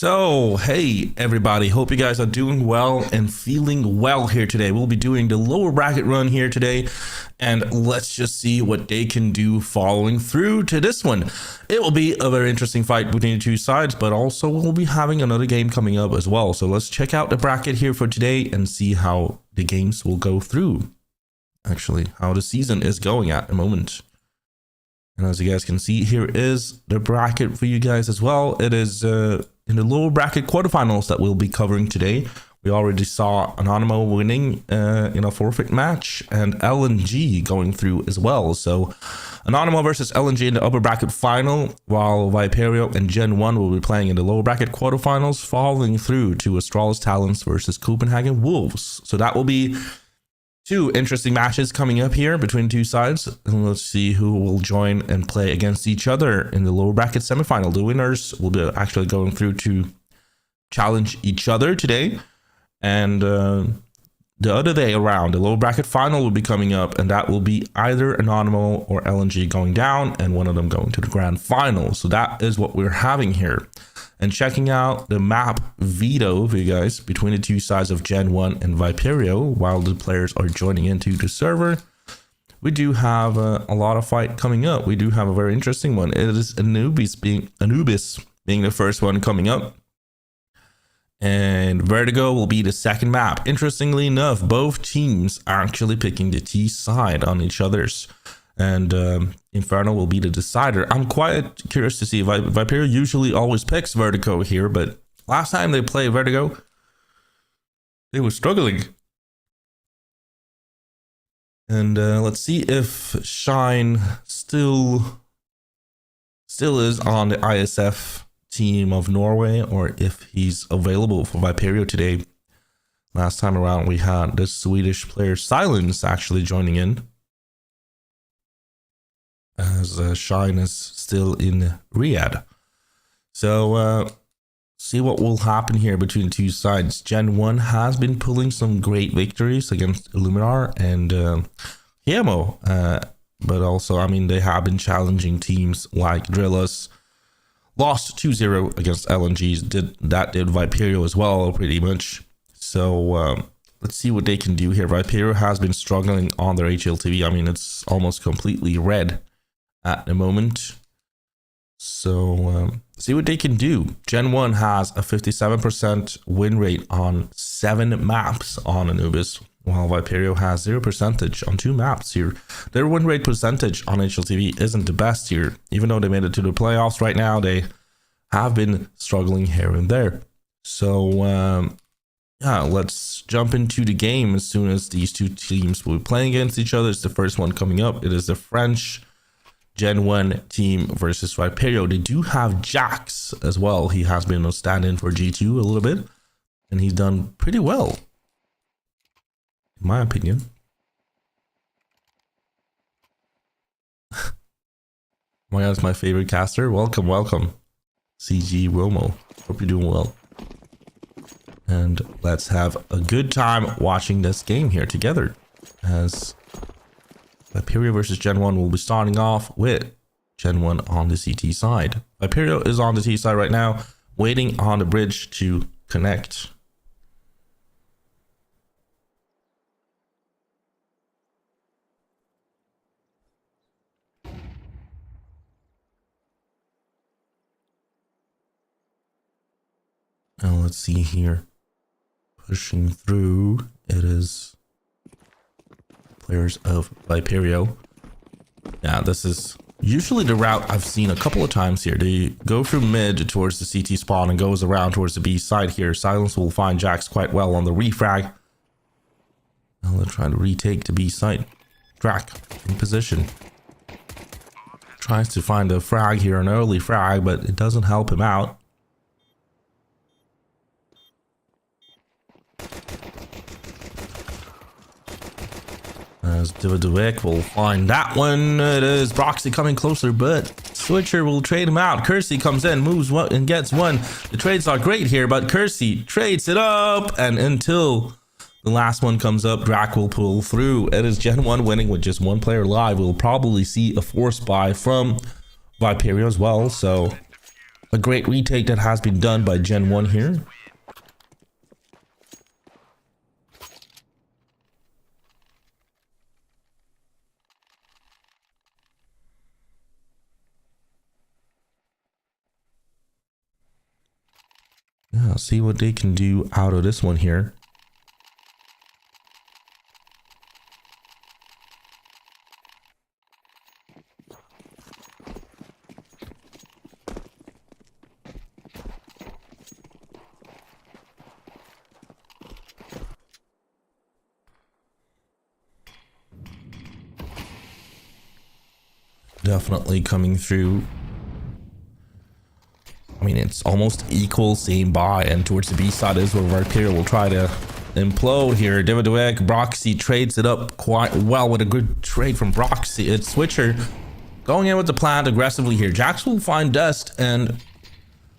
So, hey everybody, hope you guys are doing well and feeling well here today. We'll be doing the lower bracket run here today, and let's just see what they can do following through to this one. It will be a very interesting fight between the two sides, but also we'll be having another game coming up as well. So let's check out the bracket here for today and see how the games will go through. Actually, how the season is going at the moment. And as you guys can see, here is the bracket for you guys as well. It is in the lower bracket quarterfinals that we'll be covering today. We already saw Anonymous winning in a forfeit match and LNG going through as well. So Anonymous versus LNG in the upper bracket final, while Viperio and Gen 1 will be playing in the lower bracket quarterfinals, falling through to Astralis Talents versus Copenhagen Wolves. So that will be two interesting matches coming up here between two sides, and let's see who will join and play against each other in the lower bracket semifinal. The winners will be actually going through to challenge each other today, and the other day around, the lower bracket final will be coming up, and that will be either Anonymous or LNG going down, and one of them going to the grand final. So that is what we're having here. And checking out the map veto for you guys between the two sides of Gen 1 and Viperio while the players are joining into the server. We do have a lot of fight coming up. We do have a very interesting one. It is Anubis being the first one coming up. And Vertigo will be the second map. Interestingly enough, both teams are actually picking the T side on each other's. And Inferno will be the decider. I'm quite curious to see. Viperio usually always picks Vertigo here, but last time they played Vertigo, they were struggling. And let's see if Shine still is on the ISF team of Norway, or if he's available for Viperio today. Last time around, we had the Swedish player Silence actually joining in, as Shine is still in Riyadh. So see what will happen here between the two sides. Gen 1 has been pulling some great victories against Illuminar and Hemo, but also, I mean, they have been challenging teams like Drillas. Lost 2-0 against LNGs. Did Viperio as well, pretty much. So let's see what they can do here. Viperio has been struggling on their HLTV. I mean, it's almost completely red at the moment. So see what they can do. Gen 1 has a 57% win rate on 7 maps on Anubis, while Viperio has 0% on 2 maps here. Their win rate percentage on HLTV isn't the best here. Even though they made it to the playoffs right now, they have been struggling here and there. So yeah, let's jump into the game as soon as these two teams will be playing against each other. It's the first one coming up. It is the French Gen 1 team versus Viperio. They do have Jax as well. He has been a stand-in for G2 a little bit, and he's done pretty well, in my opinion. My God, it's my favorite caster. Welcome, welcome. CG Romo. Hope you're doing well. And let's have a good time watching this game here together, as Viperio versus Gen 1 will be starting off with Gen 1 on the CT side. Viperio is on the T side right now, waiting on the bridge to connect. Now let's see here. Pushing through, it is players of Viperio. Yeah, this is usually the route I've seen a couple of times here. They go through mid towards the CT spawn and goes around towards the B side here. Silence will find Jax quite well on the refrag. Now they're trying to retake the B side. Drac in position. Tries to find a frag here, an early frag, but it doesn't help him out. As Divik will find that one. It is Broxy coming closer, but Switcher will trade him out. Kersey comes in, moves one and gets one. The trades are great here, but Kersey trades it up, and until the last one comes up, Drac will pull through. It is Gen 1 winning with just one player live. We'll probably see a force buy from Viperio as well, so A great retake that has been done by Gen 1 here. Yeah, see what they can do out of this one here. Definitely coming through. I mean, it's almost equal, same buy, and towards the B side is where Vertigo will try to implode here. Dividweg, Broxy trades it up quite well with a good trade from Broxy. It's Switcher going in with the plant aggressively here. Jax will find Dust, and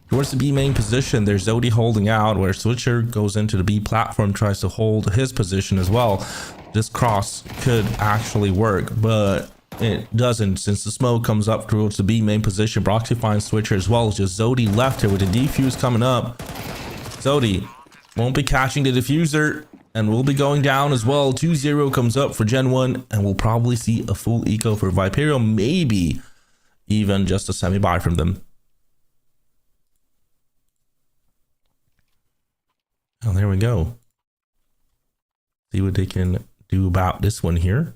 towards the B main position, there's Zodi holding out, where Switcher goes into the B platform, tries to hold his position as well. This cross could actually work, but it doesn't, since the smoke comes up towards the B main position. Broxy finds Switcher as well. It's just Zodi left here with the defuse coming up. Zodi won't be catching the diffuser and will be going down as well. 2-0 comes up for Gen 1, and we'll probably see a full eco for Viperio, maybe even just a semi-buy from them. Oh, there we go. See what they can do about this one here.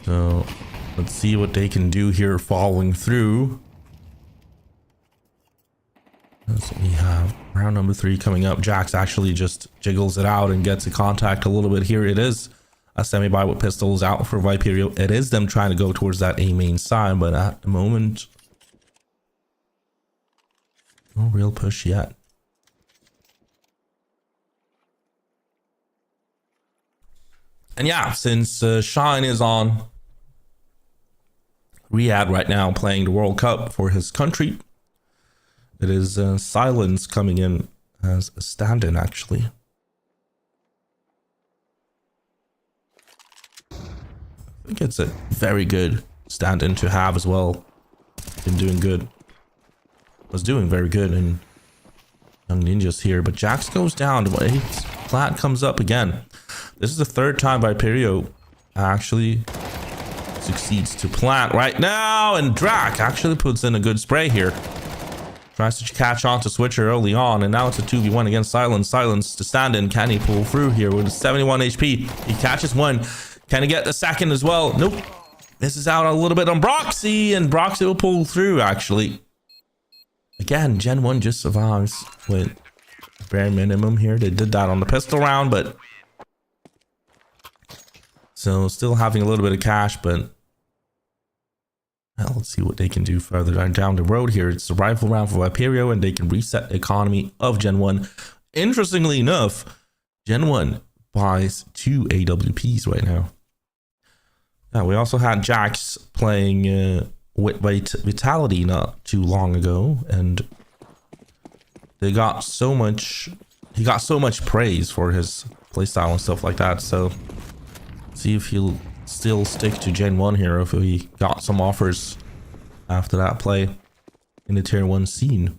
So let's see what they can do here following through. So we have round number 3 coming up. Jax actually just jiggles it out and gets a contact a little bit here. It is a semi-buy with pistols out for Viperio. It is them trying to go towards that A main side, but at the moment, no real push yet. And yeah, since Shine is on Riyadh right now playing the World Cup for his country, it is Silence coming in as a stand-in actually. I think it's a very good stand-in to have as well. Been doing good. Was doing very good in Young Ninjas here, but Jax goes down. Plat comes up again. This is the third time Viperio actually succeeds to plant right now, and Drac actually puts in a good spray here. Tries to catch on to Switcher early on, and now it's a 2v1 against Silence. Silence to stand in. Can he pull through here with 71 HP? He catches one. Can he get the second as well? Nope. Misses out a little bit on Broxy, and Broxy will pull through actually. Again, Gen 1 just survives with bare minimum here. They did that on the pistol round, but so still having a little bit of cash, but well, let's see what they can do further down the road here. It's the rifle round for Viperio, and they can reset the economy of Gen 1. Interestingly enough, Gen 1 buys 2 AWPs right now. We also had Jax playing with Vitality not too long ago, and they got so much, he got so much praise for his playstyle and stuff like that. So see if he'll still stick to Gen 1 here, if he got some offers after that play in the tier 1 scene.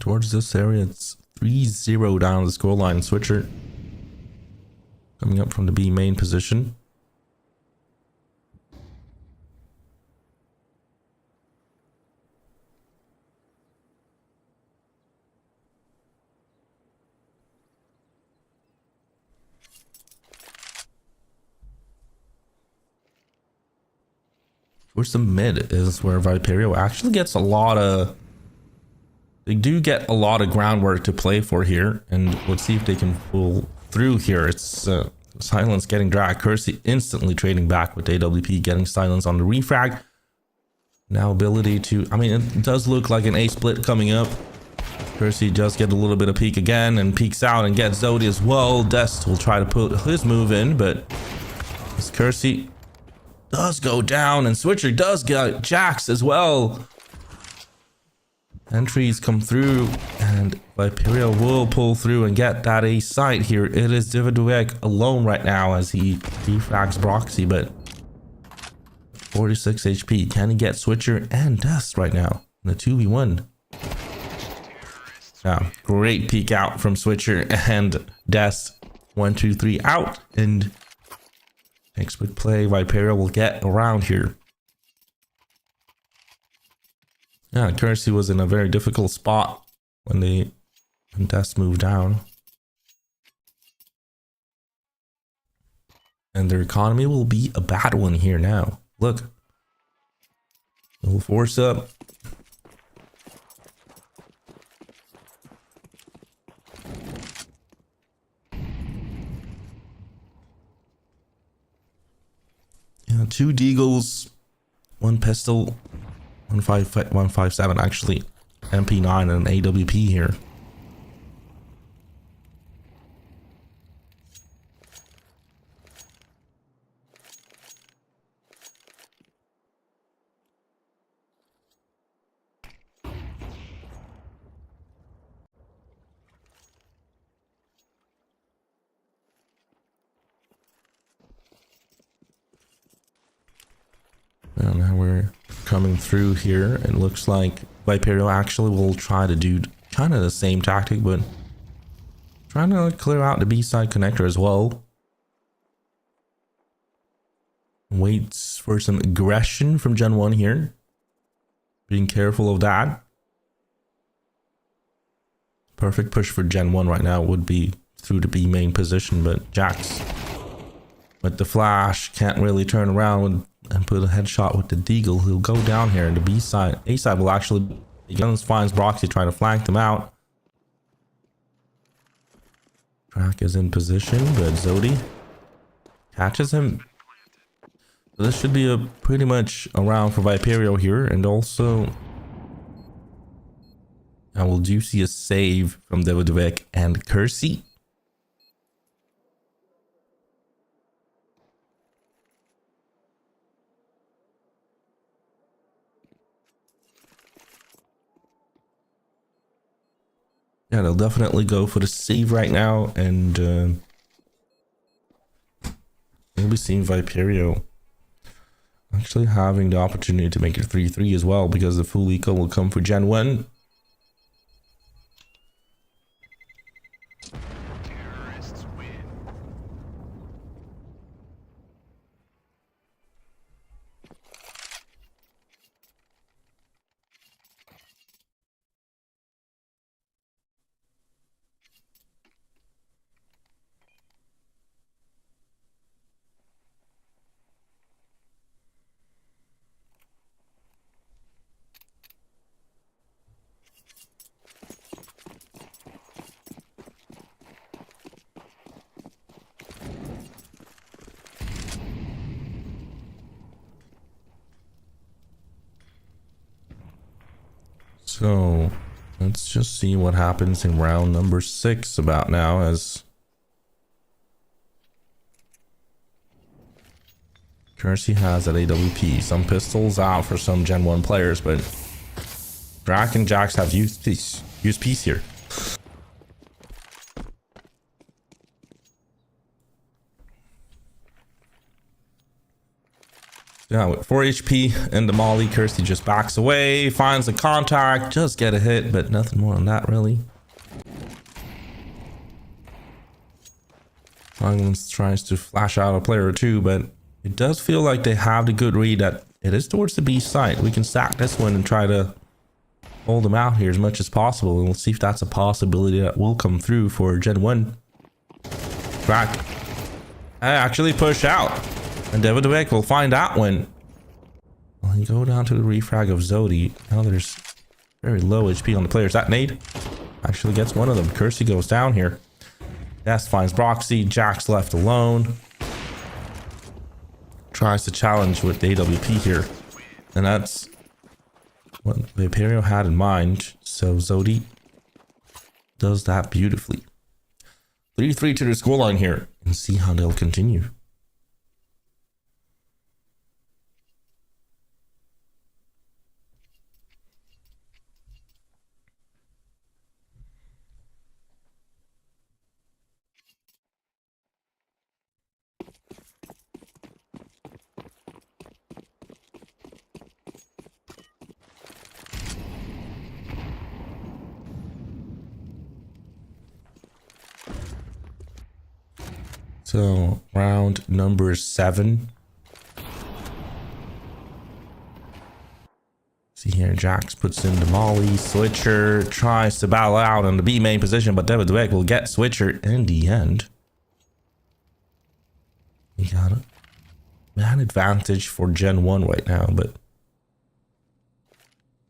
Towards this area, it's 3-0 down the scoreline. Switcher coming up from the B main position. Towards the mid is where Viperio actually gets a lot of... They do get a lot of groundwork to play for here, and let's see if they can pull through here. It's Silence getting dragged. Kersey instantly trading back with AWP, getting silence on the refrag. Now ability to, I mean, it does look like an A split coming up. Kersey does get a little bit of peek again and peeks out and gets Zodi as well. Dest will try to put his move in, but this Kersey does go down and Switcher does get Jax as well. Entries come through and Viperio will pull through and get that A site here. It is Dividuek alone right now as he defrags Broxy, but 46 HP. Can he get Switcher and Dust right now in the 2v1? Now, great peek out from Switcher and Dust. 1, 2, 3 out, and next quick play, Viperio will get around here. Yeah, Kersey was in a very difficult spot when Dust moved down. And their economy will be a bad one here now. Look. It will force up. Yeah, 2 Deagles, 1 pistol, 157 actually, MP9 and an AWP here. And now we're coming through here. It looks like Viperio actually will try to do kind of the same tactic, but trying to clear out the B side connector as well. Waits for some aggression from Gen 1 here. Being careful of that. Perfect push for Gen 1 right now would be through the B main position, but Jax with the flash can't really turn around and put a headshot with the Deagle. He'll go down here, and the B side, A side will actually, Guns finds Broxy trying to flank them out. Track is in position, but Zodi catches him. So this should be a pretty much a round for Viperio here, and also I will do see a save from Davidovec and Kersey. Yeah, they'll definitely go for the save right now, and we'll be seeing Viperio actually having the opportunity to make it 3-3 as well, because the full eco will come for Gen 1. So let's just see what happens in round number 6 about now, as Kersey has at AWP. Some pistols out for some Gen 1 players, but Drac and Jax have used peace here. Yeah, with 4 HP and the molly, Kersey just backs away, finds the contact, just get a hit, but nothing more than that really. Silence tries to flash out a player or two, but it does feel like they have the good read that it is towards the B site. We can stack this one and try to hold them out here as much as possible, and we'll see if that's a possibility that will come through for Gen 1. Crack. I actually push out. And Davidovec will find out when. Well, you go down to the refrag of Zodi. Now there's very low HP on the players. That nade actually gets one of them. Kersey goes down here. Death finds Broxy. Jack's left alone. Tries to challenge with AWP here. And that's what Vaperio had in mind. So Zodi does that beautifully. 3-3 to the scoreline here. And see how they'll continue. So round number 7. See here, Jax puts in the molly. Switcher tries to battle out on the B main position, but David Dweck will get Switcher in the end. He got a man advantage for Gen 1 right now, but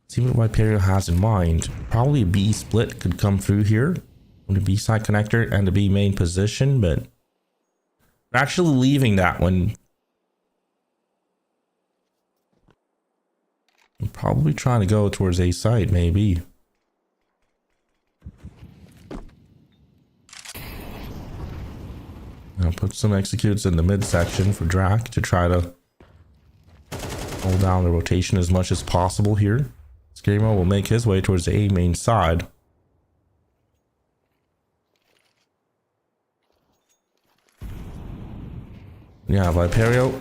see what Viperio has in mind. Probably a B split could come through here on the B side connector and the B main position, but we're actually leaving that one. I'm probably trying to go towards A side, maybe. I'll put some executes in the midsection for Drac to try to hold down the rotation as much as possible here. Screamo will make his way towards the A main side. Yeah, Viperio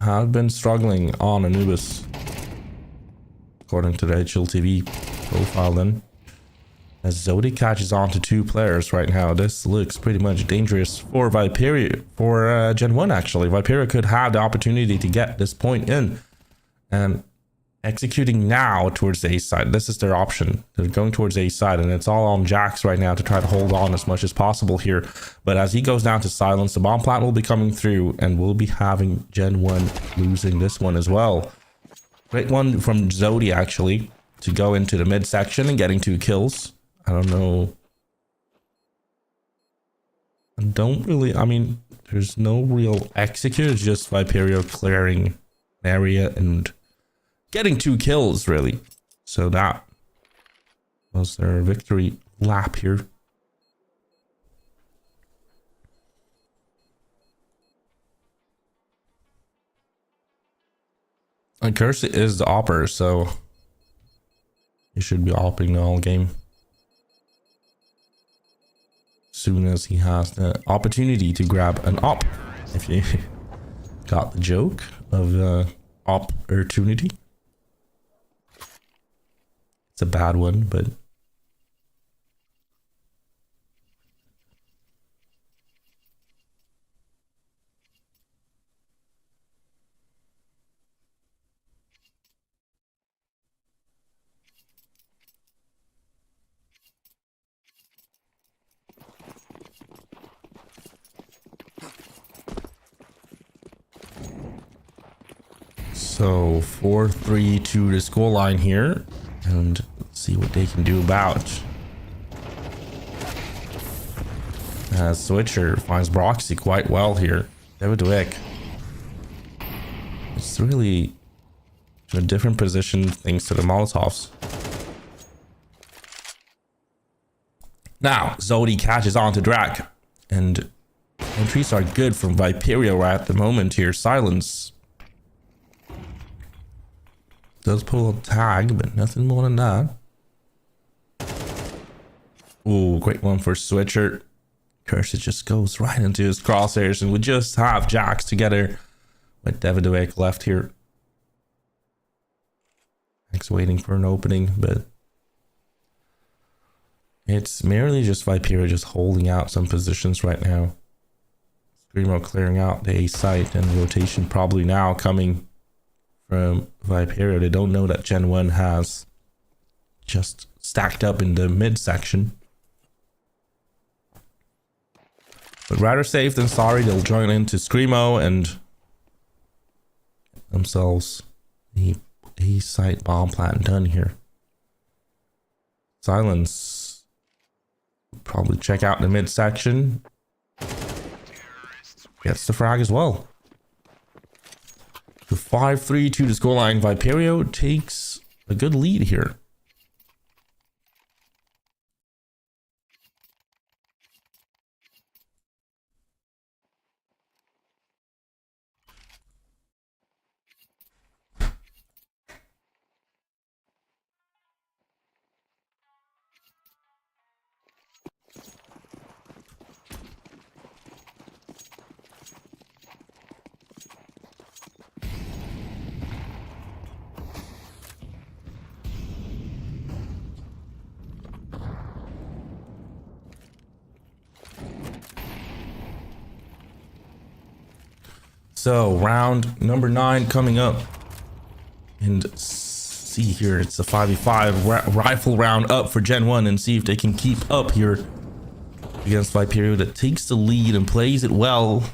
have been struggling on Anubis, according to the HLTV profile then. As Zodi catches on to 2 players right now, this looks pretty much dangerous for Viperio, for Gen 1 actually. Viperio could have the opportunity to get this point in, and executing now towards the A side. This is their option. They're going towards A side, and it's all on Jax right now to try to hold on as much as possible here. But as he goes down to silence, the bomb plant will be coming through, and we'll be having Gen 1 losing this one as well. Great one from Zodi actually to go into the midsection and getting 2 kills. I don't know. I mean, there's no real execute. It's just Viperio clearing area and getting 2 kills, really. So that was their victory lap here. And Kersey is the opper, so he should be opping the whole game. Soon as he has the opportunity to grab an op. If you got the joke of opportunity. It's a bad one, but so 4-3 to the scoreline here, and let's see what they can do about. As Switcher finds Broxy quite well here. David Dweck. It's really a different position thanks to the Molotovs. Now, Zodi catches on to Drac, and entries are good from Viperio at the moment here. Silence does pull a tag, but nothing more than that. Ooh, great one for Switcher. Cursor just goes right into his crosshairs, and we just have Jax together with David Dweck left here. Jax waiting for an opening, but it's merely just Viperio just holding out some positions right now. Screamo clearing out the A site, and rotation probably now coming from Viperio. They don't know that Gen 1 has just stacked up in the midsection. But rather safe than sorry, they'll join into Screamo and themselves the A site bomb plant done here. Silence Probably check out the midsection. Gets the frag as well. The 5-3 to the scoreline. Viperio takes a good lead here. So round number 9 coming up, and see here, it's a 5v5 rifle round up for Gen 1, and see if they can keep up here against Viperio that takes the lead and plays it well.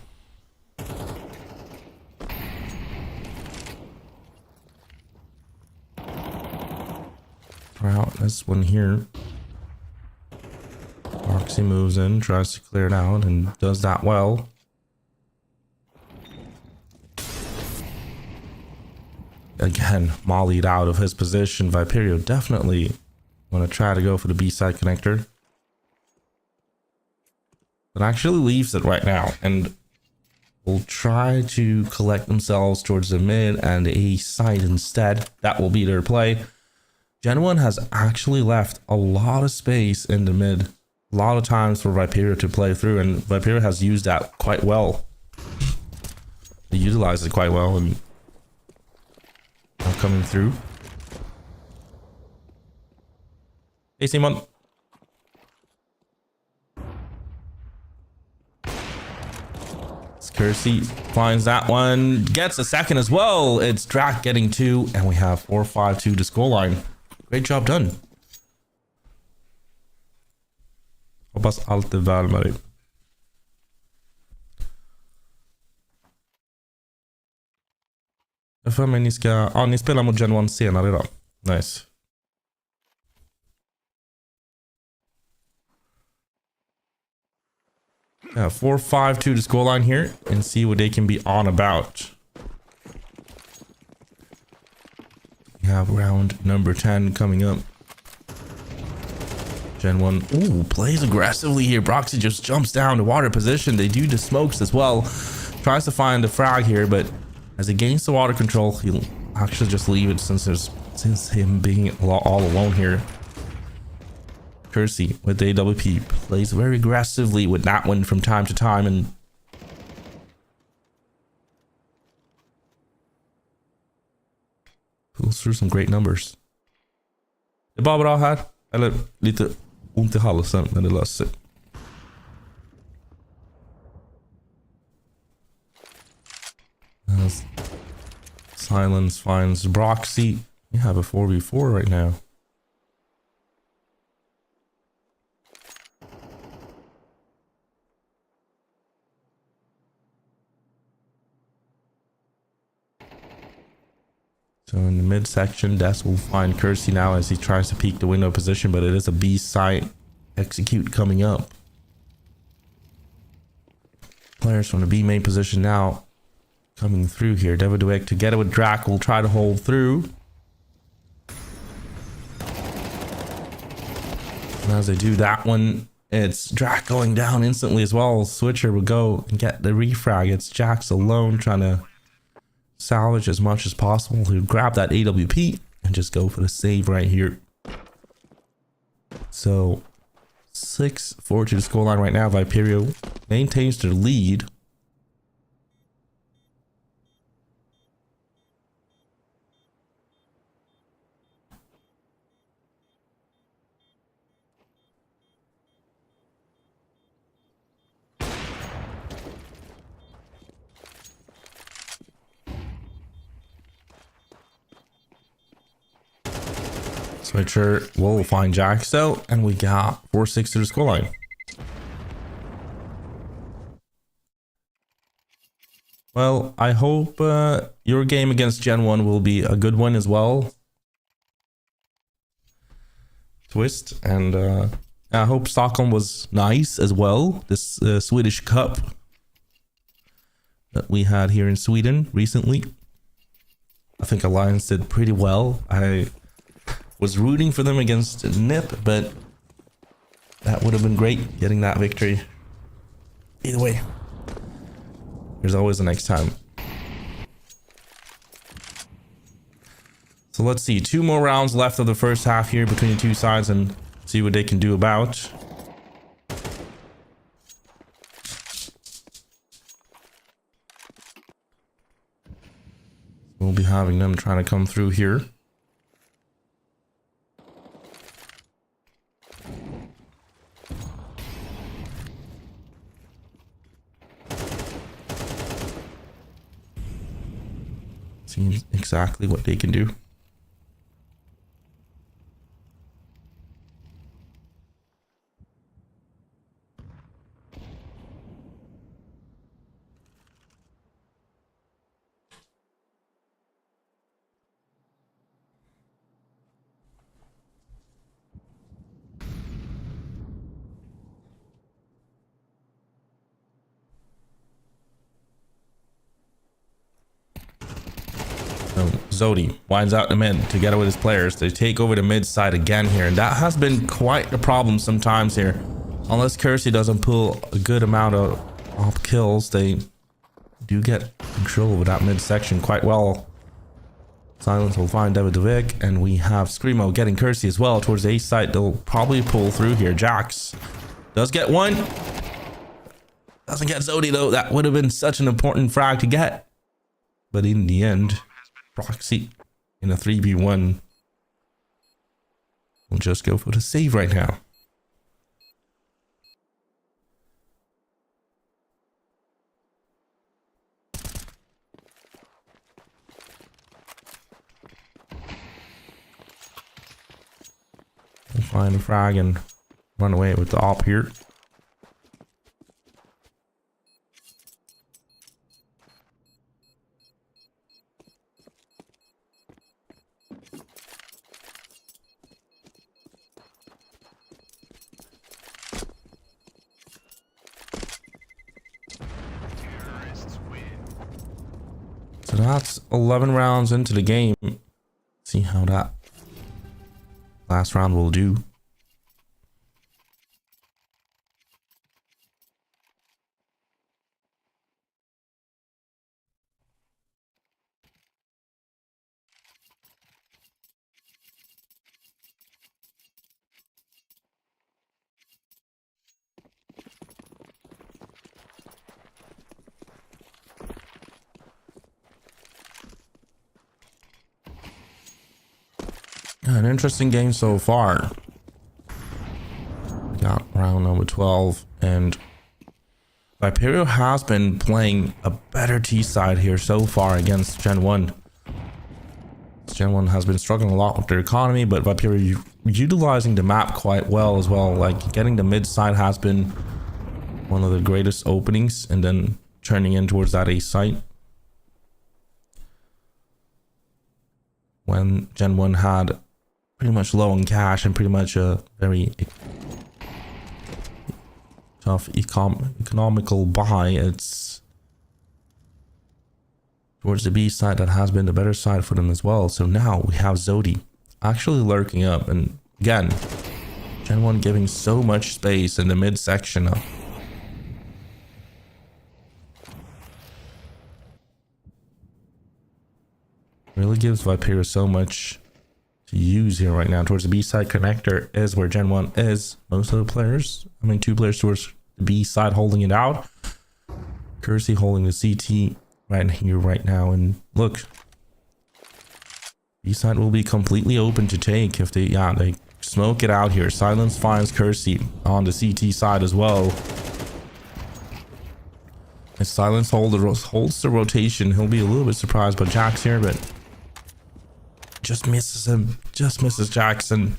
Round this one here. Roxy moves in, tries to clear it out, and does that well. Again, mollied out of his position. Viperio definitely want to try to go for the B-side connector, but actually leaves it right now and will try to collect themselves towards the mid and A side instead. That will be their play. Gen 1 has actually left a lot of space in the mid, a lot of times for Viperio to play through, and Viperio has used that quite well. They utilize it quite well, and coming through. Hey, Simon. Kersey finds that one, gets a second as well. It's Drac getting 2, and we have 4-5 to the scoreline. Great job done. Hoppas allt är väl med dig. Jag för mig ni ska... Ja, ni spelar mot Gen 1 senare idag. Nice. Yeah, 4-5 to the scoreline here, and see what they can be on about. We have round number 10 coming up. Gen 1, ooh, plays aggressively here. Broxy just jumps down to water position. They do the smokes as well. Tries to find the frag here, but as it gains the water control, he'll actually just leave it since him being all alone here. Kersey with the AWP plays very aggressively with that one from time to time, and pulls through some great numbers. Det är bara bra här, eller lite ont i halsen, men det löser sig. Silence finds Broxy. You have a 4v4 right now. So in the midsection, Dust will find Kersey now as he tries to peek the window position, but it is a B site execute coming up. Players from the B main position now coming through here. Deviduik together with Drac will try to hold through. And as they do that one, it's Drac going down instantly as well. Switcher will go and get the refrag. It's Jax alone trying to salvage as much as possible. He'll grab that AWP and just go for the save right here. So 6-4 to the scoreline right now. Viperio maintains their lead. Switcher will find Jax out, and we got 4-6 to the scoreline. Well, I hope your game against Gen 1 will be a good one as well. Twist, and I hope Stockholm was nice as well. This Swedish Cup that we had here in Sweden recently. I think Alliance did pretty well. I was rooting for them against NIP, but that would have been great getting that victory. Either way, there's always the next time. So let's see, 2 more rounds left of the first half here between the two sides and see what they can do about. We'll be having them trying to come through here. See exactly what they can do. Zodi winds out the mid together with his players. They take over the mid side again here, and that has been quite a problem sometimes here. Unless Kersey doesn't pull a good amount of op kills, they do get control of that mid section quite well. Silence will find David Vic, and we have Screamo getting Kersey as well towards the A side. They'll probably pull through here. Jax does get one. Doesn't get Zodi though. That would have been such an important frag to get. But in the end, Proxy in a 3v1 will just go for the save right now. We'll find a frag and run away with the op here. So that's 11 rounds into the game. See how that last round will do. An interesting game so far. We got round number 12, and Viperio has been playing a better T side here so far against Gen 1. Gen 1 has been struggling a lot with their economy, but Viperio utilizing the map quite well as well. Like getting the mid side has been one of the greatest openings, and then turning in towards that A site. When Gen 1 had pretty much low on cash and pretty much a very tough economical buy, it's towards the B side that has been the better side for them as well. So now we have Zodi actually lurking up, and again, Gen 1 giving so much space in the mid section. Really gives Viperio so much to use here right now. Towards the B side connector is where Gen 1 is. Most of the players, I mean 2 players towards the B side holding it out. Kersey holding the CT right here right now, and look, B side will be completely open to take if they they smoke it out here. Silence finds Kersey on the CT side as well. If Silence holds the rotation, he'll be a little bit surprised by Jax here, but just misses him. Just misses Jackson.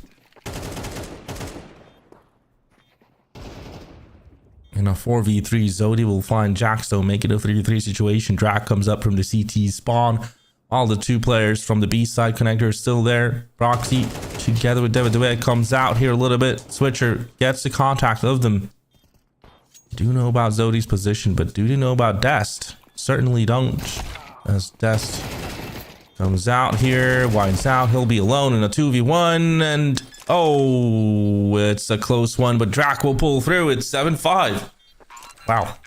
In a 4v3, Zodi will find Jax though, make it a 3v3 situation. Drag comes up from the CT spawn All the 2 players from the B side connector are still there. Proxy together with Vertigo comes out here a little bit. Switcher gets the contact of them. Do know about Zodi's position, but do you know about Dust? Certainly don't. As Dust comes out here, winds out, he'll be alone in a 2v1, and oh, it's a close one, but Drac will pull through. It's 7-5. Wow.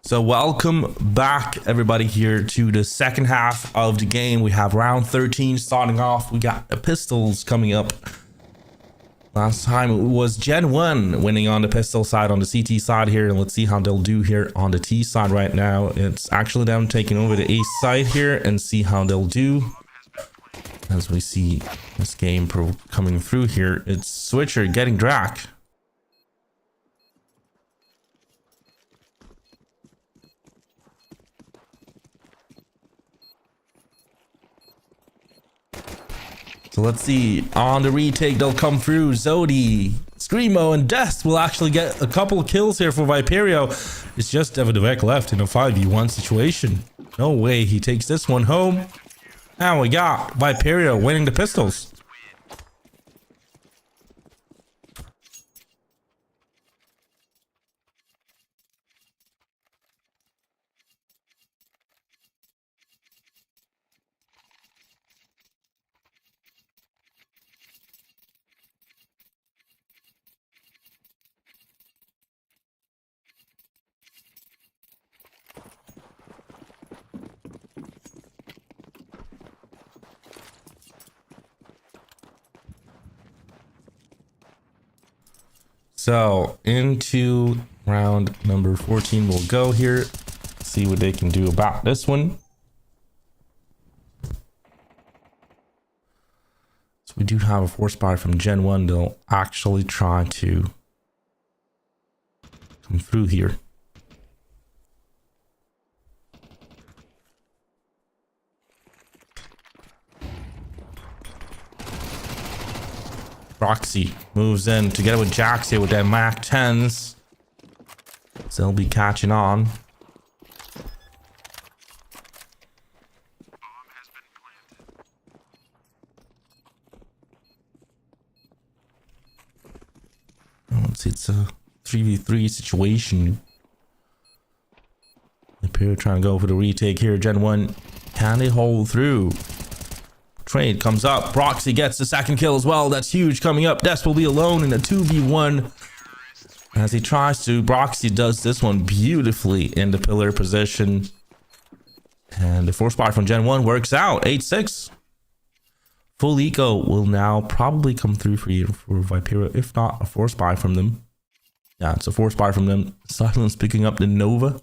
So welcome back everybody here to the second half of the game. We have round 13 starting off. We got the pistols coming up. Last time it was Gen 1 winning on the pistol side, on the CT side here, and let's see how they'll do here on the T side right now. It's actually them taking over the A side here and see how they'll do. As we see this game coming through here, it's Switcher getting Drac. So let's see, on the retake, they'll come through. Zodi, Screamo, and Dust will actually get a couple of kills here for Viperio. It's just Vertigo left in a 5v1 situation. No way he takes this one home. And we got Viperio winning the pistols. So into round number 14 we'll go here. See what they can do about this one. So we do have a force buy from Gen 1. They'll actually try to come through here. Roxy moves in together with Jax here with their Mac 10s. So they'll be catching on. It's a 3v3 situation. The pair trying to go for the retake here. Gen 1, can they hold through? Trade comes up. Proxy gets the second kill as well. That's huge coming up. Des will be alone in a 2v1 as he tries to. Proxy does this one beautifully in the pillar position. And the force buy from Gen 1 works out. 8-6. Full eco will now probably come through for you for Viperio, if not a force buy from them. Yeah, it's a force buy from them. Silence picking up the Nova.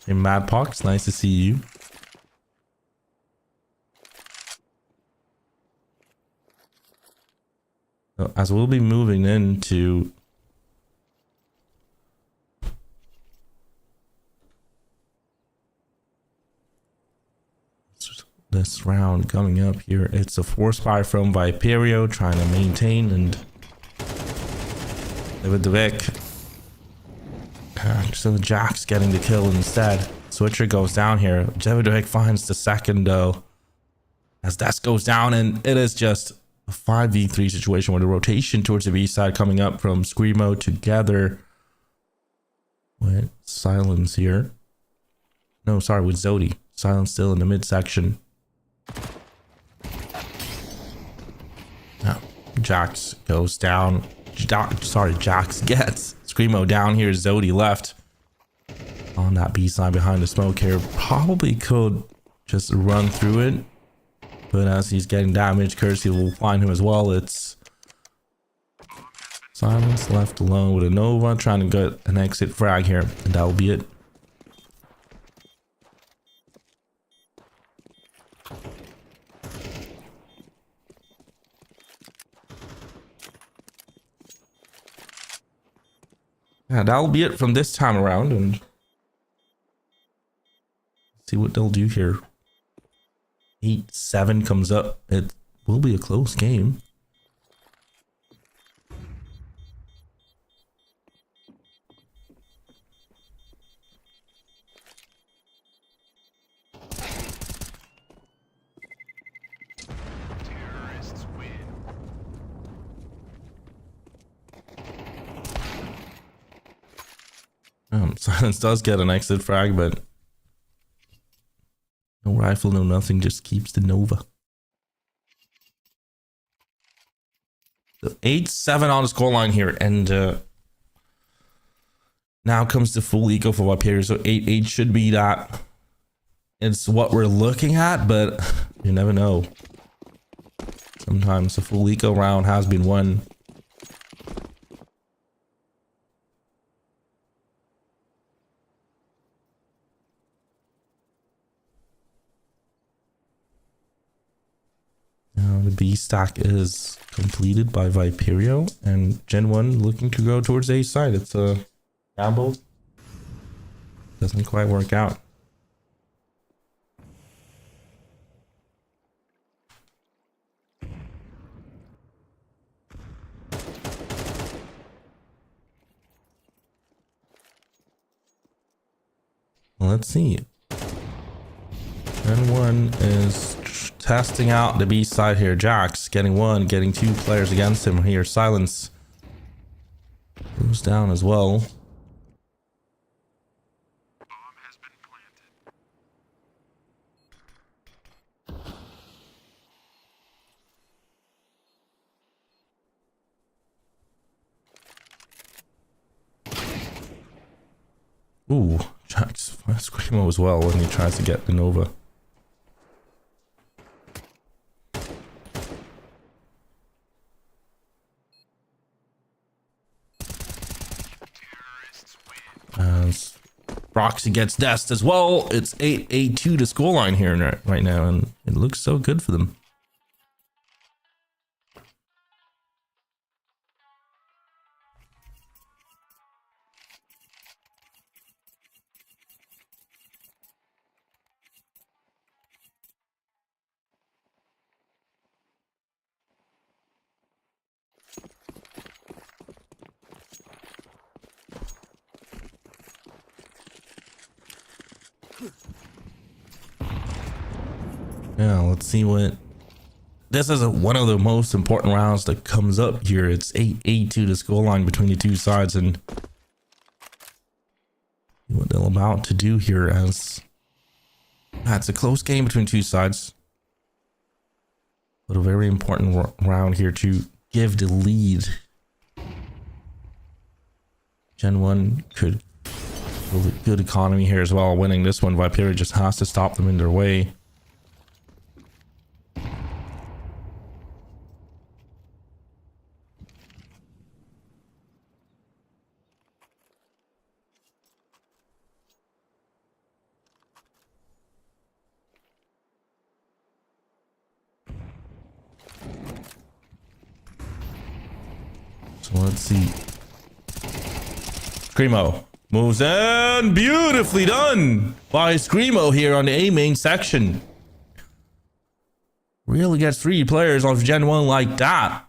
Hey, Madpox, nice to see you. So as we'll be moving into this round coming up here, it's a force buy from Viperio trying to maintain, and Vertigo So Jack's getting the kill instead. Switcher goes down here. Vertigo finds the second though. As Dust goes down, and it is just a 5v3 situation where the rotation towards the B side coming up from Screamo together with Silence here. No, sorry, with Zodi. Silence still in the midsection. Now, Jax goes down. Jax gets Screamo down here. Zodi left on that B side behind the smoke here. Probably could just run through it. But as he's getting damaged, Kersey will find him as well. It's Silence left alone with a Nova trying to get an exit frag here. And that will be it. Yeah, that'll be it from this time around. And see what they'll do here. 8-7 comes up. It will be a close game. Terrorists win. Silence does get an exit frag, but no rifle, no nothing, just keeps the Nova. So 8-7 on the scoreline here, and now comes the full eco for Viperia. So 8-8 should be that. It's what we're looking at, but you never know. Sometimes the full eco round has been won. The B stack is completed by Viperio, and Gen 1 looking to go towards A side. It's a gamble. Doesn't quite work out. Well, let's see. Gen 1 is testing out the B side here. Jax getting one, getting two players against him here. Silence goes down as well. Bomb has been planted. Ooh, Jax Screamo as well when he tries to get the Nova. As Roxy gets Dust as well. It's 8-8-2 to scoreline here right now, and it looks so good for them. Yeah, let's see what. This is one of the most important rounds that comes up here. It's 8-8 to the scoreline between the two sides, and what they're about to do here as it's a close game between two sides, but a very important round here to give the lead. Gen 1 could build a good economy here as well. Winning this one, Viperia just has to stop them in their way. So let's see. Screamo moves in. Beautifully done by Screamo here on the A main section. Really gets three players off Gen 1 like that.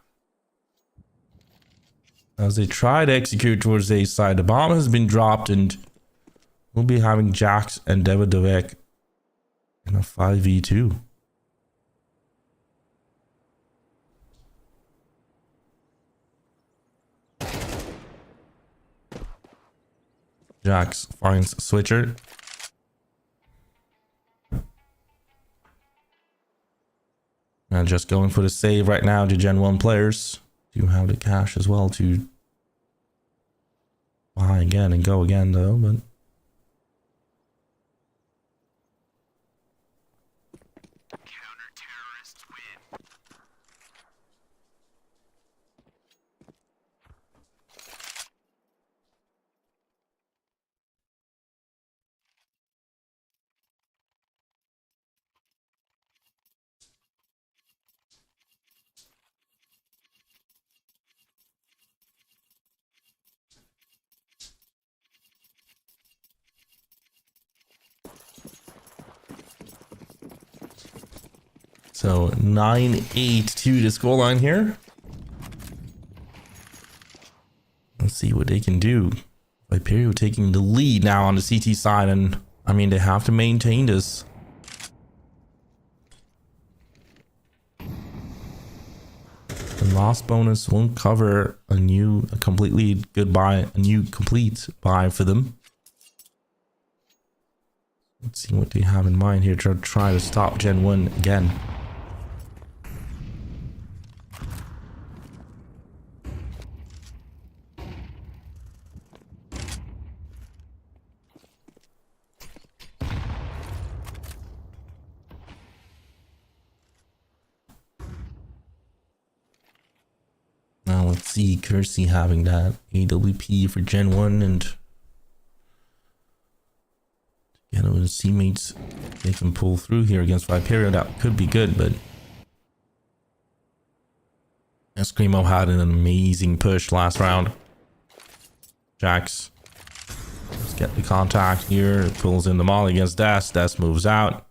As they try to execute towards the A side, the bomb has been dropped and we'll be having Jax and Vertigo in a 5v2. Jax finds Switcher. And just going for the save right now to Gen 1 players. Do have the cash as well to buy again and go again though, but so 9-8 to the scoreline here. Let's see what they can do. Viperio taking the lead now on the CT side, and I mean they have to maintain this. The loss bonus won't cover a complete buy for them. Let's see what they have in mind here to try to stop Gen 1 again. Now let's see Kersey having that AWP for Gen 1 and together with his teammates, they can pull through here against Viperio. That could be good, but Eskrimo had an amazing push last round. Jax, let's get the contact here. Pulls in the molly against Dust. Dust moves out.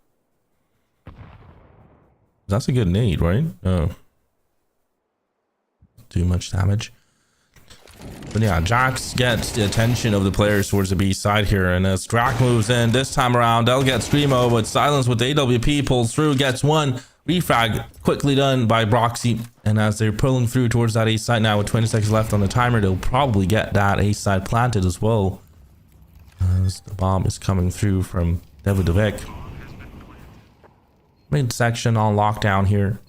That's a good nade, right? Oh. Too much damage. But yeah, Jax gets the attention of the players towards the B side here. And as Drac moves in this time around, they'll get Screamo, but Silence with AWP pulls through, gets one. Refrag quickly done by Broxy. And as they're pulling through towards that A side now with 20 seconds left on the timer, they'll probably get that A side planted as well. As the bomb is coming through from Vertigo. Mid section on lockdown here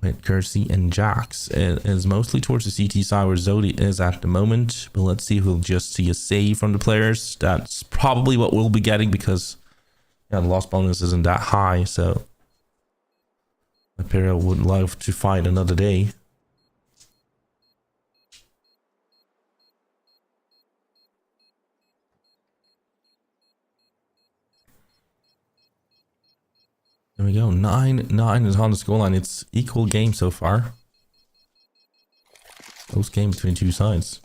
with Kersey and Jax. It is mostly towards the CT side where Zodi is at the moment, but let's see if we'll just see a save from the players. That's probably what we'll be getting because the loss bonus isn't that high, so Imperial would love to fight another day. There we go. 9-9 is on the scoreline. It's equal game so far. Close game between two sides.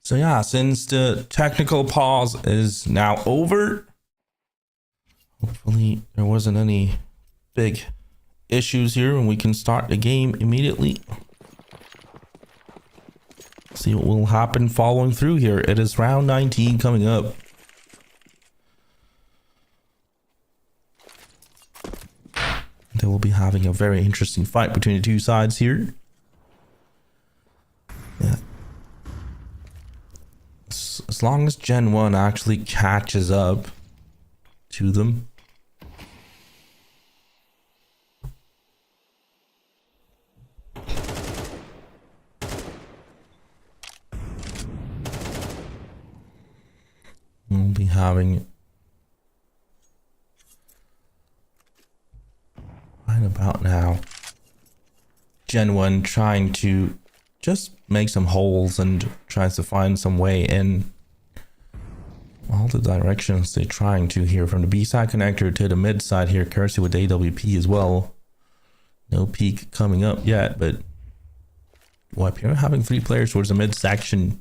So yeah, since the technical pause is now over, hopefully there wasn't any big issues here and we can start the game immediately. See what will happen following through here. It is round 19 coming up. They will be having a very interesting fight between the two sides here. Yeah. As long as Gen 1 actually catches up to them. We'll be having right about now Gen 1 trying to just make some holes and tries to find some way in all the directions they're trying to here, from the B side connector to the mid side here. Kersey with AWP as well. No peak coming up yet, but what, you're having 3 players towards the mid section.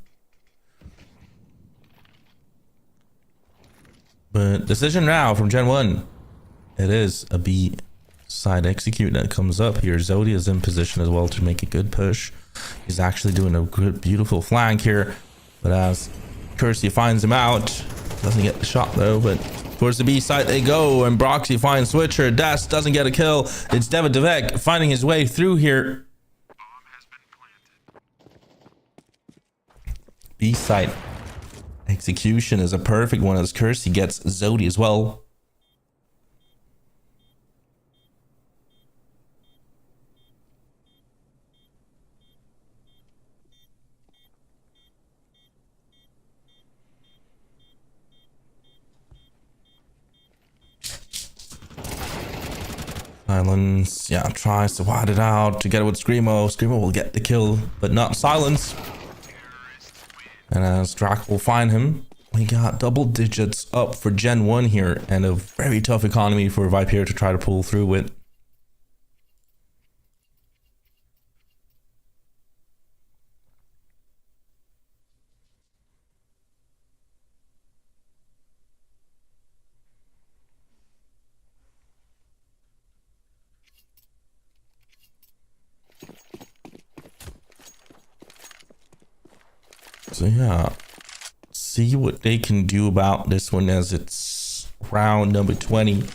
But decision now from Gen 1. It is a B side execute that comes up here. Zodi is in position as well to make a good push. He's actually doing a good, beautiful flank here. But as Kersey finds him out, doesn't get the shot though, but towards the B side they go, and Broxy finds Switcher. Dust doesn't get a kill. It's David Devek finding his way through here. B side execution is a perfect one as Kersey gets Zodi as well. Silence, yeah, tries to wide it out to get it with Screamo. Screamo will get the kill, but not Silence. And as Drac will find him, we got double digits up for Gen 1 here, and a very tough economy for Viper to try to pull through with. So yeah, see what they can do about this one, as it's round number 20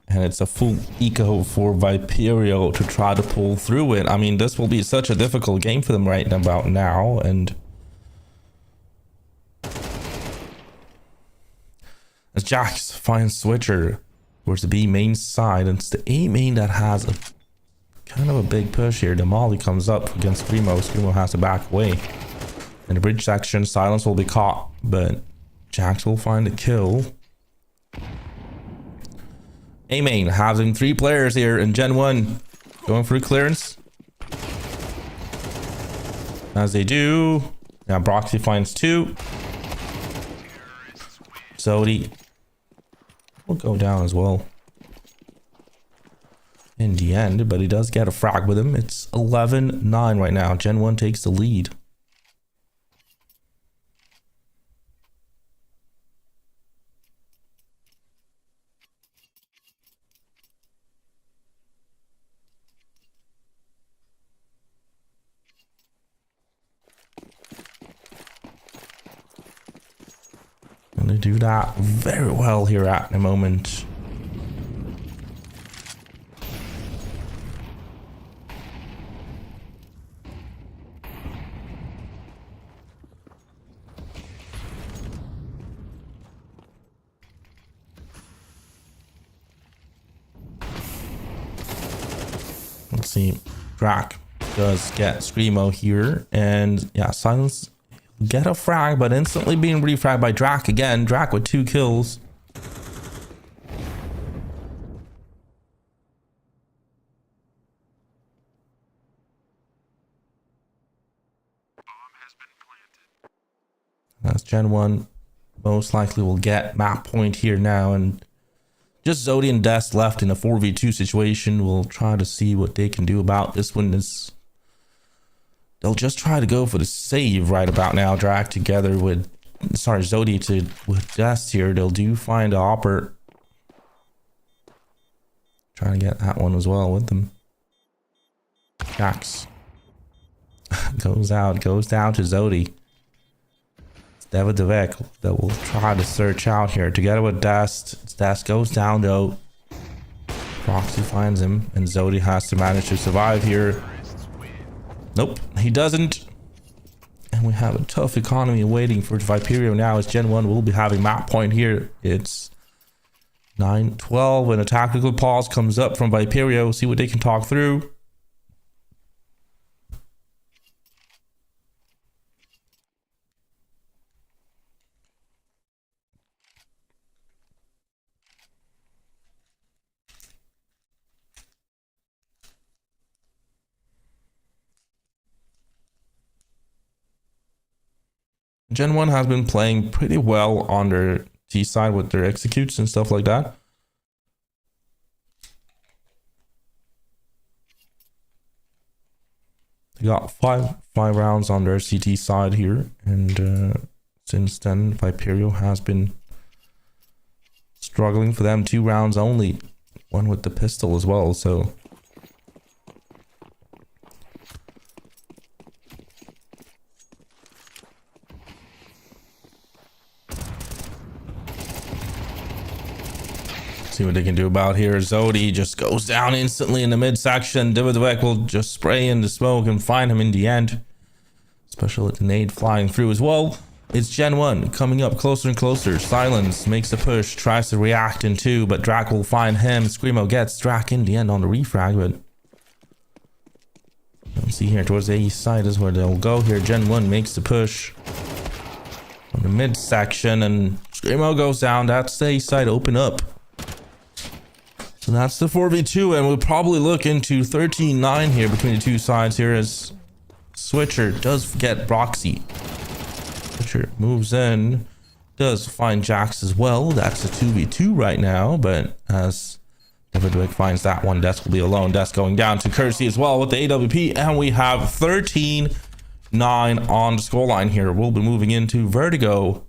and it's a full eco for Viperio to try to pull through it. I mean, this will be such a difficult game for them right about now. And as Jax finds Switcher towards the B main side, and it's the A main that has a kind of a big push here. The Molly comes up against Screamo. Screamo has to back away. In the bridge section, Silence will be caught, but Jax will find a kill. A main having 3 players here in Gen 1 going for clearance. As they do, now Broxy finds 2. Zodi will go down as well in the end, but he does get a frag with him. It's 11-9 right now. Gen 1 takes the lead. And they do that very well here at the moment. Let's see. Drac does get Screamo here, and yeah, Silence get a frag, but instantly being refragged by Drac again. Drac with 2 kills. As Gen 1 most likely will get map point here now, and just Zodi and Dest left in a 4v2 situation. We'll try to see what they can do about this one. Is they'll just try to go for the save right about now. Drag together with, sorry, Zodi with Dust here. They'll do find a hopper. Trying to get that one as well with them. Jax. Goes down to Zodi. David Devek that will try to search out here together with Dust. Dust goes down though. Proxy finds him and Zodi has to manage to survive here. Nope, he doesn't. And we have a tough economy waiting for Viperio now as Gen 1 will be having map point here. It's 9-12 when a tactical pause comes up from Viperio. See what they can talk through. Gen 1 has been playing pretty well on their T side with their executes and stuff like that. They got five rounds on their CT side here, and since then Viperio has been struggling for them. 2 rounds only, one with the pistol as well, so see what they can do about here. Zodi just goes down instantly in the midsection. Dividwek will just spray in the smoke and find him in the end. Special nade flying through as well. It's Gen 1 coming up closer and closer. Silence makes a push, tries to react in 2, but Drac will find him. Screamo gets Drac in the end on the refrag, but let's see here towards the east side is where they'll go here. Gen 1 makes the push on the midsection and Screamo goes down. That's the east side open up. So that's the 4v2, and we'll probably look into 13-9 here between the two sides here as Switcher does get Broxy. Switcher moves in, does find Jax as well. That's a 2v2 right now, but as Davidwick finds that one, Desk will be alone. Desk going down to Kersey as well with the AWP, and we have 13-9 on the scoreline here. We'll be moving into Vertigo,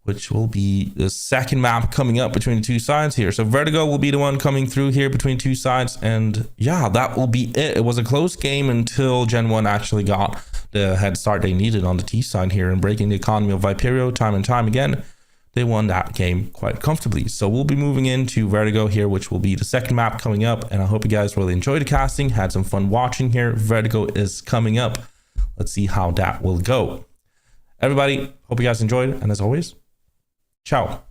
which will be the second map coming up between the two sides here. So Vertigo will be the one coming through here between two sides. And yeah, that will be it. It was a close game until Gen 1 actually got the head start they needed on the T side here and breaking the economy of Viperio time and time again. They won that game quite comfortably. So we'll be moving into Vertigo here, which will be the second map coming up. And I hope you guys really enjoyed the casting, had some fun watching here. Vertigo is coming up. Let's see how that will go. Everybody, hope you guys enjoyed. And as always, ciao.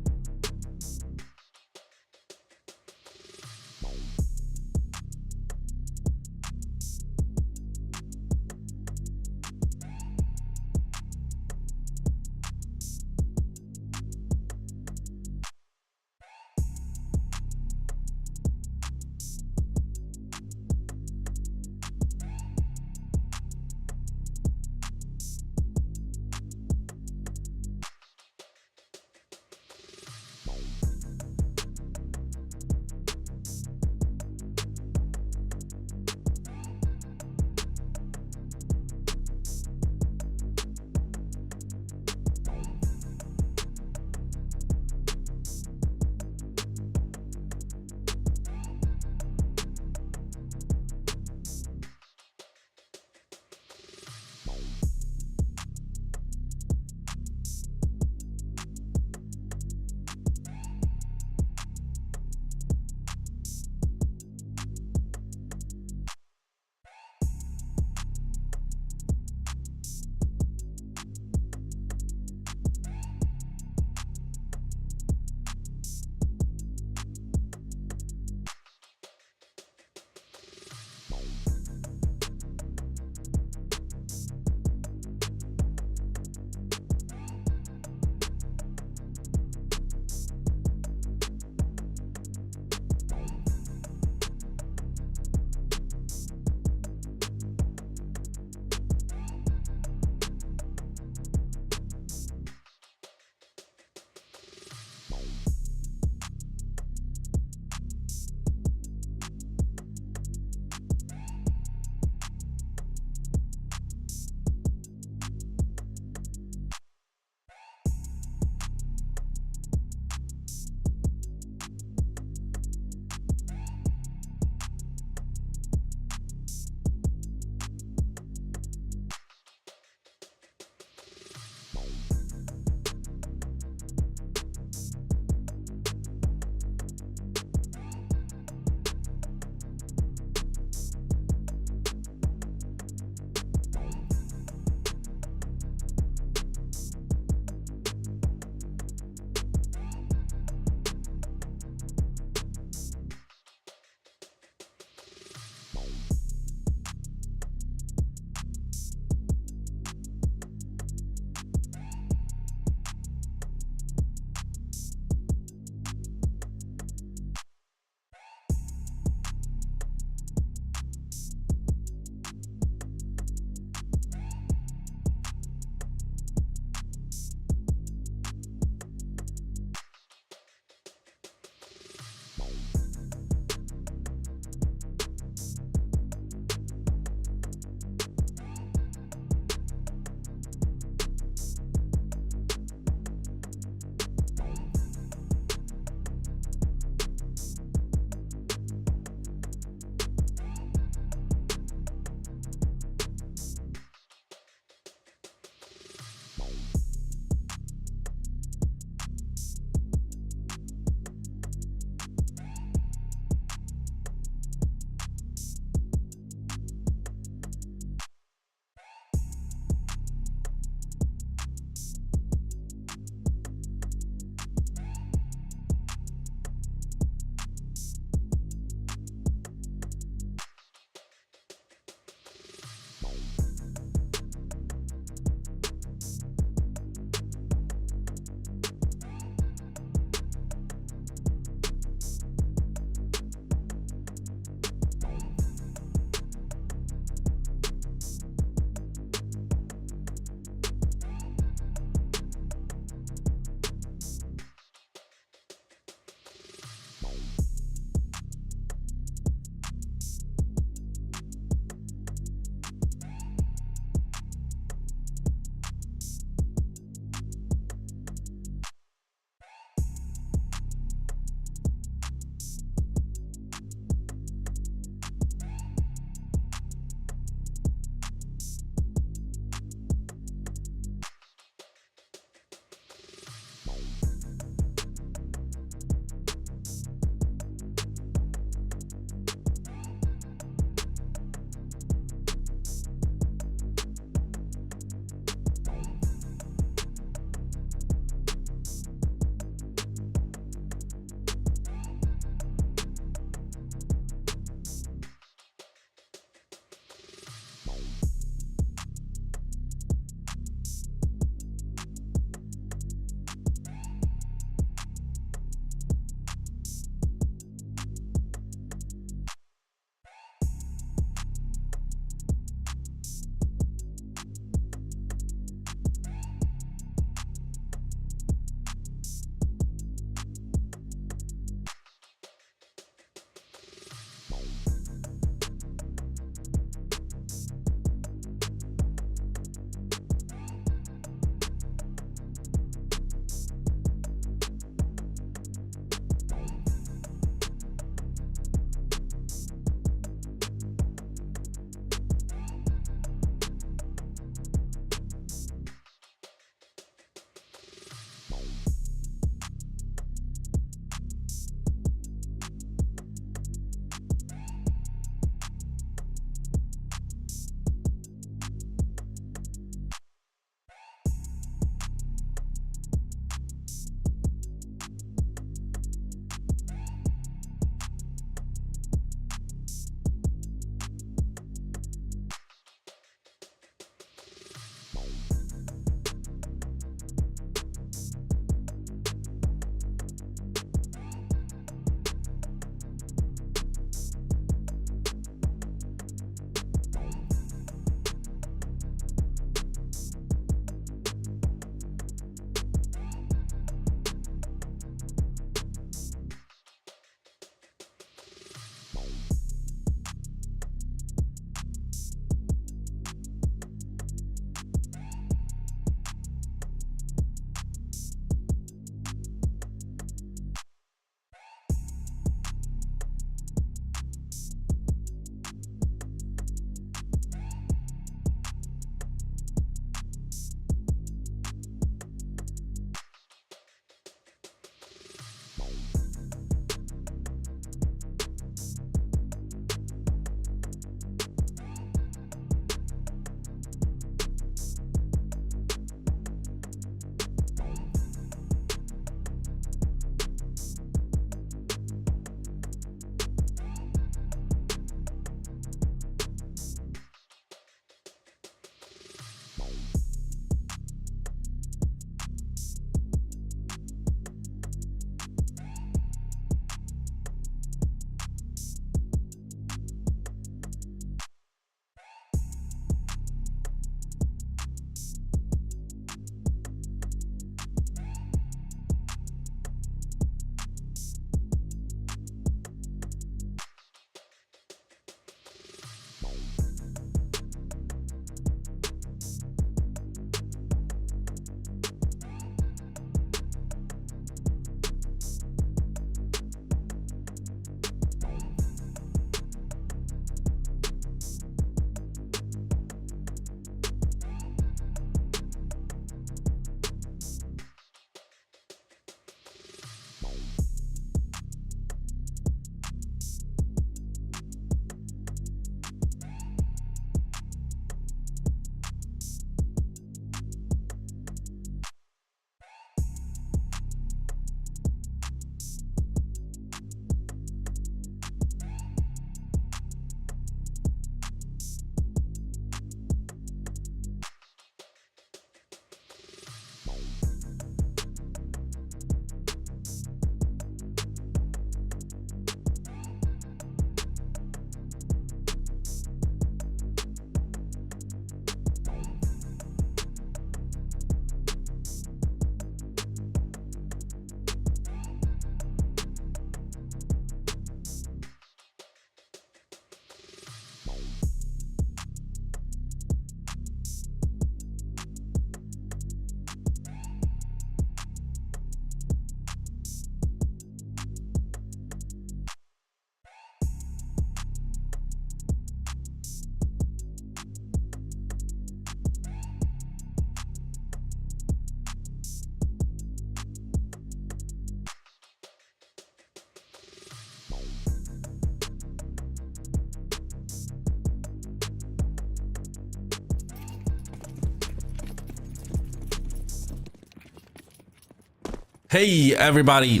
Hey everybody,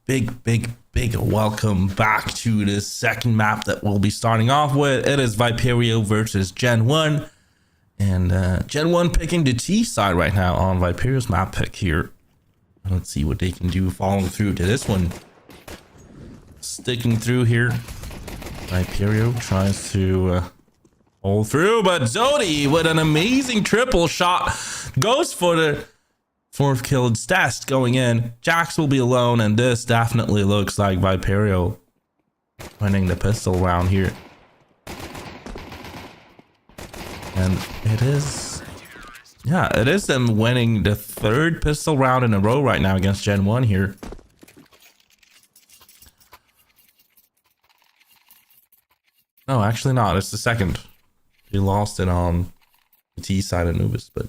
big welcome back to the second map that we'll be starting off with. It is Viperio versus Gen 1, and Gen 1 picking the T side right now on Viperio's map pick here. Let's see what they can do following through to this one. Sticking through here, Viperio tries to hold through, but Zodi with an amazing triple shot goes for the fourth kill. It's Dust going in. Jax will be alone, and this definitely looks like Viperio winning the pistol round here. And it is, yeah, it is them winning the third pistol round in a row right now against Gen 1 here. No, actually not. It's the second. He lost it on the T side of Anubis, but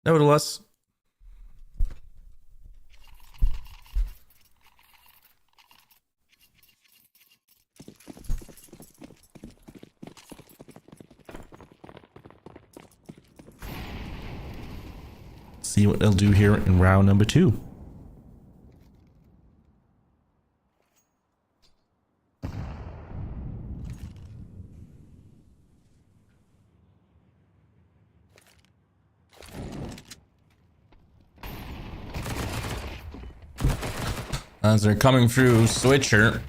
nevertheless, see what they'll do here in round number 2. As they're coming through, Switcher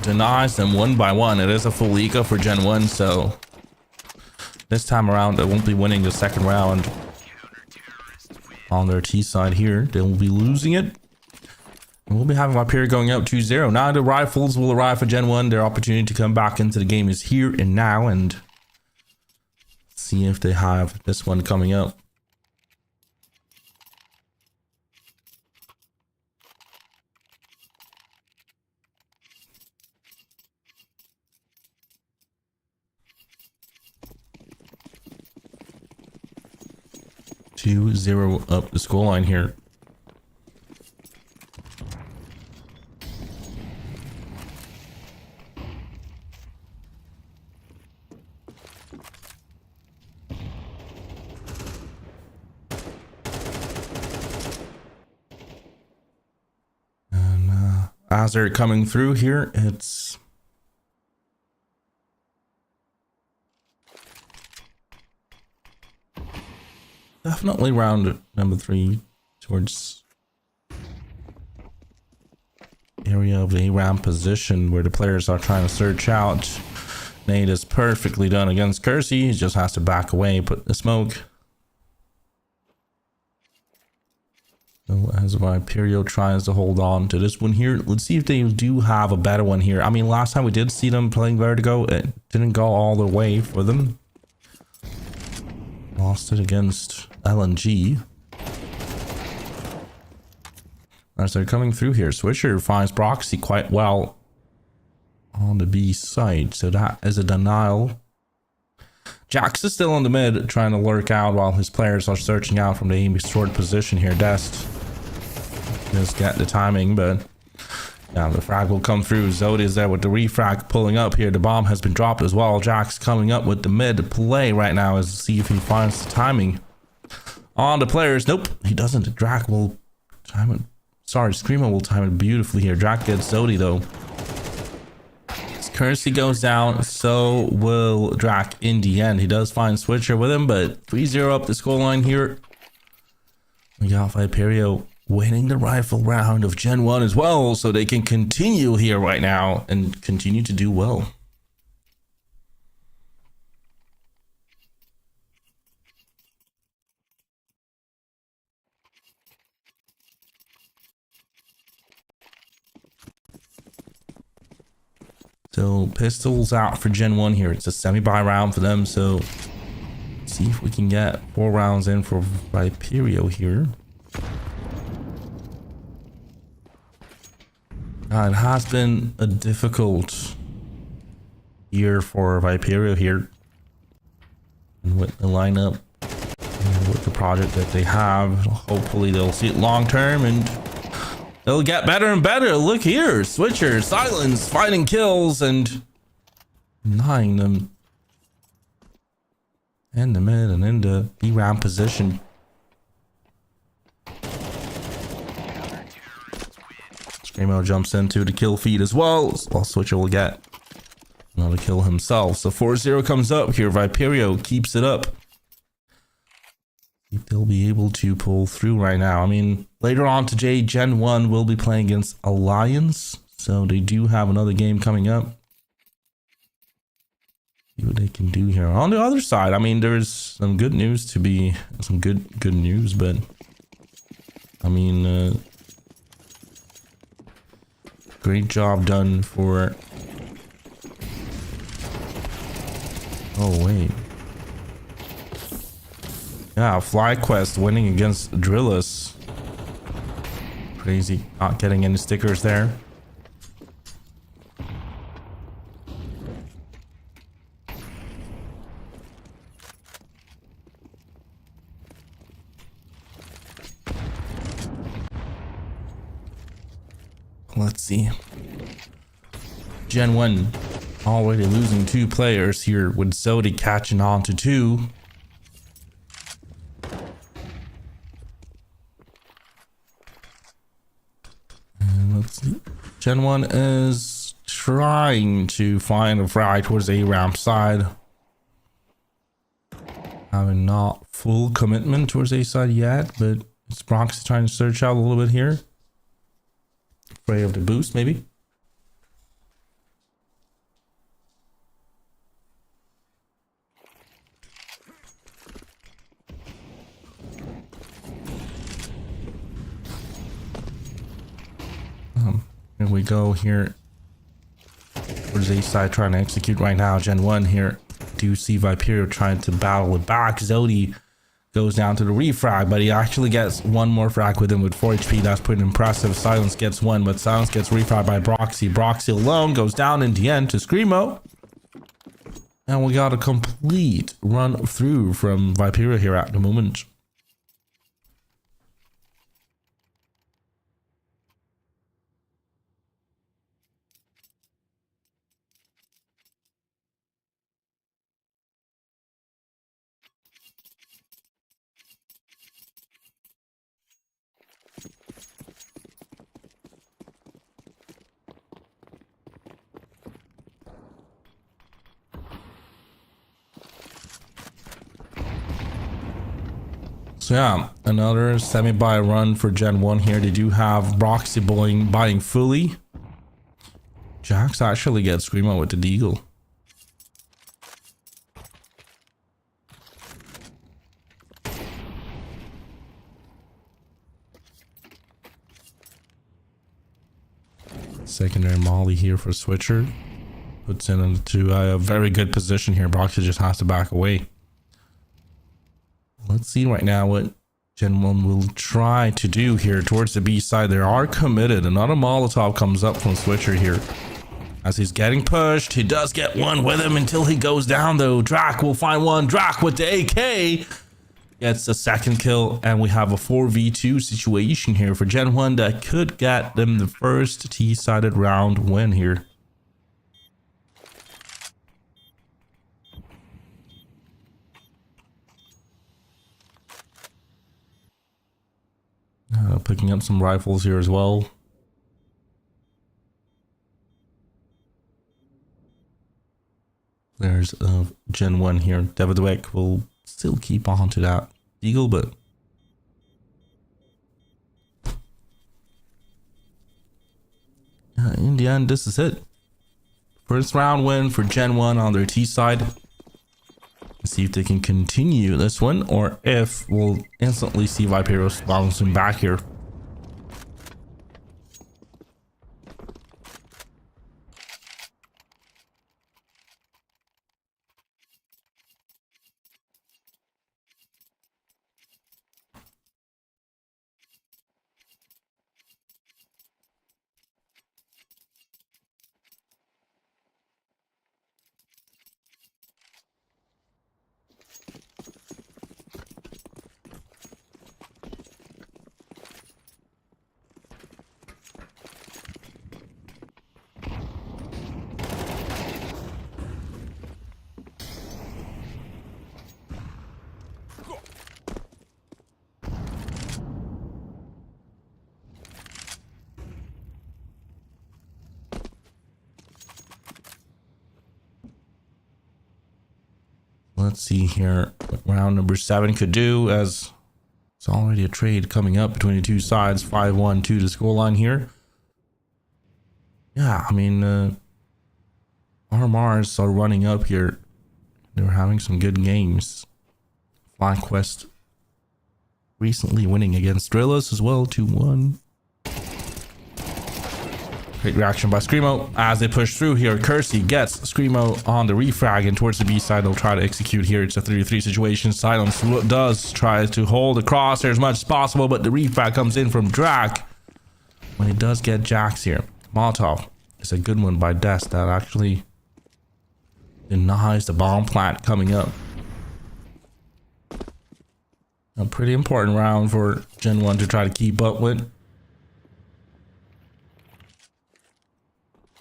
denies them one by one. It is a full eco for Gen 1, so this time around they won't be winning the second round on their T side here. They'll be losing it. And we'll be having Viperio going out 2-0. Now the rifles will arrive for Gen 1. Their opportunity to come back into the game is here and now, and see if they have this one coming up. Two 0 up the scoreline here. And as they're coming through here, it's definitely round number 3 towards area of the A-ramp position where the players are trying to search out. Nade is perfectly done against Kersey. He just has to back away, put the smoke. So as Viperio tries to hold on to this one here, let's see if they do have a better one here. I mean, last time we did see them playing Vertigo, it didn't go all the way for them. Lost it against LNG. As they're coming through here, Switcher finds Proxy quite well on the B side, so that is a denial. Jax is still on the mid, trying to lurk out while his players are searching out from the aim short position here. Dest just get the timing, but yeah, the frag will come through. Zodi is there with the refrag pulling up here. The bomb has been dropped as well. Jax coming up with the mid play right now is to see if he finds the timing on the players. Nope, he doesn't. Drac will time it. Sorry, Screamer will time it beautifully here. Drac gets Zodi though. As Currency goes down, so will Drac in the end. He does find Switcher with him, but 3-0 up the scoreline here. We got Viperio winning the rifle round of Gen 1 as well, so they can continue here right now and continue to do well. So pistols out for Gen 1 here. It's a semi-buy round for them, so let's see if we can get 4 rounds in for Viperio here. It has been a difficult year for Viperio here. And with the lineup, and with the project that they have, hopefully they'll see it long term and they'll get better and better. Look here, Switcher, Silence, finding kills and denying them in the mid and in the B round position. Screamo jumps into the kill feed as well. Switcher will get another kill himself. So 4-0 comes up here. Viperio keeps it up. If they'll be able to pull through right now. I mean, later on today, Gen 1 will be playing against Alliance. So they do have another game coming up. See what they can do here. On the other side, I mean, there's some good news to be... Some good news, but... I mean... great job done for... Oh, wait. Yeah, FlyQuest winning against Drillus. Crazy. Not getting any stickers there. Let's see. Gen 1 already losing 2 players here with Zodi catching on to 2. And let's see. Gen 1 is trying to find a frag towards the A-ramp side. Having not full commitment towards A side yet, but it's Proxy trying to search out a little bit here. Afraid of the boost, maybe. Here we go here. Towards A side trying to execute right now. Gen 1 here. Do see Viperio trying to battle it back. Zodi goes down to the refrag, but he actually gets one more frag with him with 4 HP. That's pretty impressive. Silence gets one, but Silence gets refragged by Broxy. Broxy alone goes down in the end to Screamo. And we got a complete run through from Viperio here at the moment. So yeah, another semi-buy run for Gen 1 here. They do have Broxy buying fully. Jax actually gets Screamo with the Deagle. Secondary Molly here for Switcher. Puts in into a very good position here. Broxy just has to back away. Let's see right now what Gen 1 will try to do here towards the B side. They are committed. Another Molotov comes up from Switcher here. As he's getting pushed, he does get one with him until he goes down though. Drac will find one. Drac with the AK gets the second kill, and we have a 4v2 situation here for Gen 1 that could get them the first T-sided round win here. Picking up some rifles here as well. There's Gen 1 here. Davidwick will still keep on to that Eagle, but in the end, this is it. First round win for Gen 1 on their T side. See if they can continue this one, or if we'll instantly see Viperio bouncing back here. Let's see here what round number 7 could do, as it's already a trade coming up between the two sides. 5-1 to the scoreline here. Yeah, I mean, RMRs are running up here. They were having some good games. Flag Quest recently winning against Astralis as well, 2-1. Great reaction by Screamo as they push through here. Kersey gets Screamo on the refrag, and towards the B side they'll try to execute here. It's a 3-3 situation. Silence does try to hold the crosshair as much as possible, but the refrag comes in from Drac when he does get Jax here. Molotov is a good one by Dust that actually denies the bomb plant coming up. A pretty important round for Gen 1 to try to keep up with,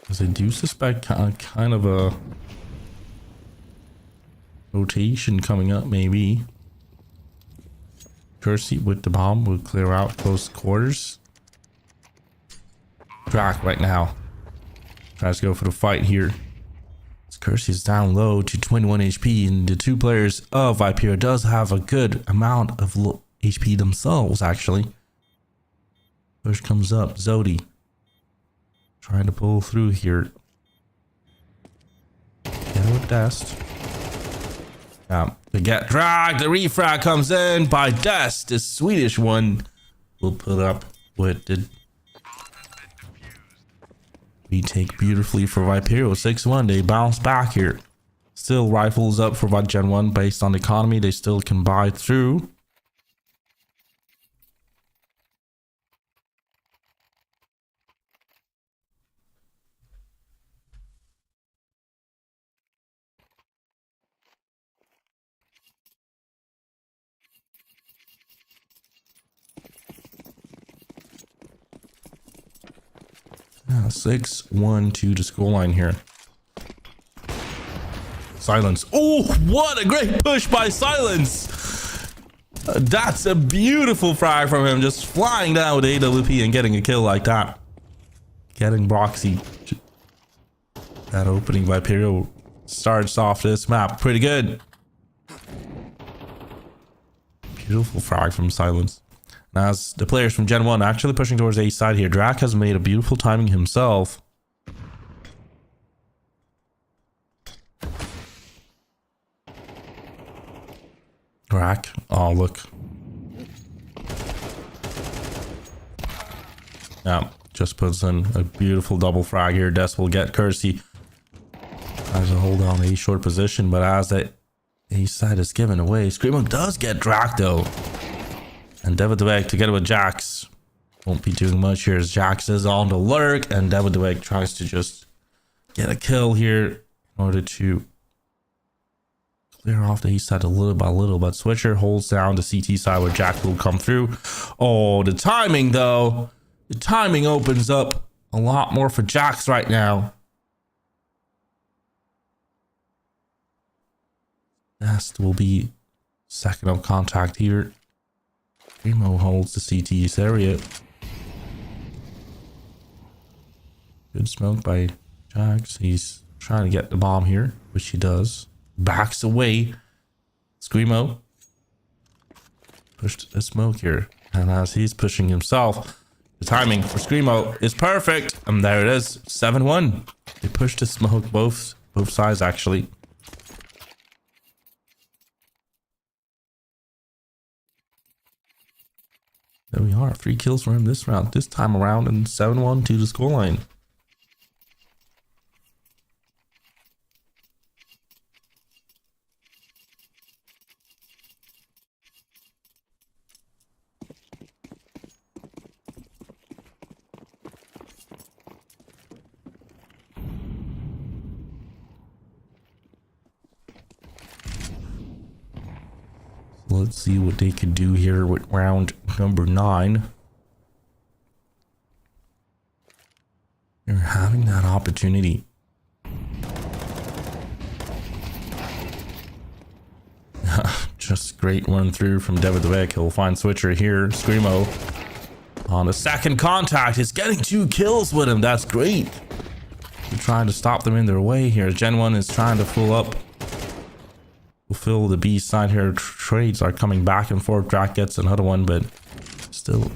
because I do suspect kind of a rotation coming up, maybe. Kersey with the bomb will clear out close quarters. Drac right now tries to go for the fight here. Kersey is down low to 21 HP, and the two players of Viper does have a good amount of low HP themselves, actually. Push comes up. Zodi trying to pull through here. Get with Dust. They get dragged. The refrag comes in by Dust. The Swedish one will put up with the retake beautifully for Vipero. 6-1. They bounce back here. Still rifles up for Gen 1 based on the economy. They still can buy through. Yeah, 6-1 to the scoreline here. Silence. Oh, what a great push by Silence. That's a beautiful frag from him, just flying down with AWP and getting a kill like that. Getting Broxy. That opening by Pyro starts off this map pretty good. Beautiful frag from Silence. Now, as the players from Gen 1 actually pushing towards the A side here, Drac has made a beautiful timing himself. Drac, oh look. Yeah, just puts in a beautiful double frag here. Des will get Kersey. Tries to hold on the A short position, but as the A side is given away, Screamo does get Drac though. And Devil together with Jax won't be doing much here, as Jax is on the lurk, and Devil tries to just get a kill here in order to clear off the east side a little by little. But Switcher holds down the CT side where Jax will come through. Oh, the timing though. The timing opens up a lot more for Jax right now. Nest will be second of contact here. Primo holds the CT's area. Good smoke by Jax. He's trying to get the bomb here, which he does. Backs away. Screamo pushed the smoke here, and as he's pushing himself, the timing for Screamo is perfect, and there it is. 7-1. They pushed the smoke both sides actually. There we are. 3 kills for him this round. This time around, and 7-1 to the scoreline. Let's see what they can do here with round number 9. They're having that opportunity. Just great run through from Devil. He'll find Switcher here. Screamo on the second contact is getting 2 kills with him. That's great. They're trying to stop them in their way here. Gen 1 is trying to pull up fulfill the B side here. Trades are coming back and forth. Drac gets another one, but still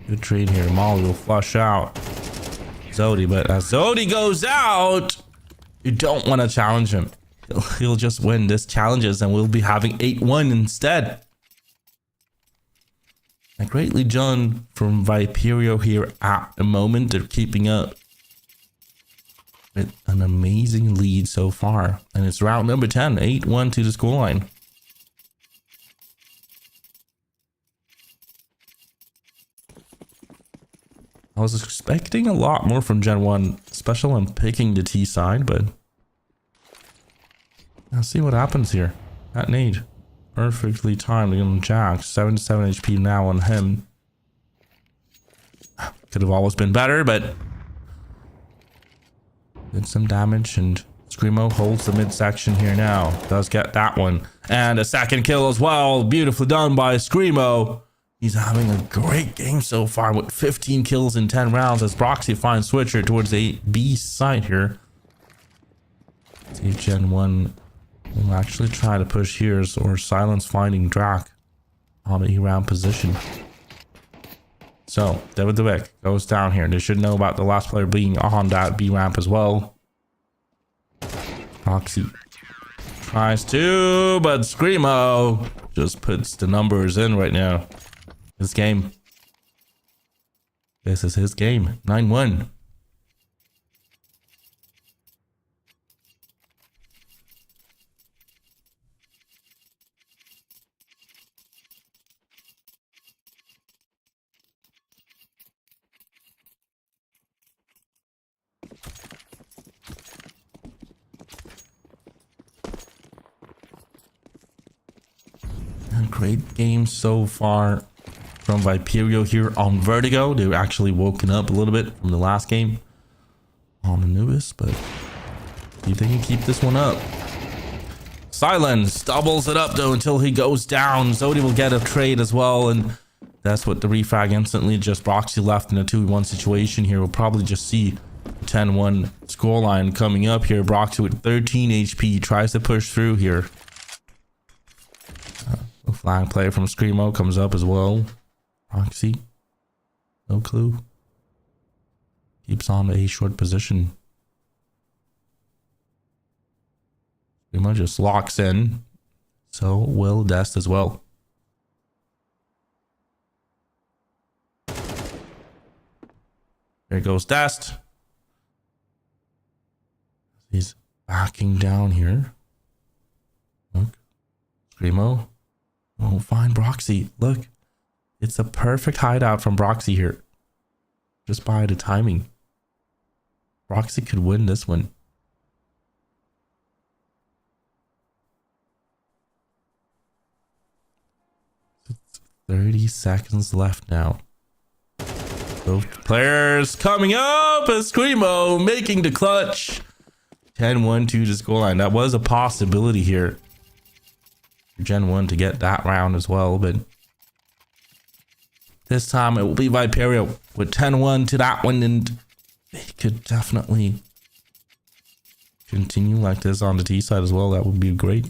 good trade here. Molly will flush out Zodi, but as Zodi goes out, you don't want to challenge him. He'll just win this challenges and we'll be having 8-1 instead. And greatly done from Viperio here at the moment. They're keeping up with an amazing lead so far. And it's round number 10, 8-1 to the scoreline. I was expecting a lot more from Gen 1, especially when picking the T side, but let's see what happens here. That nade. Perfectly timed on Jack. 77 HP now on him. Could have always been better, but did some damage, and Screamo holds the midsection here now. Does get that one. And a second kill as well. Beautifully done by Screamo. He's having a great game so far with 15 kills in 10 rounds as Broxy finds Switcher towards the B side here. See if Gen 1 will actually try to push here, or silence finding Drac on the E-round position. So David Devick goes down here. They should know about the last player being on that B ramp as well. Proxy tries to, but Screamo just puts the numbers in right now. His game. This is his game. 9-1. Great game so far from Viperio here on Vertigo. They were actually woken up a little bit from the last game on Anubis, but see if they can keep this one up. Silence doubles it up though until he goes down. Zodi will get a trade as well, and that's what the refrag instantly. Just Broxy left in a 2v1 situation here. We'll probably just see 10-1 scoreline coming up here. Broxy with 13 HP tries to push through here. A flag play from Screamo comes up as well. Proxy, no clue. Keeps on a short position. Screamo just locks in. So will Dest as well. There goes Dest. He's backing down here. Look. Screamo. Won't find Broxy. Look, it's a perfect hideout from Broxy here. Just by the timing. Broxy could win this one. It's 30 seconds left now. Both players coming up as Screamo making the clutch. 10-1 to the scoreline. That was a possibility here. Gen 1 to get that round as well, but this time it will be Viperio with 10-1 to that one, and they could definitely continue like this on the T side as well. That would be great.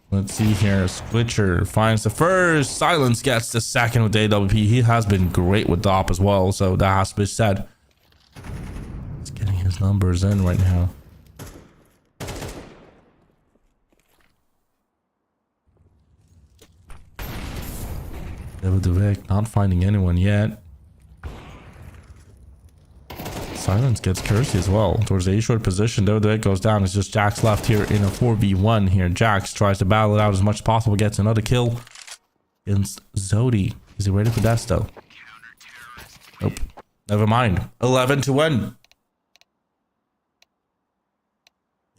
Let's see here. Switcher finds the first. Silence gets the second with AWP. He has been great with DOP as well, so that has to be said. He's getting his numbers in right now. David Devick not finding anyone yet. Silence gets Cursey as well towards the A-short position. Though it goes down. It's just Jax left here in a 4v1 here. Jax tries to battle it out as much as possible. Gets another kill against Zodi. Is he ready for Dest though? Nope. Never mind. 11-1.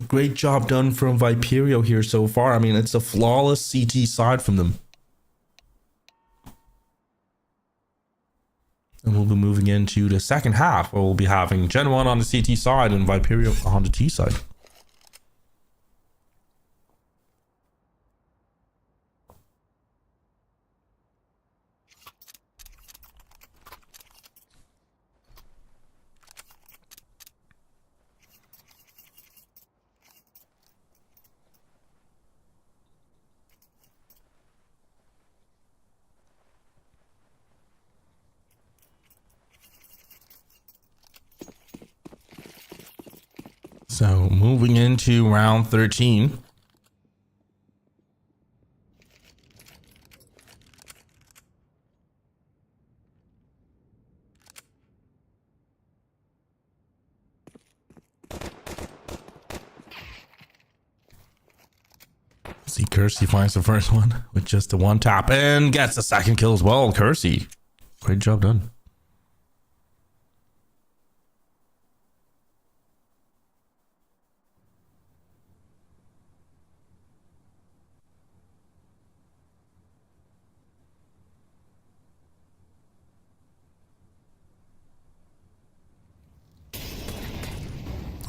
Great job done from Viperio here so far. I mean, it's a flawless CT side from them. And we'll be moving into the second half where we'll be having Gen 1 on the CT side and Viperio on the T side. So moving into round 13. See, Kersey finds the first one with just the one tap and gets the second kill as well. Kersey, great job done.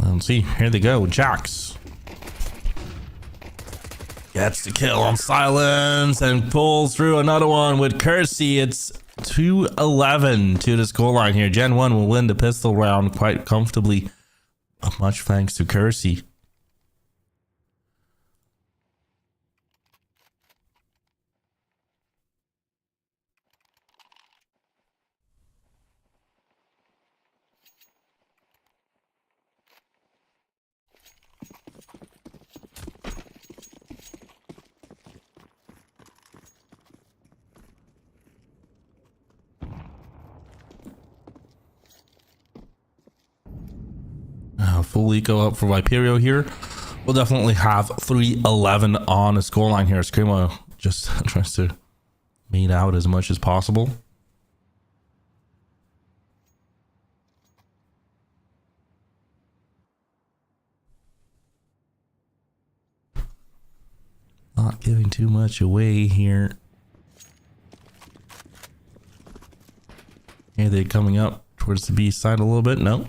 Let's see, here they go. Jax gets the kill on Silence and pulls through another one with Kersey. It's 2-11 to the scoreline here. Gen 1 will win the pistol round quite comfortably. Much thanks to Kersey. Full eco up for Viperio here. We'll definitely have 3-11 on the scoreline here. Screamo just tries to mate out as much as possible. Not giving too much away here. Here they're coming up towards the B side a little bit. No.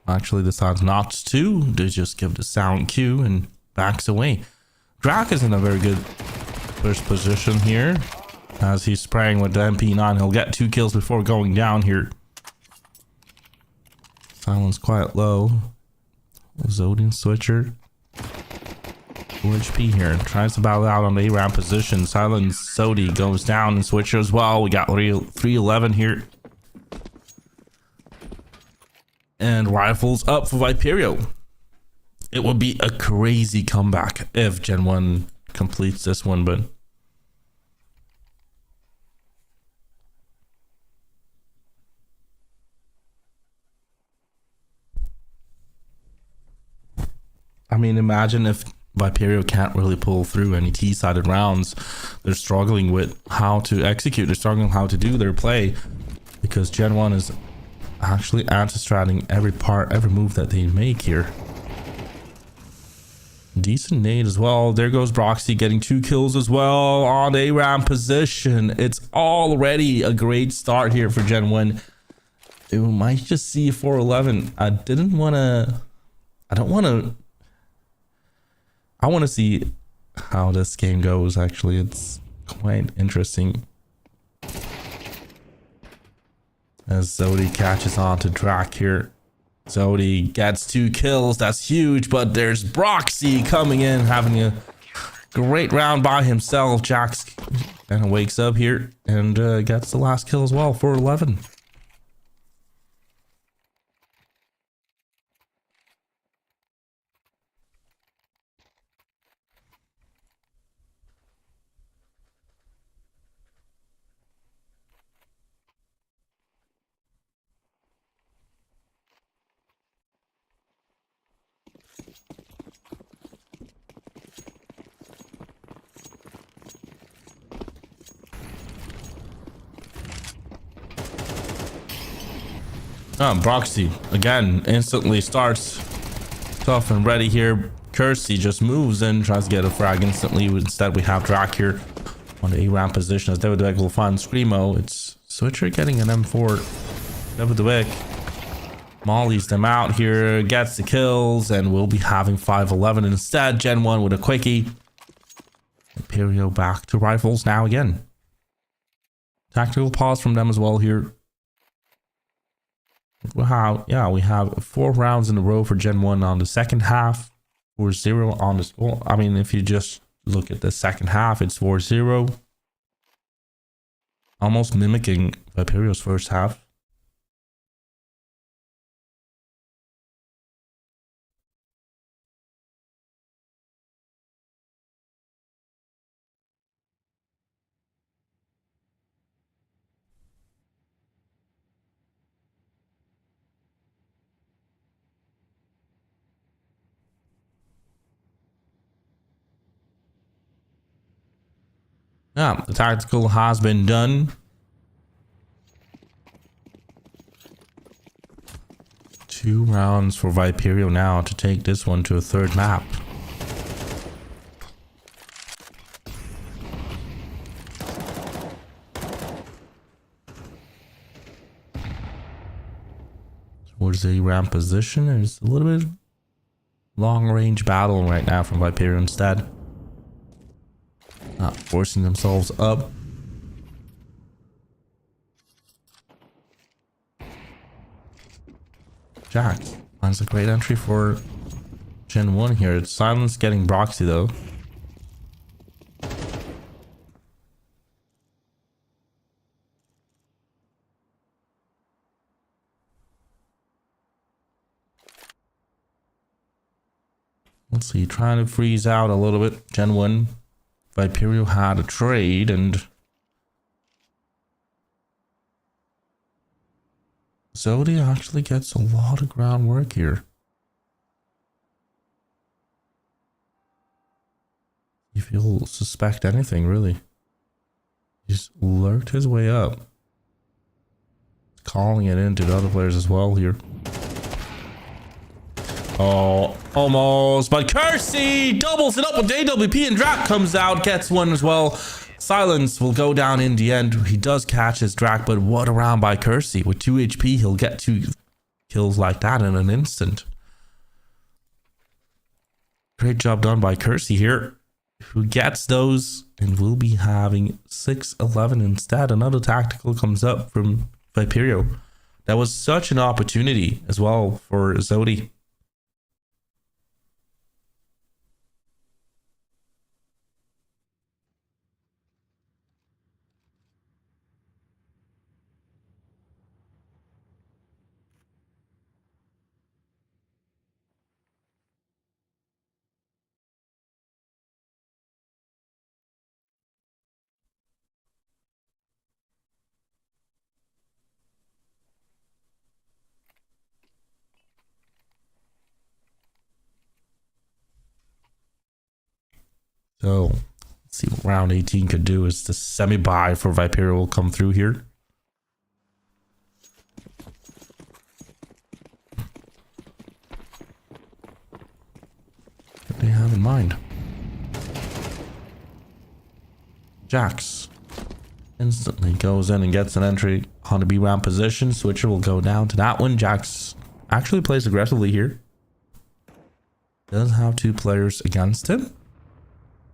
Actually decides not to. They just give the sound cue and backs away. Drak is in a very good first position here. As he's spraying with the MP9. He'll get 2 kills before going down here. Silence quite low. Zodian switcher. 2 HP here. Tries to battle out on the A-ramp position. Silence Zodi goes down and switcher as well. We got 3-11 here. And rifles up for Viperio. It would be a crazy comeback if Gen 1 completes this one, but I mean, imagine if Viperio can't really pull through any T-sided rounds. They're struggling with how to execute. They're struggling how to do their play because Gen 1 is actually anti-stratting every move that they make here. Decent nade as well. There goes Broxy getting 2 kills as well on a ramp position. It's already a great start here for Gen 1. It might just see 4-11. I want to see how this game goes. Actually, it's quite interesting. As Zodi catches on to Drak here. Zodi gets 2 kills. That's huge. But there's Broxy coming in, having a great round by himself. Jax kind of wakes up here and gets the last kill as well for 11. Broxy again instantly starts tough and ready here. Kersey just moves in, tries to get a frag instantly. Instead, we have Drak here on the A-ramp position as David will find Screamo. It's Switcher getting an M4. David mollies them out here, gets the kills, and we'll be having 5-11 instead. Gen 1 with a quickie. Imperial back to rifles now again. Tactical pause from them as well here. We have 4 rounds in a row for Gen 1 on the second half. 4-0 on the score. I mean, if you just look at the second half, it's 4-0. Almost mimicking Viperio's first half. Yeah, the tactical has been done. Two rounds for Viperio now to take this one to a third map. Towards the ramp position, there's a little bit long range battle right now from Viperio instead. Not forcing themselves up. Jax finds a great entry for Gen 1 here. It's Silence getting Broxy though. Let's see, trying to freeze out a little bit. Gen 1. Viperio had a trade and Zodi actually gets a lot of groundwork here. If he'll suspect anything, really. He's lurked his way up. Calling it into the other players as well here. Oh, almost. But Kersey doubles it up with AWP and Drak comes out, gets one as well. Silence will go down in the end. He does catch his Drak, but what a round by Kersey. With 2 HP, he'll get 2 kills like that in an instant. Great job done by Kersey here, who gets those and will be having 6-11 instead. Another tactical comes up from Viperio. That was such an opportunity as well for Zodi. So let's see what round 18 could do. Is the semi-buy for Viperio will come through here. What do they have in mind? Jax instantly goes in and gets an entry on the B ramp position. Switcher will go down to that one. Jax actually plays aggressively here. Does have 2 players against him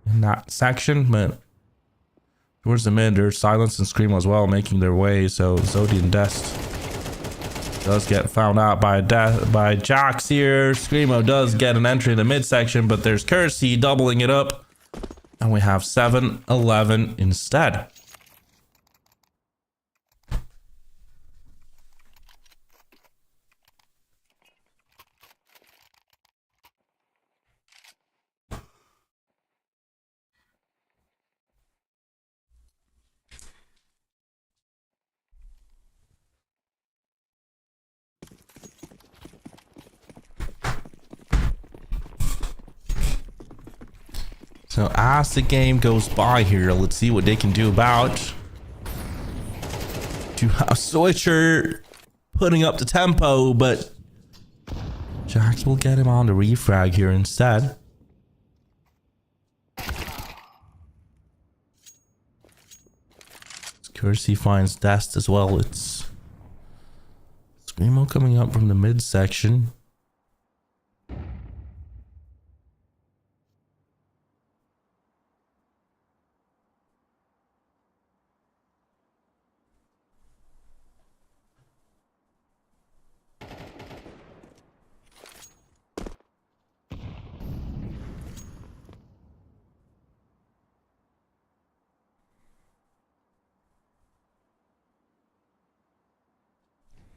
in that section, but towards the mid there's Silence and Screamo as well making their way. So Zodi and Dust does get found out by Jax here. Screamo does get an entry in the mid section, but there's Kersey doubling it up, and we have 7-11 instead. So as the game goes by here, let's see what they can do about to have Switcher putting up the tempo, but Jax will get him on the refrag here instead. Kersey finds Dest as well. It's Screamo coming up from the mid section.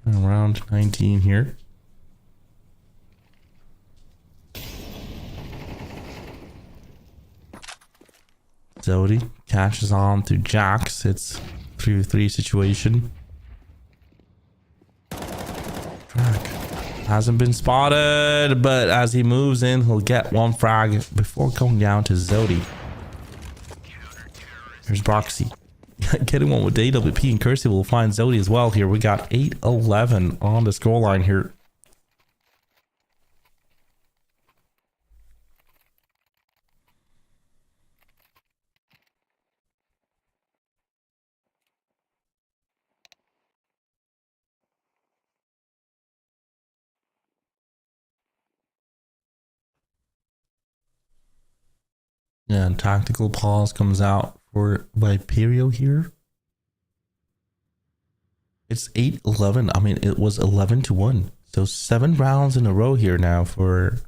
Around 19 here. Zodi catches on to Jax. It's 3-3 situation. Drak hasn't been spotted, but as he moves in, he'll get 1 frag before going down to Zodi. Here's Broxy. Getting one with AWP, and Kersey will find Zodi as well here. We got 8-11 on the scoreline here. Yeah, and tactical pause comes out for Viperio here. It's 8-11. I mean, it was 11-1. So 7 rounds in a row here now for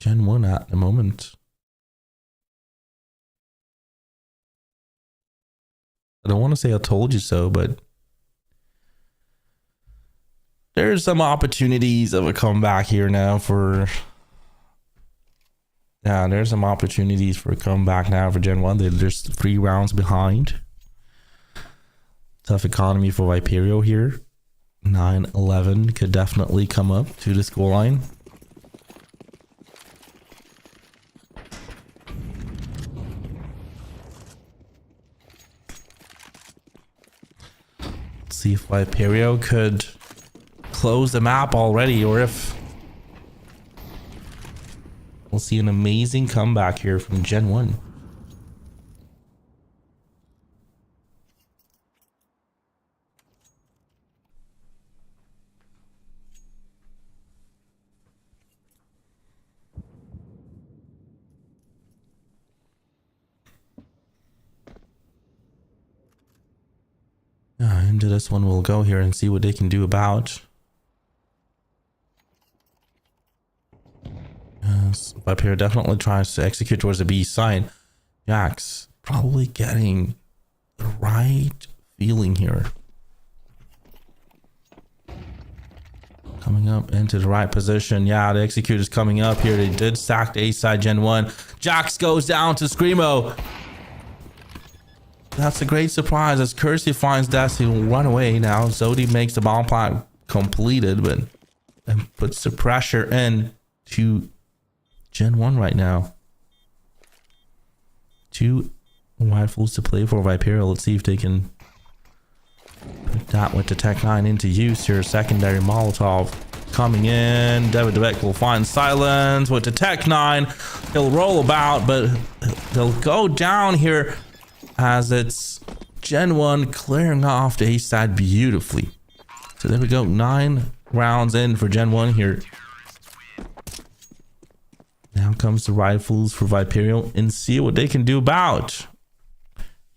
Gen 1 at the moment. I don't want to say I told you so, but there's some opportunities of a comeback here now for... Yeah, there's some opportunities for a comeback now for Gen 1. They're just 3 rounds behind. Tough economy for Viperio here. 9-11 could definitely come up to the scoreline. Let's see if Viperio could close the map already, or if we'll see an amazing comeback here from Gen 1. Into this one we'll go here and see what they can do about. Yes, Viperio definitely tries to execute towards the B side. Jax probably getting the right feeling here. Coming up into the right position. Yeah, the execute is coming up here. They did sack the A side Gen 1. Jax goes down to Screamo. That's a great surprise as Kersey finds Dust. He will run away now. Zodi makes the bomb plant completed, but and puts the pressure in to Gen 1 right now. 2 rifles to play for Viperio. Let's see if they can put that with the Tech 9 into use here. Secondary Molotov coming in. David Debeck will find silence with the Tech 9. He'll roll about, but they'll go down here as it's Gen 1 clearing off the A side beautifully. So there we go. 9 rounds in for Gen 1 here. Now comes the rifles for Viperio and see what they can do about.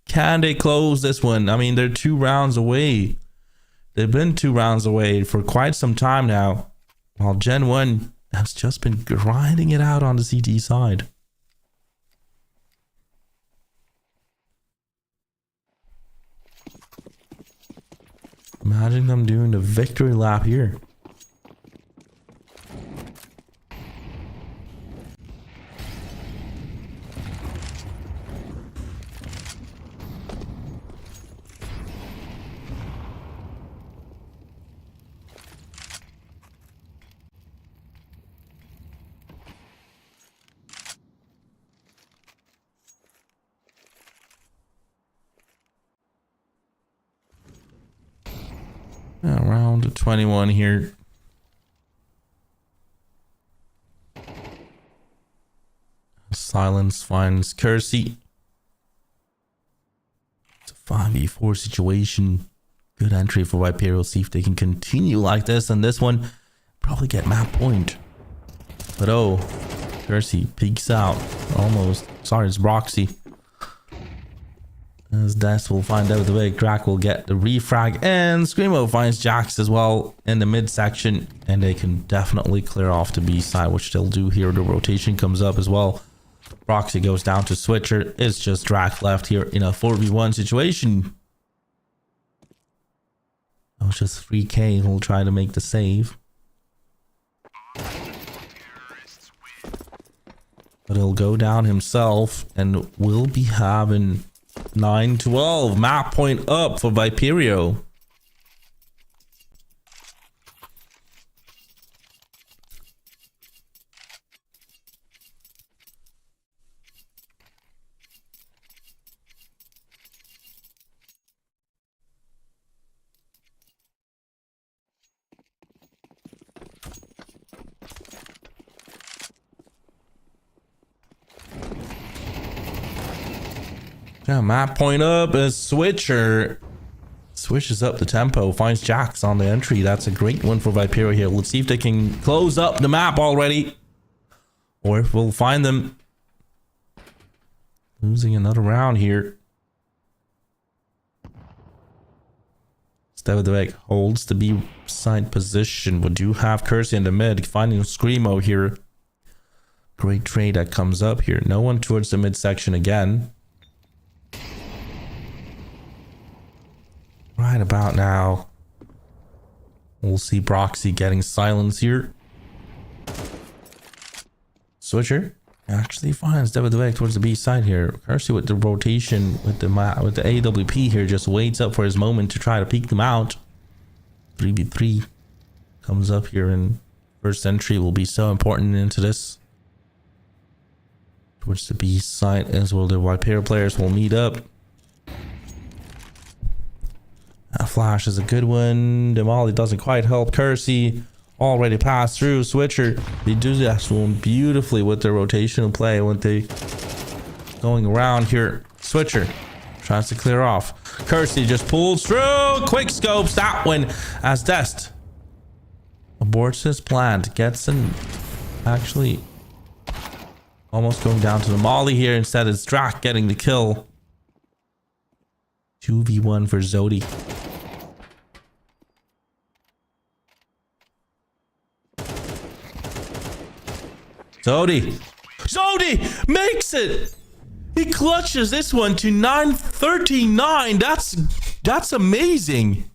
Can they close this one? I mean, they're 2 rounds away. They've been 2 rounds away for quite some time now, while Gen 1 has just been grinding it out on the CT side. Imagine them doing the victory lap here. Round 21 here. Silence finds Kersey. It's a 5v4 situation. Good entry for Viperio. See if they can continue like this. And this one probably get map point. But oh, Kersey peeks out. Almost. Sorry, it's Broxy. As Dust will find out the way, Crack will get the refrag, and Screamo finds Jax as well in the midsection, and they can definitely clear off the B side, which they'll do here. The rotation comes up as well. Broxy goes down to Switcher. It's just Drac left here in a 4v1 situation. Oh, it's just 3K who'll try to make the save. But he'll go down himself and will be having 9-12 map point up for Viperio. Yeah, map point up. A switcher switches up the tempo, finds Jax on the entry. That's a great one for Vipero here. Let's see if they can close up the map already, or if we'll find them losing another round here. Stevadevek holds the B side position. We do have Kersey in the mid, finding Screamo here. Great trade that comes up here. No one towards the midsection again. Right about now, we'll see Broxy getting silence here. Switcher actually finds Stevadevek towards the B side here. Kersey with the rotation with the AWP here just waits up for his moment to try to peek them out. 3v3 comes up here, and first entry will be so important into this. Towards the B side as well, the Vipero players will meet up. That flash is a good one. The molly doesn't quite help Kersey. Already passed through. Switcher, they do this one beautifully with their rotational play when they going around here. Switcher tries to clear off. Kersey just pulls through. Quick scopes that one as Dust aborts his plan. Gets in, actually almost going down to the molly here. Instead, it's Drak getting the kill. 2v1 for Zodi. Zodi makes it. He clutches this one to 939. That's amazing.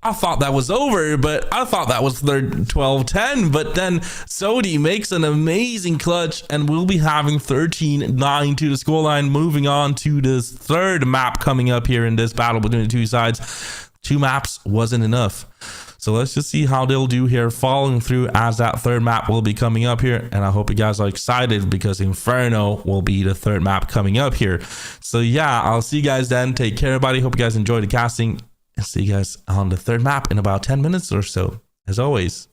I thought that was over, but I thought that was 12-10. But then Zodi makes an amazing clutch, and we'll be having 13-9 to the scoreline. Moving on to this third map coming up here in this battle between the two sides. 2 maps wasn't enough. So let's just see how they'll do here following through, as that third map will be coming up here. And I hope you guys are excited because Inferno will be the third map coming up here. So yeah, I'll see you guys then. Take care, everybody. Hope you guys enjoyed the casting. And see you guys on the third map in about 10 minutes or so. As always,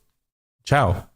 ciao.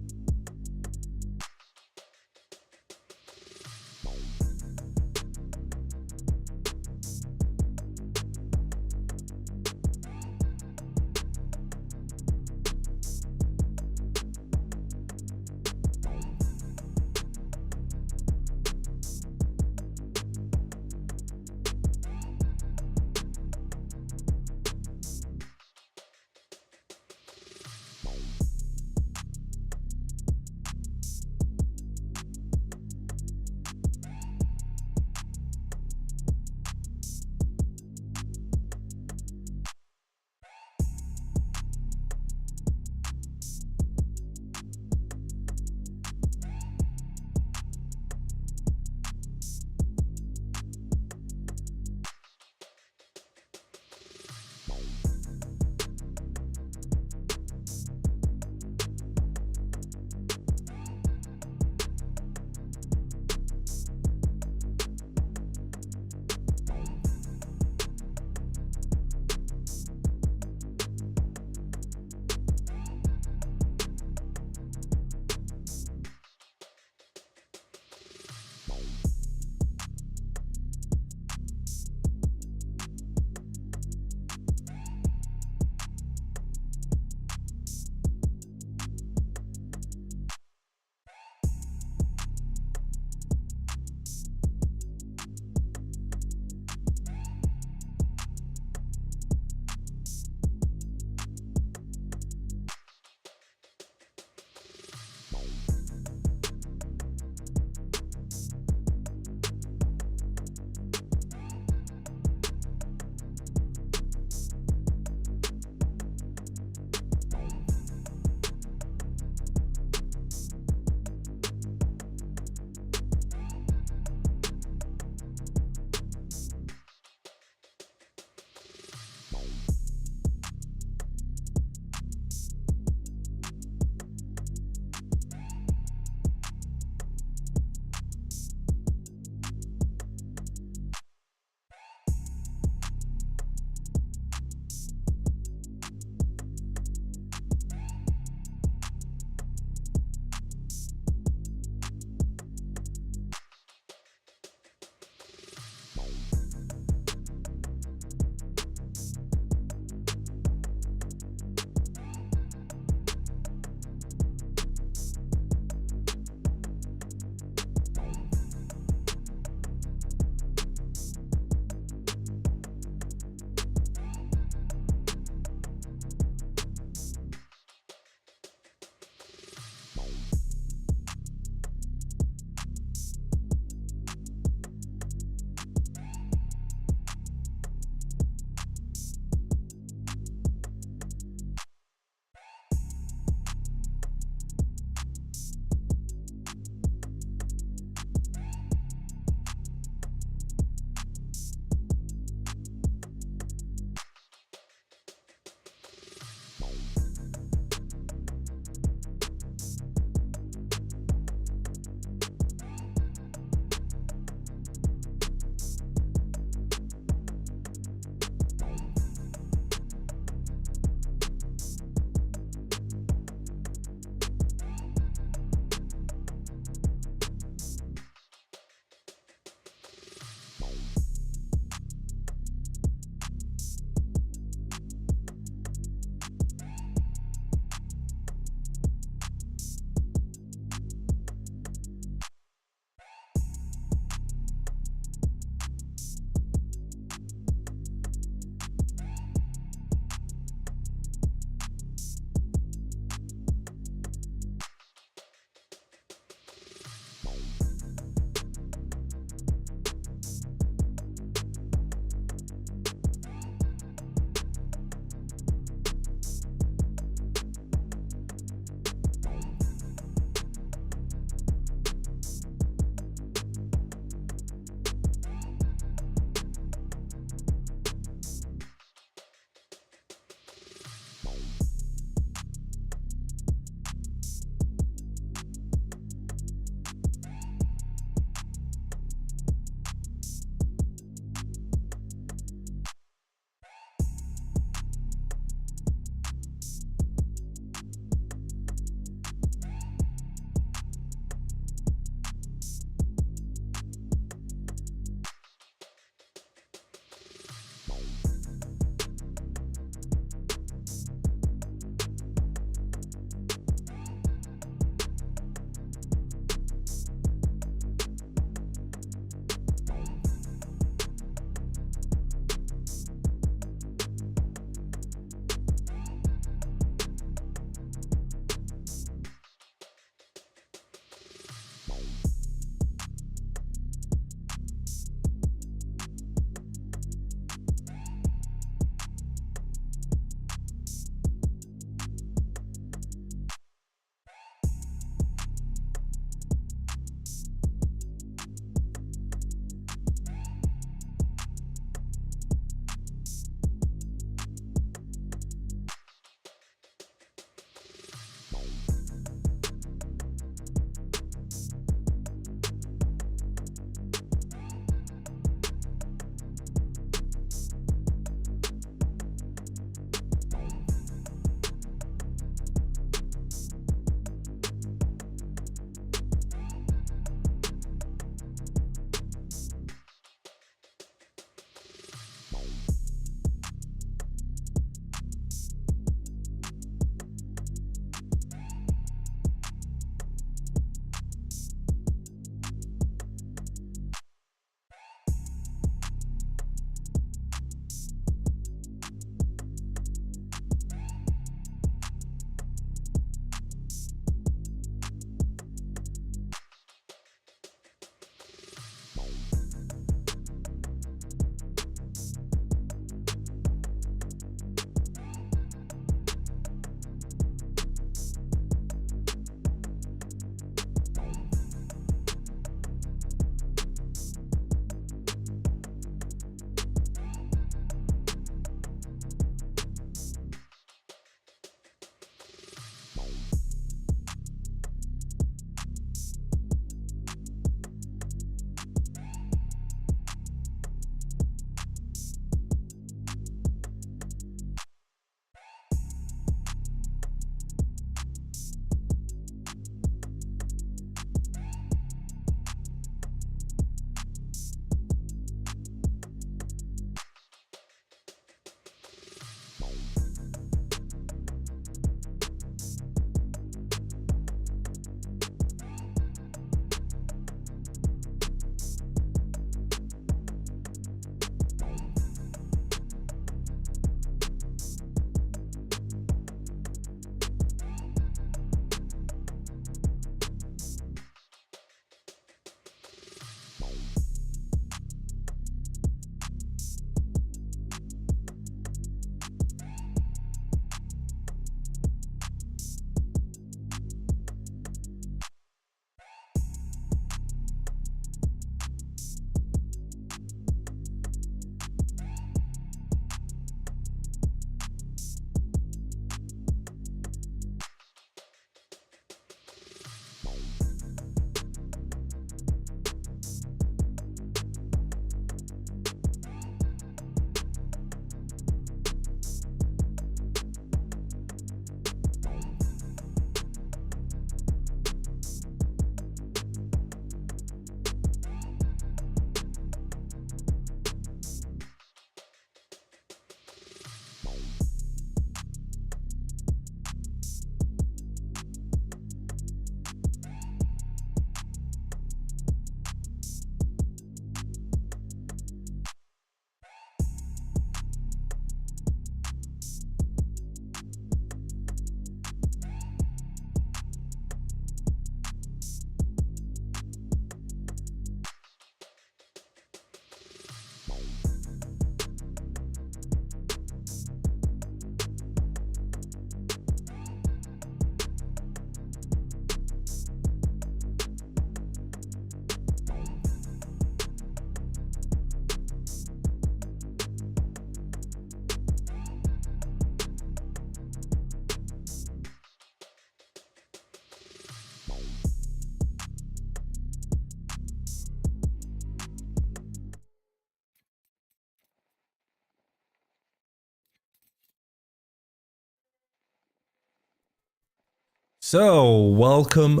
So, welcome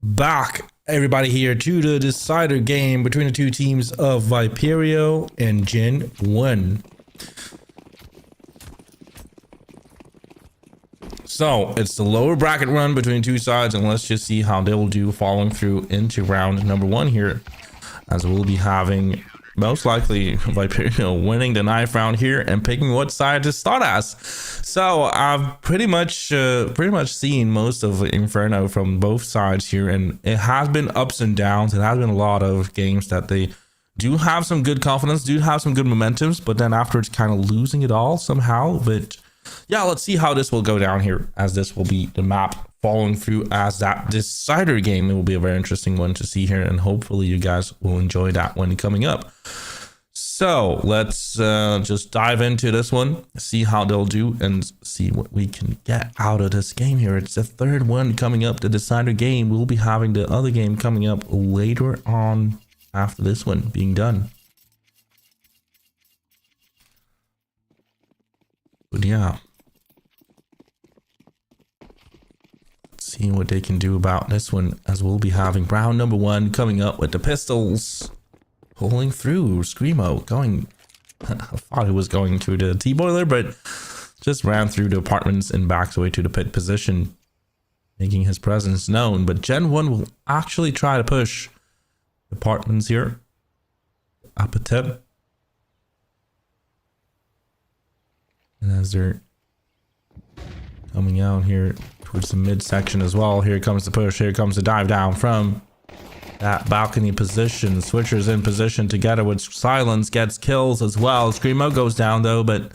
back, everybody, here to the decider game between the two teams of Viperio and Gen 1. So, it's the lower bracket run between two sides, and let's just see how they will do following through into round number 1 here, as we'll be having most likely Viperio winning the 9th round here and picking what side to start as. So I've pretty much seen most of Inferno from both sides here, and it has been ups and downs. It has been a lot of games that they do have some good confidence, do have some good momentums, but then afterwards kind of losing it all somehow. But yeah, let's see how this will go down here, as this will be the map following through as that decider game. It will be a very interesting one to see here, and hopefully you guys will enjoy that one coming up. So let's just dive into this one, see how they'll do, and see what we can get out of this game here. It's the third one coming up, the decider game. We'll be having the other game coming up later on after this one being done. But yeah, see what they can do about this one, as we'll be having round number 1 coming up with the pistols pulling through. Screamo going, I thought he was going to the T-boiler, but just ran through the apartments and backed away to the pit position, making his presence known. But Gen 1 will actually try to push apartments here up a tip, and as they're coming out here towards the midsection as well, here comes the push, here comes the dive down from that balcony position. Switchers in position together with Silence, gets kills as well. Screamo goes down though, but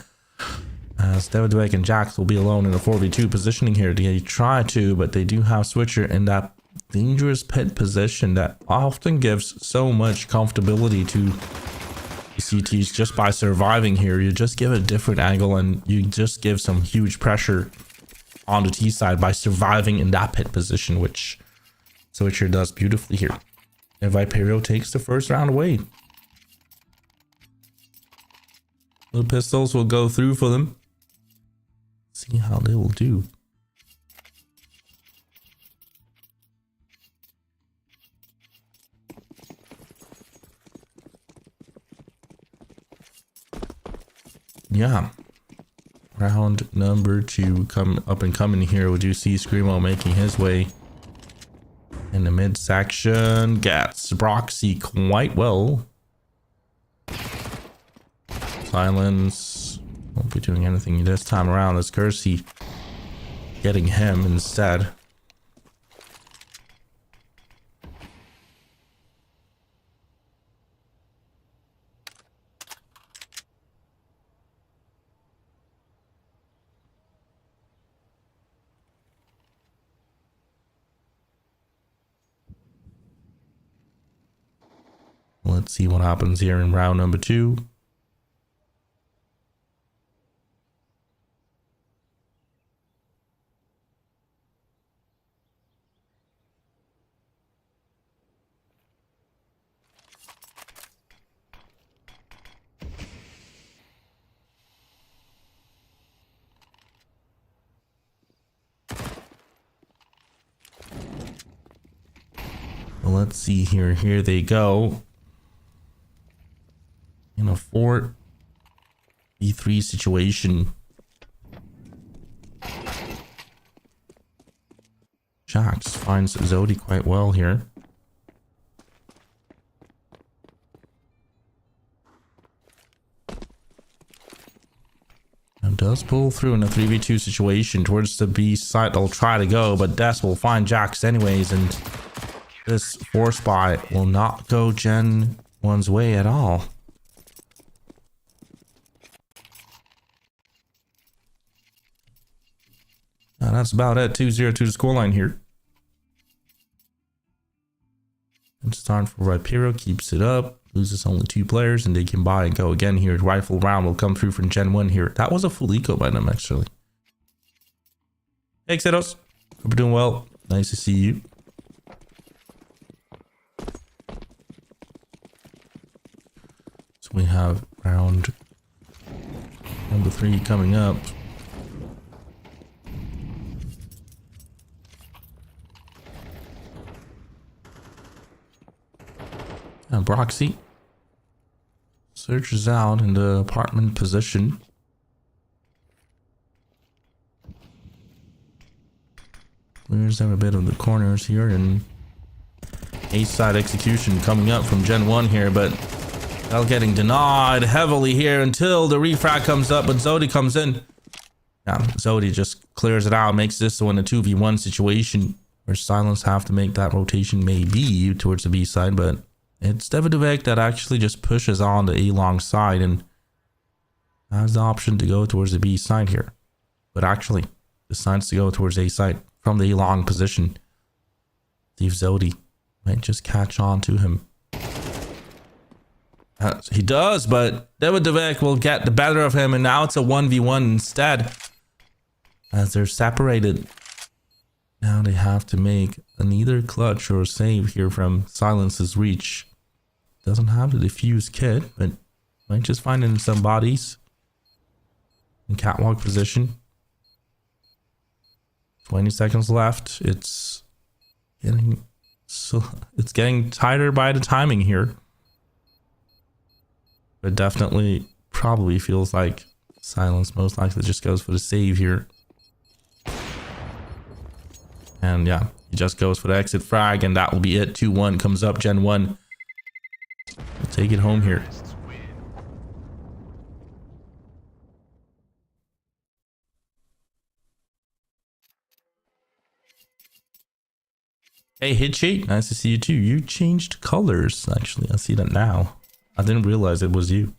Stevedwick and Jax will be alone in a 4v2 positioning here. They try to, but they do have Switcher in that dangerous pit position that often gives so much comfortability to CTs just by surviving here. You just give a different angle, and you just give some huge pressure on the T side by surviving in that pit position, which Switcher does beautifully here. And Viperio takes the first round away. The pistols will go through for them. See how they will do. Yeah. Round number 2 come up and coming here. We do see Screamo making his way in the midsection. Gets Broxy quite well. Silence won't be doing anything this time around. It's Kersey getting him instead. Let's see what happens here in round number 2. Well, let's see here. Here they go. In a 4v3 situation. Jax finds Zodi quite well here. And does pull through in a 3v2 situation towards the B side. They'll try to go, but Des will find Jax anyways, and this 4-spy will not go Gen 1's way at all. And that's about it. 2-0 to the scoreline here. It's time for Viperio. Keeps it up. Loses only 2 players, and they can buy and go again here. Rifle round will come through from Gen 1 here. That was a full eco by them, actually. Hey, Xedos. Hope you're doing well. Nice to see you. So we have round number 3 coming up. Broxy searches out in the apartment position. Clears every bit of the corners here, and ace side execution coming up from Gen 1 here, but Bell getting denied heavily here until the refrag comes up, but Zodi comes in. Yeah, Zodi just clears it out, makes this one a 2v1 situation where Silence have to make that rotation maybe towards the B side, but it's Devidovec that actually just pushes on the A long side and has the option to go towards the B side here, but actually decides to go towards A side from the A long position. See if Zodi might just catch on to him. He does, but Devidovec will get the better of him, and now it's a 1v1 instead as they're separated. Now they have to make an either clutch or save here from Silence's reach. Doesn't have the defuse kit, but might just find in some bodies in catwalk position. 20 seconds left. It's getting tighter by the timing here. But definitely probably feels like Silence most likely just goes for the save here. And yeah, he just goes for the exit frag, and that will be it. 2-1 comes up. Gen 1 will take it home here. Hey Hitchi, nice to see you too. You changed colors, actually. I see that now. I didn't realize it was you.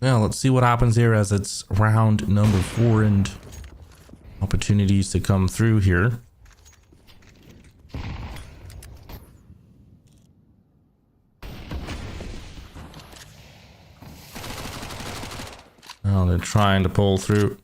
Now let's see what happens here as it's round number 4 and opportunities to come through here. Now they're trying to pull through.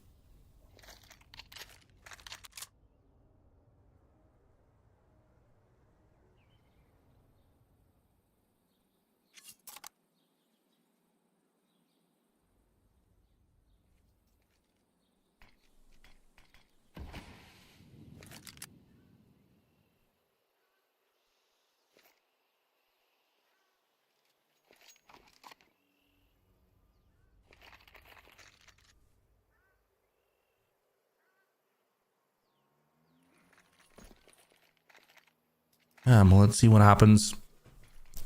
Well, let's see what happens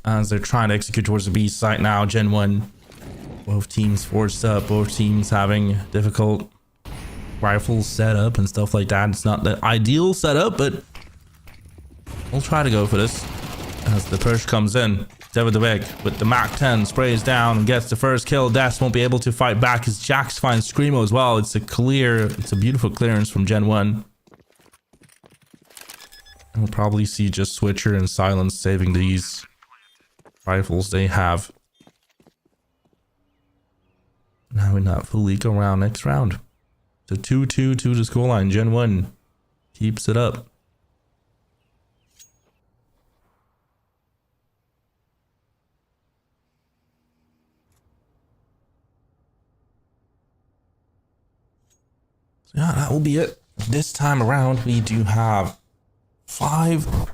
as they're trying to execute towards the B site now. Gen 1, both teams forced up, both teams having difficult rifle setup and stuff like that. It's not the ideal setup, but we'll try to go for this as the push comes in. Devidovec with the Mac 10 sprays down and gets the first kill. Des won't be able to fight back as Jax finds Screamo as well. It's a beautiful clearance from Gen 1. We'll probably see just Switcher and Silence saving these rifles they have. Now we not fully go around next round. It's a 2-2 to the scoreline. Gen 1 keeps it up. So yeah, that will be it. This time around, we do have 5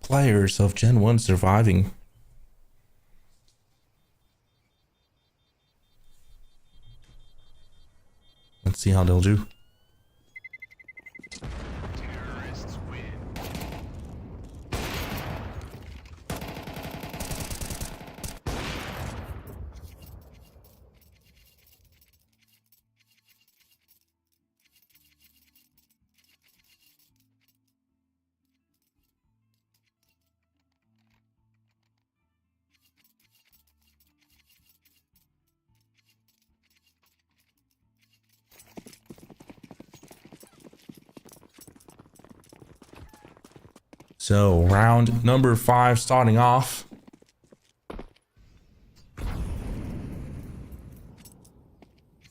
players of Gen 1 surviving. Let's see how they'll do. So round number 5 starting off.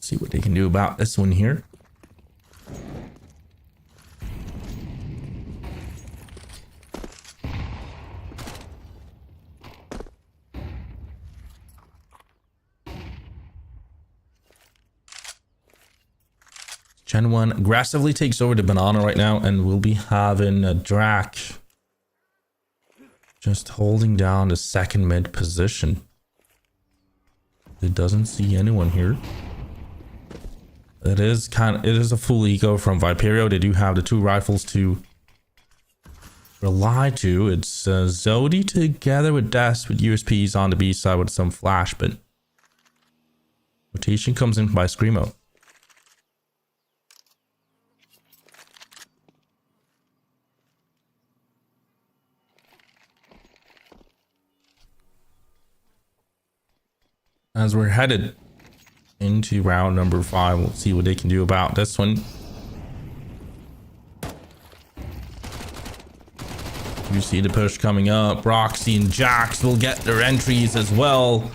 See what they can do about this one here. Gen 1 aggressively takes over the banana right now, and we'll be having a Drac just holding down the second mid position. It doesn't see anyone here. It is a full eco from Viperio. They do have the 2 rifles to rely to. It's Zodi together with Dust with USPs on the B side with some flash, but rotation comes in by Screamo. As we're headed into round number 5, we'll see what they can do about this one. You see the push coming up. Roxy and Jax will get their entries as well.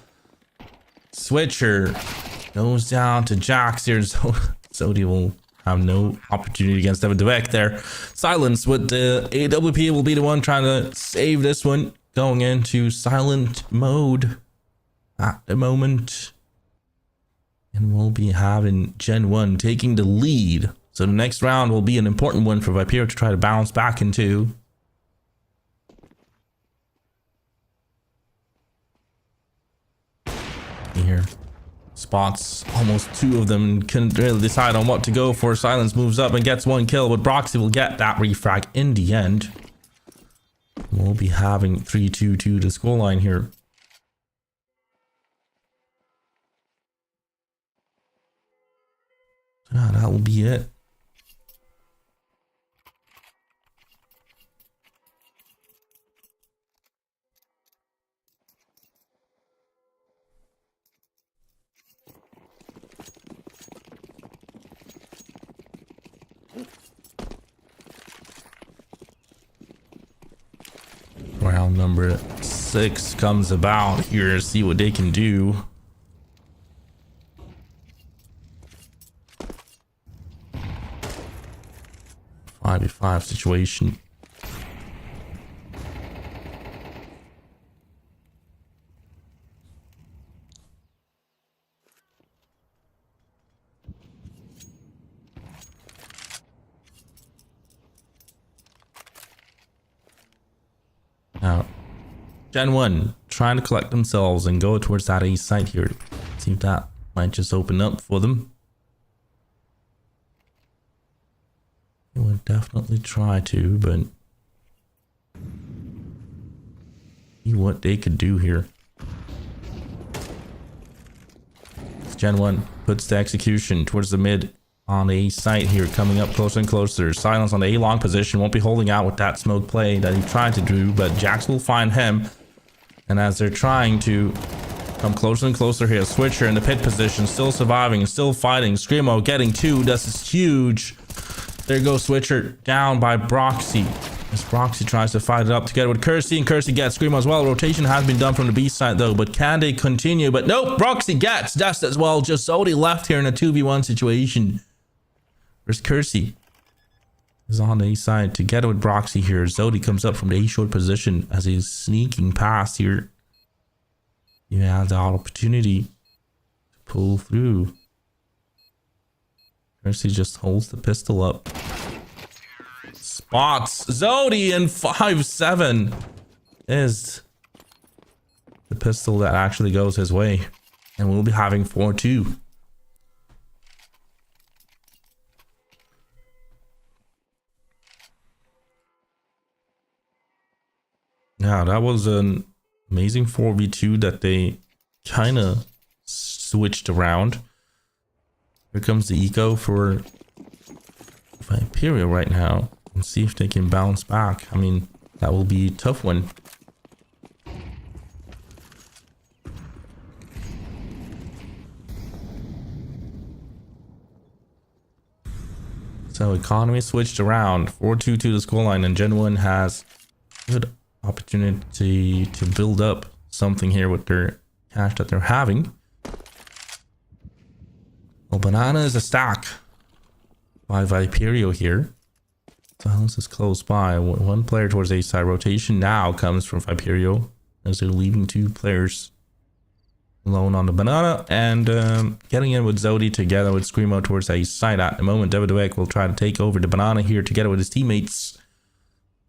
Switcher goes down to Jax here. Zodi will have no opportunity against Devin Dweck there. Silence with the AWP will be the one trying to save this one. Going into silent mode at the moment. And we'll be having Gen 1 taking the lead. So the next round will be an important one for Viperio to try to bounce back into. Here. Spots almost 2 of them, couldn't really decide on what to go for. Silence moves up and gets 1 kill, but Broxy will get that refrag in the end. We'll be having 3-2-2 the scoreline here. Ah, that will be it. Round number 6 comes about here. See what they can do. Five v 5 situation. Now, Gen 1 trying to collect themselves and go towards that A site here. See if that might just open up for them. They would definitely try to, but see what they could do here. Gen 1 puts the execution towards the mid on the A site here, coming up closer and closer. Silence on the A long position, won't be holding out with that smoke play that he tried to do, but Jax will find him. And as they're trying to come closer and closer here, Switcher in the pit position, still surviving, still fighting. Screamo getting 2, this is huge. There goes Switcher down by Broxy. As Broxy tries to fight it up together with Kersey, and Kersey gets Screamo as well. Rotation has been done from the B side though, but can they continue? But nope, Broxy gets Dust as well. Just Zodi left here in a 2v1 situation. Where's Kersey? Is on the A side together with Broxy here. Zodi comes up from the A short position as he's sneaking past here. You have the opportunity to pull through. Kersey just holds the pistol up. Spots Zodi in 5-7 is the pistol that actually goes his way. And we'll be having 4-2. Now that was an amazing 4v2 that they kind of switched around. Here comes the eco for Viperio right now. And see if they can bounce back. I mean, that will be a tough one. So economy switched around. 4-2-2 the scoreline, and Gen 1 has good opportunity to build up something here with their cash that they're having. Well, banana is a stack by Viperio here. Silence is close by. 1 player towards A side. Rotation now comes from Viperio as they're leaving 2 players Alone on the banana and getting in with Zodi together with Screamo towards a side at the moment. Vertigo will try to take over the banana here together with his teammates.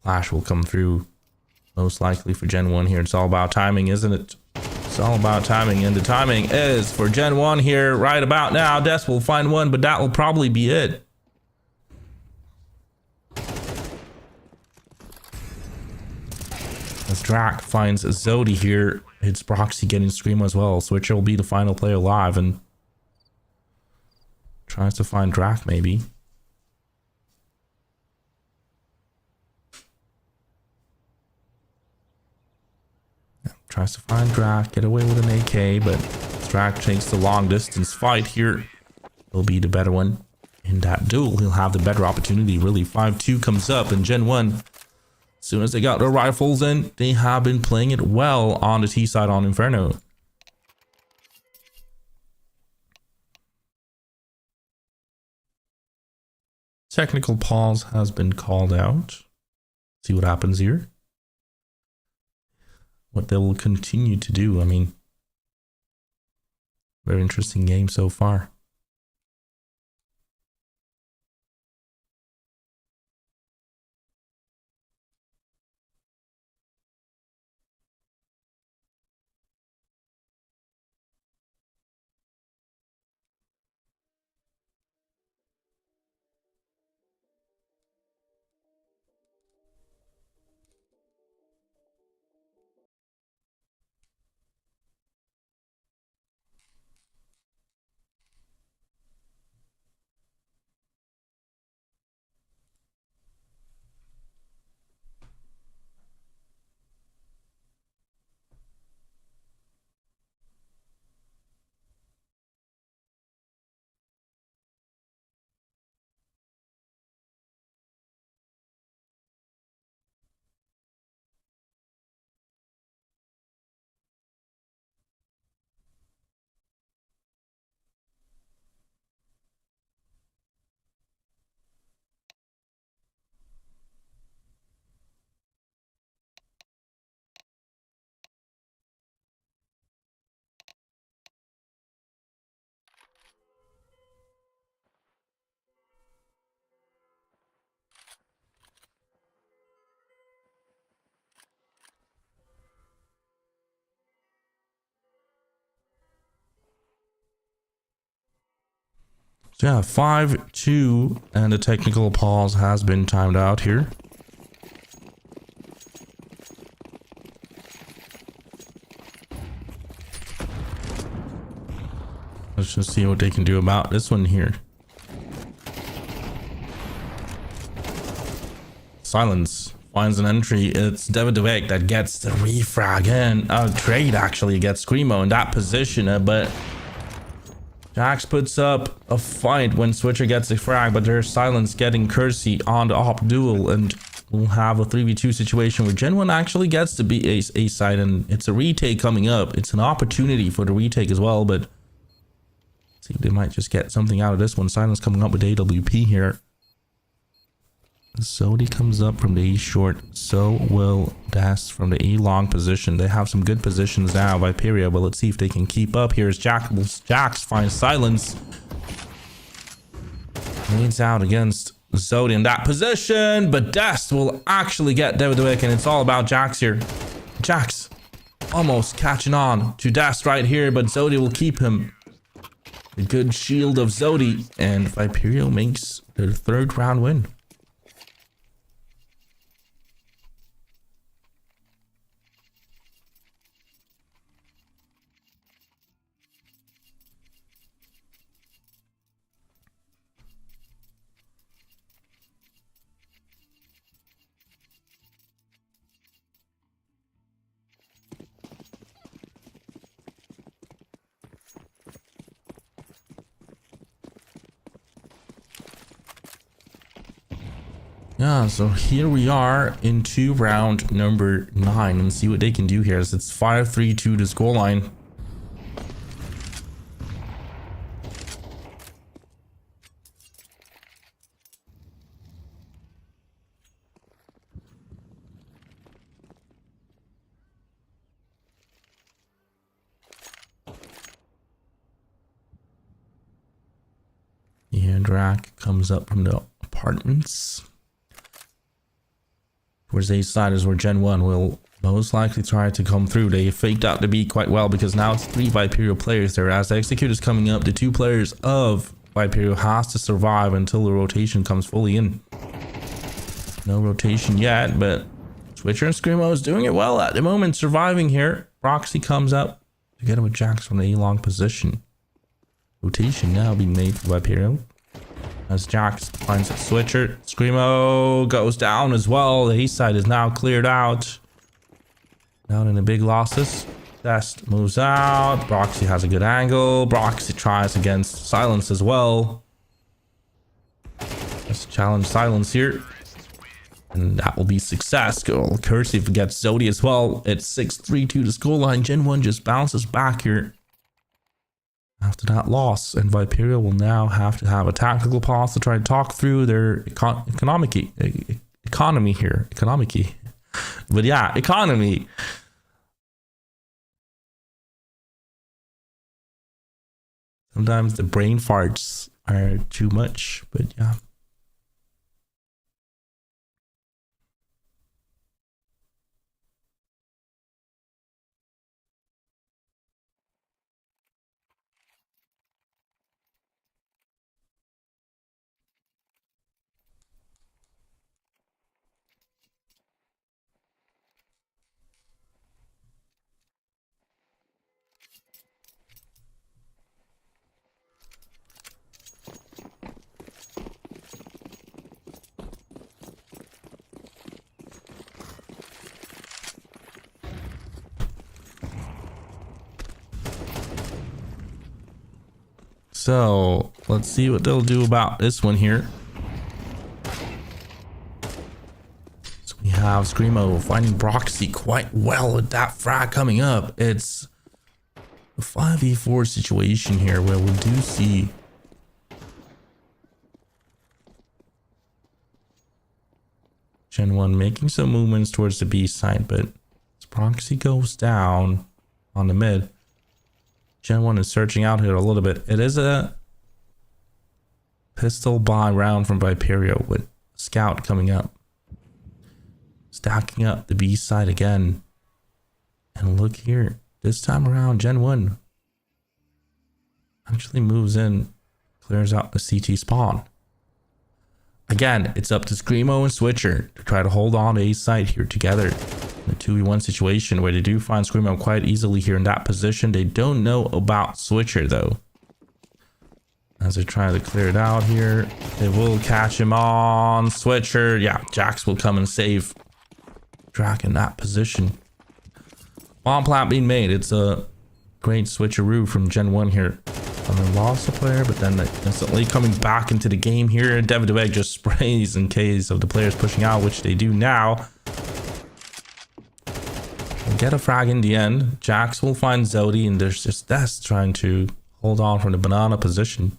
Flash will come through most likely for Gen 1 here. It's all about timing, isn't it? It's all about timing, and the timing is for Gen 1 here right about now. Des will find one, but that will probably be it. As Drac finds Zodi here, it's Proxy getting Screamo as well. Switcher will be the final player alive and tries to find Drac maybe. Yeah, tries to find Drac, get away with an AK, but Drac takes the long distance fight here. He'll be the better one. In that duel, he'll have the better opportunity. Really, 5-2 comes up in Gen 1. As soon as they got their rifles in, they have been playing it well on the T side on Inferno. Technical pause has been called out. See what happens here. What they will continue to do. I mean, very interesting game so far. So yeah, 5-2, and the technical pause has been timed out here. Let's just see what they can do about this one here. Silence finds an entry. It's Vertigo that gets the refrag in. Trade actually gets Screamo in that position, but Jax puts up a fight when Switcher gets a frag, but there's Silence getting Kersey on the op duel, and we'll have a 3v2 situation where Gen 1 actually gets to be a side, and it's a retake coming up. It's an opportunity for the retake as well, but see if they might just get something out of this one. Silence coming up with AWP here. Zodi comes up from the A short, so will Das from the A long position. They have some good positions now by Viperia, but let's see if they can keep up. Here's Jax finds Silence. Leads out against Zodi in that position, but Das will actually get Vertigo, and it's all about Jax here. Jax almost catching on to Das right here, but Zodi will keep him. The good shield of Zodi, and Viperia makes their third round win. Yeah, so here we are into round number 9 and see what they can do here, as it's 5-3-2 to scoreline. Drak comes up from the apartments. Towards the east side is where Gen 1 will most likely try to come through. They faked out the beat quite well because now it's 3 Viperio players there. As the Execute is coming up, the 2 players of Viperio has to survive until the rotation comes fully in. No rotation yet, but Switcher and Screamo is doing it well at the moment, surviving here. Proxy comes up together with Jax from the A-long position. Rotation now being made for Viperio. As Jax finds a Switcher, Screamo goes down as well. The east side is now cleared out. Down in the big losses. Dust moves out. Proxy has a good angle. Proxy tries against Silence as well. Let's challenge Silence here. And that will be success. Cursive gets Zodi as well. It's 6-3 to the scoreline. Gen 1 just bounces back here after that loss. And Viperio will now have to have a tactical pause to try to talk through their economy here. But yeah, economy. Sometimes the brain farts are too much, but yeah. So let's see what they'll do about this one here. So we have Screamo finding Proxy quite well with that frag coming up. It's a 5v4 situation here where we do see Gen 1 making some movements towards the B side, but as Proxy goes down on the mid, Gen 1 is searching out here a little bit. It is a pistol buy round from Viperio with Scout coming up. Stacking up the B side again. And look here. This time around, Gen 1 actually moves in, clears out the CT spawn. Again, it's up to Screamo and Switcher to try to hold on to A side here together. In a 2v1 situation where they do find Screamo quite easily here in that position. They don't know about Switcher though. As they try to clear it out here, they will catch him on Switcher. Yeah, Jax will come and save Drak in that position. Bomb plant being made. It's a great switcheroo from Gen 1 here. And they lost the player, but then instantly coming back into the game here. Dev2Egg just sprays in case of the players pushing out, which they do now. Get a frag in the end. Jax will find Zodi, and there's just Dust trying to hold on from the banana position.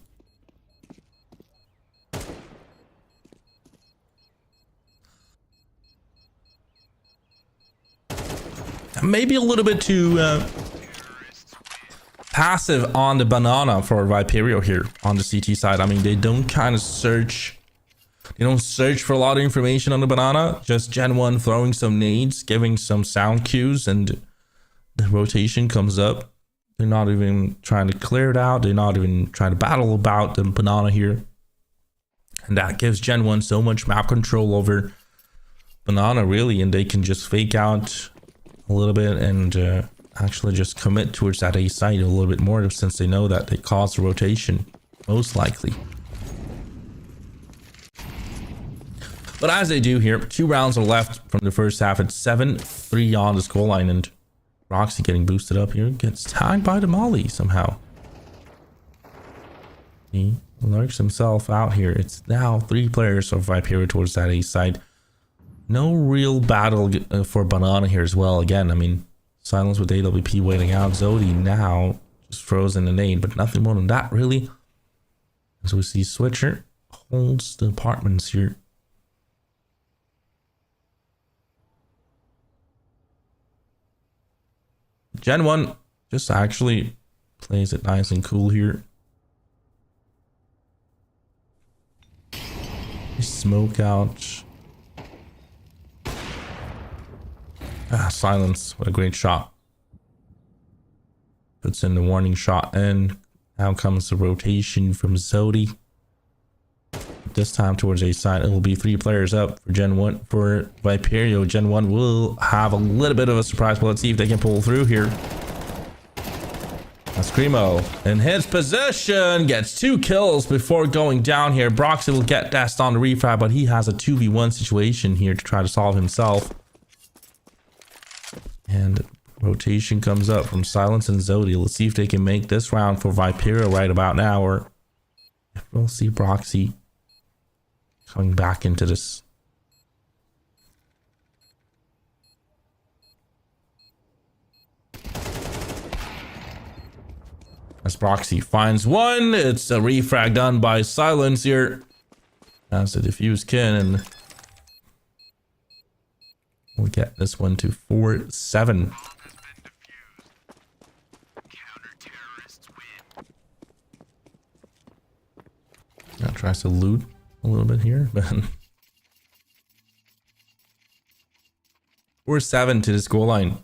Maybe a little bit too passive on the banana for Viperio here on the CT side. I mean, they don't kind of search. They don't search for a lot of information on the banana. Just Gen 1 throwing some nades, giving some sound cues, and the rotation comes up. They're not even trying to clear it out. They're not even trying to battle about the banana here. And that gives Gen 1 so much map control over banana, really. And they can just fake out a little bit and actually just commit towards that A side a little bit more, since they know that they cause the rotation, most likely. But as they do here, 2 rounds are left from the first half. It's 7-3 on the scoreline, and Roxy getting boosted up here. Gets tagged by the Molly somehow. He lurks himself out here. It's now 3 players of Viperio towards that A side. No real battle for banana here as well. Again, I mean, Silence with AWP waiting out. Zodi now just frozen in nade, but nothing more than that really. As we see Switcher holds the apartments here. Gen 1 just actually plays it nice and cool here. Smoke out. Silence. What a great shot. Puts in the warning shot, and now comes the rotation from Zodi. This time towards A side, it will be 3 players up for Gen 1. For Viperio, Gen 1 will have a little bit of a surprise, but let's see if they can pull through here. Screamo in his position gets 2 kills before going down here. Broxy will get Dust on the refrag, but he has a 2v1 situation here to try to solve himself. And rotation comes up from Silence and Zodi. Let's see if they can make this round for Viperio right about now, or if we'll see Broxy coming back into this. As Broxy finds one, it's a refrag done by Silence here. As the diffuse cannon. We'll get this one to 4-7. Now tries to loot a little bit here, but 4-7 to this goal line.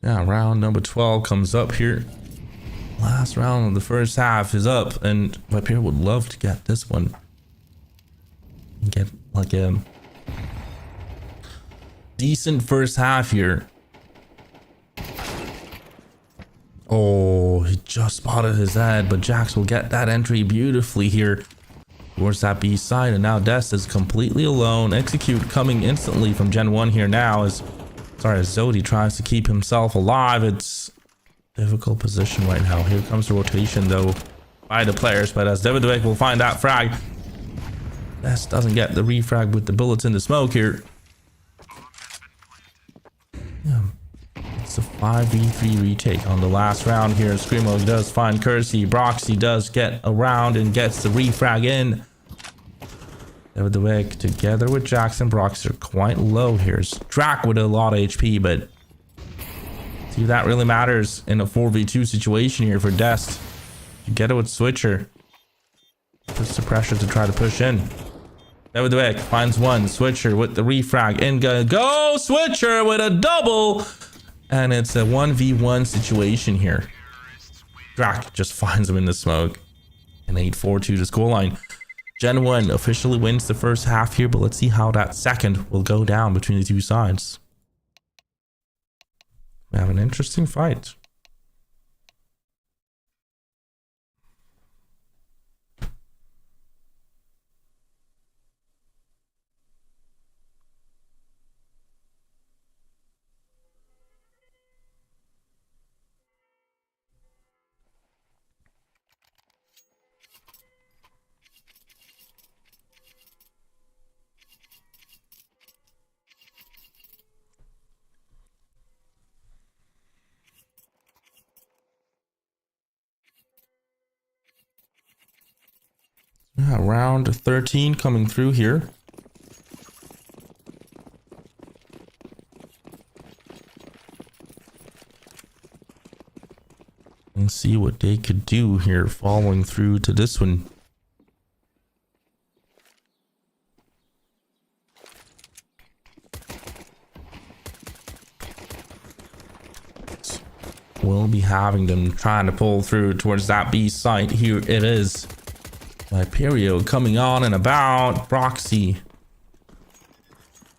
Yeah, round number 12 comes up here. Last round of the first half is up, and Viperio would love to get this one. Get like a decent first half here. Oh, he just spotted his head, but Jax will get that entry beautifully here towards that B side, and now Dust is completely alone. Execute coming instantly from Gen 1 here now as Zodi tries to keep himself alive. It's a difficult position right now. Here comes the rotation though by the players, but as David will find that frag. Dust doesn't get the refrag with the bullets in the smoke here. Yeah, it's a 5v3 retake on the last round here. Screamo does find Kersey. Broxy does get around and gets the refrag in. David together with Jackson. Broxy are quite low here. Drac with a lot of HP, but see if that really matters in a 4v2 situation here for Dust. Together with Switcher. Puts the pressure to try to push in. David finds one. Switcher with the refrag. In go Switcher with a double. And it's a 1v1 situation here. Drac just finds him in the smoke. And 8-4 to the scoreline. Gen 1 officially wins the first half here, but let's see how that second will go down between the two sides. We have an interesting fight. Yeah, round 13 coming through here. And see what they could do here following through to this one. We'll be having them trying to pull through towards that B site. Here it is. Viperio coming on and about. Broxy.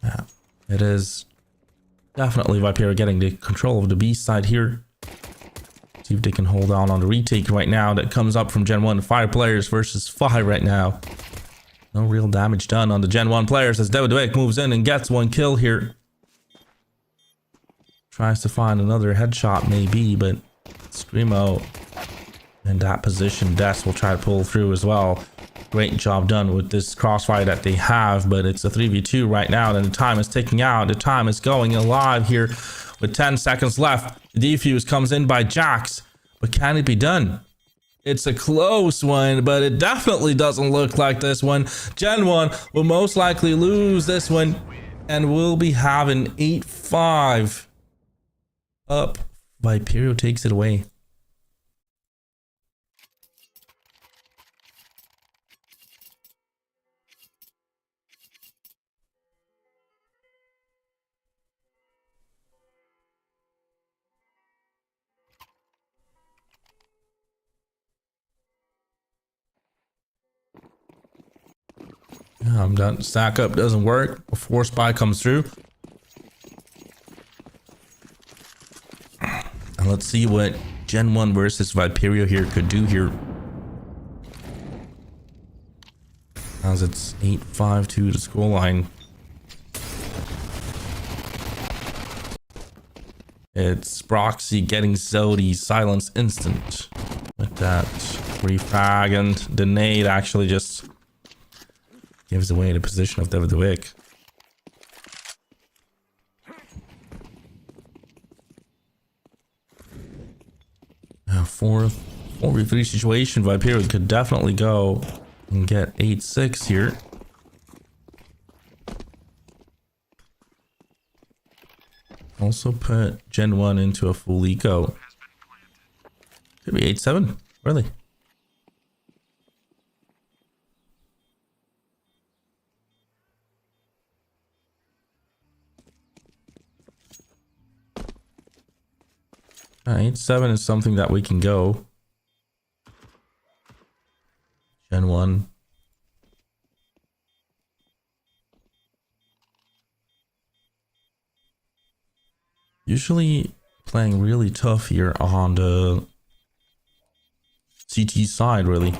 Yeah, it is definitely Viperio getting the control of the B side here. See if they can hold on the retake right now that comes up from Gen 1. 5 players versus 5 right now. No real damage done on the Gen 1 players as David moves in and gets one kill here. Tries to find another headshot maybe, but Screamo in that position. Dust will try to pull through as well. Great job done with this crossfire that they have, but it's a 3v2 right now and the time is ticking out. The time is going alive here with 10 seconds left. The defuse comes in by Jax, But can it be done? It's a close one, but it definitely doesn't look like this one. Gen 1 will most likely lose this one, and we'll be having 8-5 up. Viperio takes it away. Yeah, I'm done. Stack up doesn't work before Spy comes through. And let's see what Gen 1 versus Viperio here could do here. As it's 8-5 to the scoreline. It's Proxy getting Zodi silence instant. With that refrag, and the nade actually just gives away the position of the Wick. Now 4v3 situation. Viperio could definitely go and get 8-6 here. Also put Gen 1 into a full eco. Could be 8-7, really. All right, 7 is something that we can go. Gen 1. Usually playing really tough here on the CT side, really.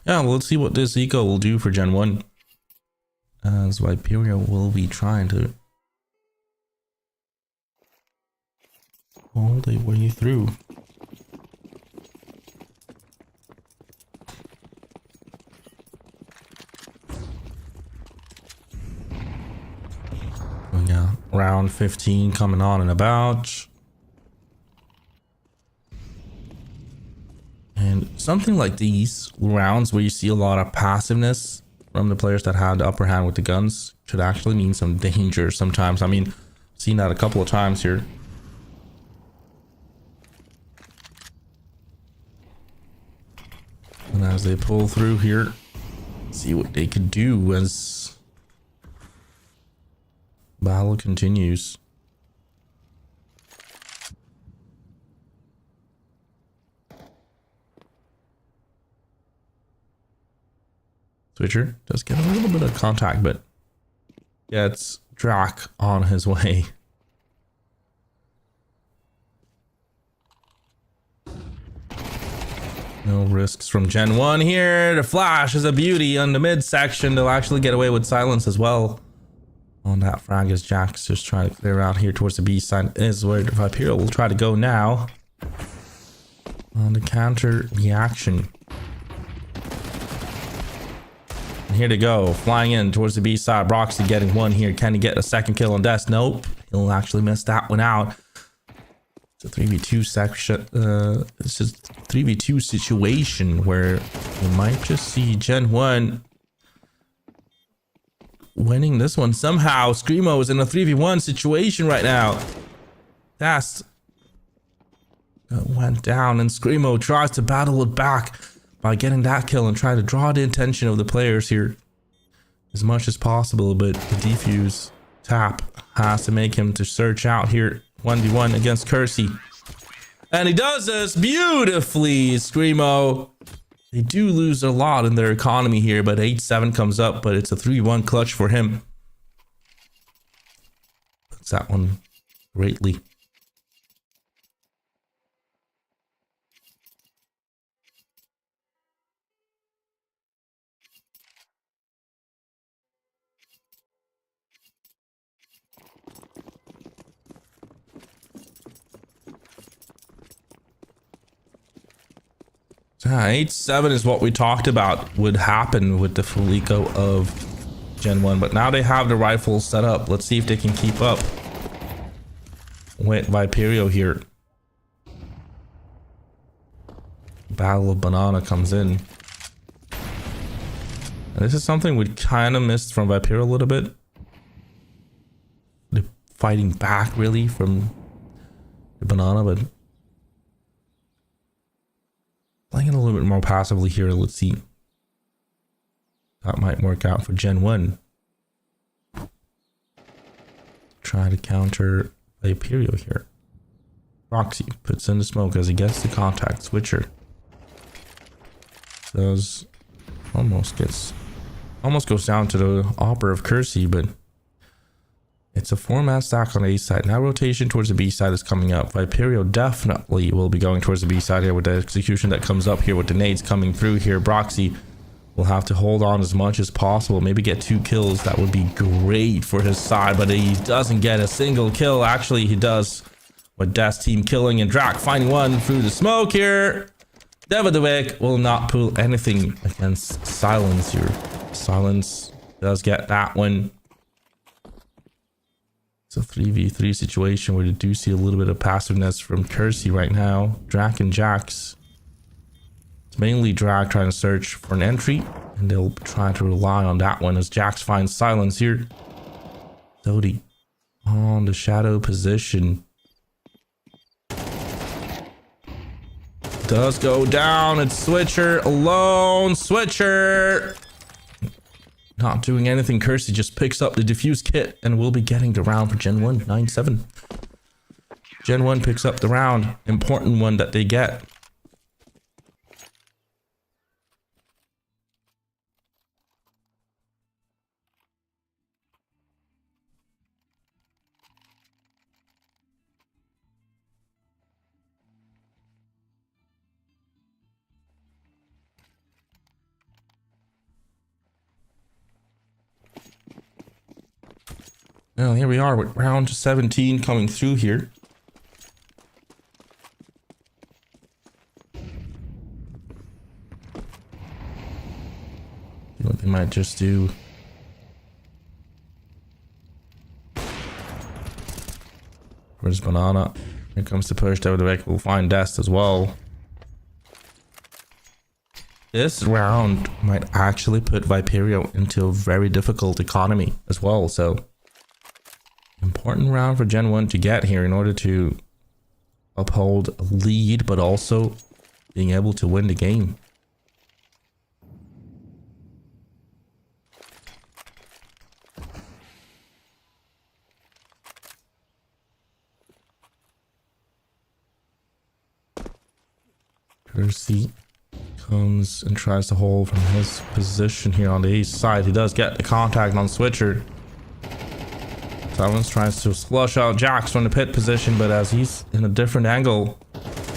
Yeah, well, let's see what this eco will do for Gen 1. As Viperio will be trying to all the way through. Oh yeah, round 15 coming on and about. And something like these rounds where you see a lot of passiveness from the players that had the upper hand with the guns should actually mean some danger sometimes. I mean, I've seen that a couple of times here. And as they pull through here, see what they can do as battle continues. Switcher does get a little bit of contact, but gets Drac on his way. No risks from Gen 1 here. The flash is a beauty on the midsection. They'll actually get away with silence as well. On that frag as Jack's just trying to clear out here towards the B side is where the Viperio will try to go now. On the counter reaction. Here to go, flying in towards the B side. Broxy getting one here. Can he get a second kill on Dust? Nope. He'll actually miss that one out. It's a 3v2 section. It's just 3v2 situation where you might just see Gen 1 winning this one somehow. Screamo is in a 3v1 situation right now. Dust went down and Screamo tries to battle it back by getting that kill and try to draw the attention of the players here as much as possible, but the defuse tap has to make him to search out here 1v1 against Kersey, and he does this beautifully. Screamo, they do lose a lot in their economy here, but 8-7 comes up, but it's a 3-1 clutch for him. Puts that one greatly. 8-7 is what we talked about would happen with the full eco of Gen 1, but now they have the rifles set up. Let's see if they can keep up with Viperio here. Battle of Banana comes in. And this is something we kind of missed from Viperio a little bit. The fighting back really from the Banana, but playing it a little bit more passively here. Let's see. That might work out for Gen 1. Try to counter Viperio here. Roxy puts in the smoke as he gets the contact switcher. Does almost goes down to the Opera of Kersey, but it's a 4-man stack on the A side. Now rotation towards the B side is coming up. Viperio definitely will be going towards the B side here with the execution that comes up here with the nades coming through here. Broxy will have to hold on as much as possible. Maybe get 2 kills. That would be great for his side, but he doesn't get a single kill. Actually, he does with Death's team killing and Drac finding one through the smoke here. Vertigo will not pull anything against Silence here. Silence does get that one. It's a 3v3 situation where you do see a little bit of passiveness from Kersey right now. Drac and Jax. It's mainly Drac trying to search for an entry, and they'll try to rely on that one as Jax finds Silence here. Zodi on the shadow position. Does go down. It's Switcher alone. Switcher not doing anything. Kersey just picks up the diffuse kit and will be getting the round for Gen 1. 9-7. Gen 1 picks up the round. Important one that they get. Well, here we are with round 17 coming through here. You know what they might just do? Where's Banana? Here comes the push. Vertigo will find Dest as well. This round might actually put Viperio into a very difficult economy as well, so important round for Gen 1 to get here in order to uphold a lead, but also being able to win the game. Kersey comes and tries to hold from his position here on the east side. He does get the contact on Switcher. Silence tries to flush out Jax from the pit position, but as he's in a different angle,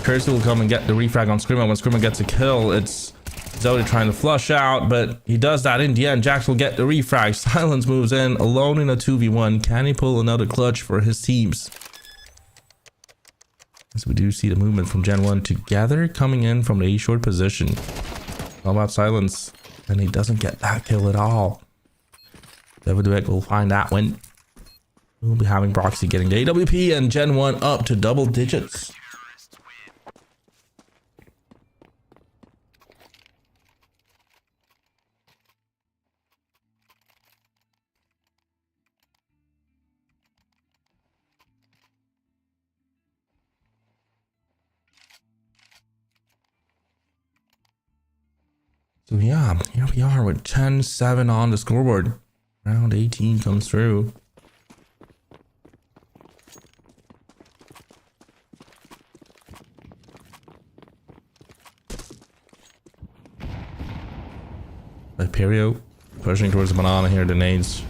Kersey will come and get the refrag on Screamer. When Screamer gets a kill, it's Zodi trying to flush out, but he does that in the end. Jax will get the refrag. Silence moves in alone in a 2v1. Can he pull another clutch for his teams? As we do see the movement from Gen 1 together coming in from the A-short position. How about Silence? And he doesn't get that kill at all. Vertigo will find that one. We'll be having Broxy getting the AWP and Gen 1 up to double digits. So yeah, here we are with 10-7 on the scoreboard. Round 18 comes through. Viperio pushing towards the Banana here. The nades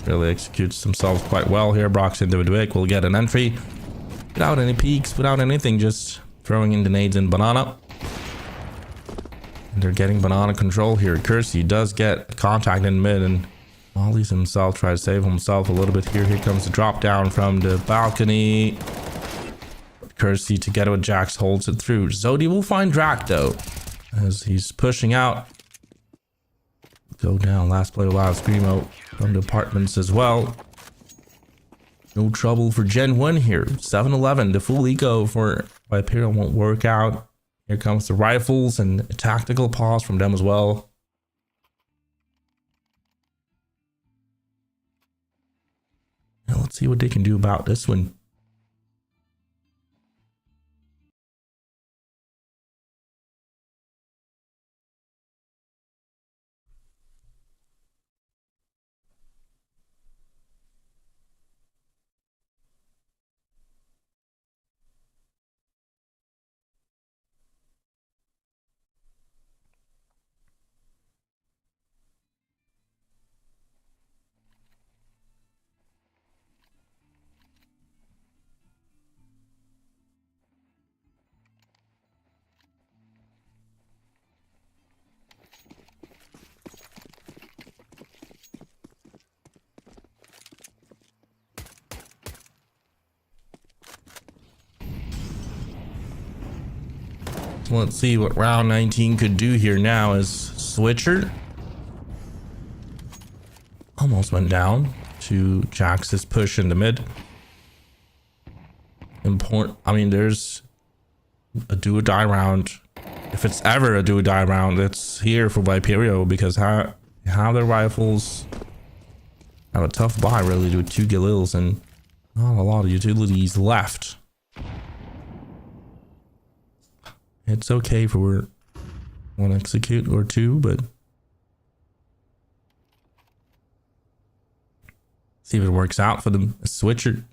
really executes themselves quite well here. Brox into Vertigo will get an entry without any peeks, without anything, just throwing in the nades in Banana. And they're getting Banana control here. Kersey does get contact in mid, and Molly's himself tries to save himself a little bit here. Here comes the drop down from the balcony. Kersey together with Jax holds it through. Zodi will find Drac though. as he's pushing out. Go down. Last player alive. Screamo from the apartments as well. No trouble for Gen 1 here. 7-11. The full eco for Viperio won't work out. Here comes the rifles and a tactical pause from them as well. Now let's see what they can do about this one. Let's see what round 19 could do here now as Switcher almost went down to Jax's push in the mid. I mean, there's a do or die round. If it's ever a do or die round, it's here for Viperio because how their rifles have a tough buy really with 2 Galils and not a lot of utilities left. It's okay for one execute or two, but see if it works out for them. Switcher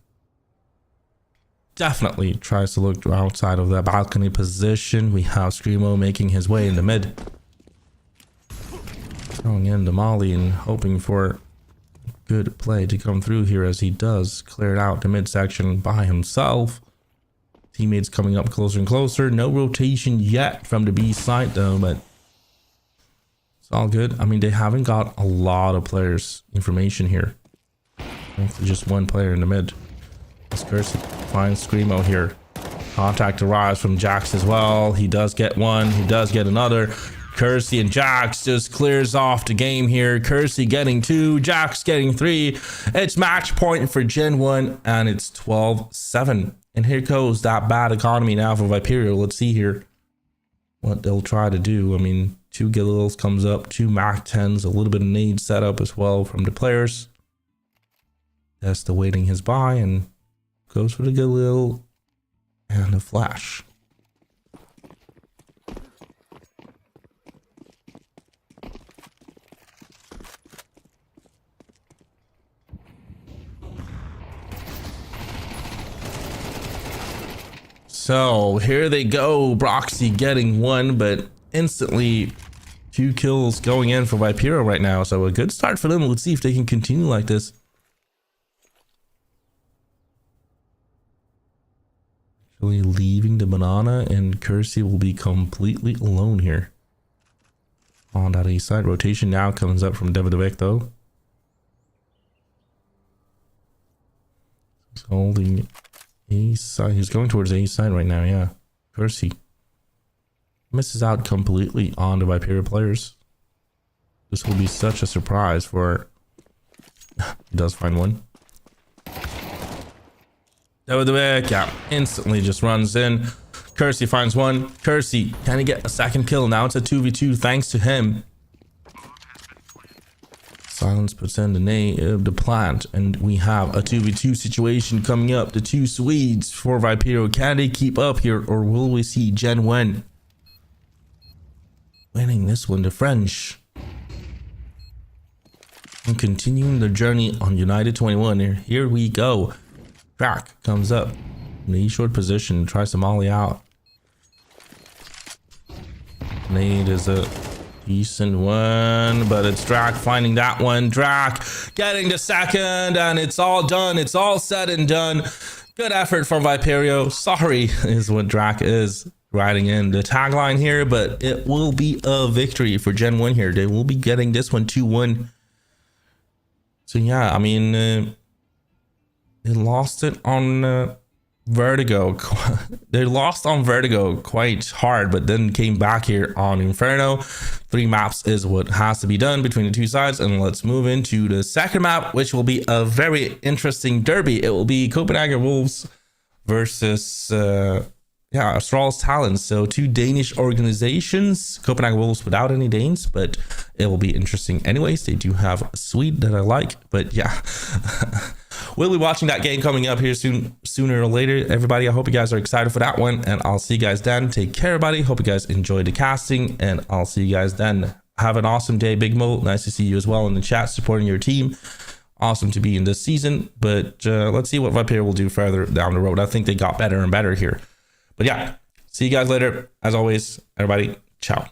definitely tries to look outside of that balcony position. We have Screamo making his way in the mid. Throwing in the molly and hoping for good play to come through here as he does clear out the midsection by himself. Teammates coming up closer and closer. No rotation yet from the B side though, but it's all good. I mean, they haven't got a lot of players information here. Just one player in the mid. This Cursey finds Screamo here. Contact arrives from Jax as well. He does get one. He does get another. Cursey and Jax just clears off the game here. Cursey getting 2, Jax getting 3. It's match point for Gen 1 and it's 12-7. And here goes that bad economy now for Viperio. Let's see here what they'll try to do. I mean, 2 Galils comes up, 2 Mac 10s, a little bit of nade setup as well from the players. That's awaiting his buy and goes for the Galil and a flash. So here they go. Broxy getting 1, but instantly 2 kills going in for Viperio right now. So a good start for them. Let's see if they can continue like this. Actually leaving the banana, and Cursey will be completely alone here on that A side. Rotation now comes up from Devidovic though. He's holding A side. He's going towards A side right now. Yeah, Cursey misses out completely on the Viperio players. This will be such a surprise for. He does find one. Devidovic, yeah, instantly just runs in. Cursey finds one. Cursey, can he get a second kill? Now it's a 2v2 thanks to him. Silence puts in the plant, and we have a 2v2 situation coming up. The 2 Swedes for Viperio. Can they keep up here, or will we see Gen 1 winning this one? The French and continuing the journey on United21. Here we go. Crack comes up in the short position, tries to molly out. Nade is a decent one, but it's Drac finding that one. Drac getting the second, and it's all done. It's all said and done. Good effort from Viperio. Sorry is what Drac is writing in the tagline here, but it will be a victory for Gen 1 here. They will be getting this one 2-1. So yeah, I mean, they lost it on Vertigo. They lost on Vertigo quite hard, but then came back here on Inferno. 3 maps is what has to be done between the two sides. And let's move into the second map, which will be a very interesting derby. It will be Copenhagen Wolves versus Astralis Talents. So 2 Danish organizations. Copenhagen Wolves without any Danes, but it will be interesting anyways. They do have a Swede that I like, but yeah. We'll be watching that game coming up here sooner or later. Everybody, I hope you guys are excited for that one, and I'll see you guys then. Take care, everybody. Hope you guys enjoyed the casting, and I'll see you guys then. Have an awesome day, Big Mo. Nice to see you as well in the chat, supporting your team. Awesome to be in this season, but let's see what Viper will do further down the road. I think they got better and better here. But yeah, see you guys later. As always, everybody, ciao.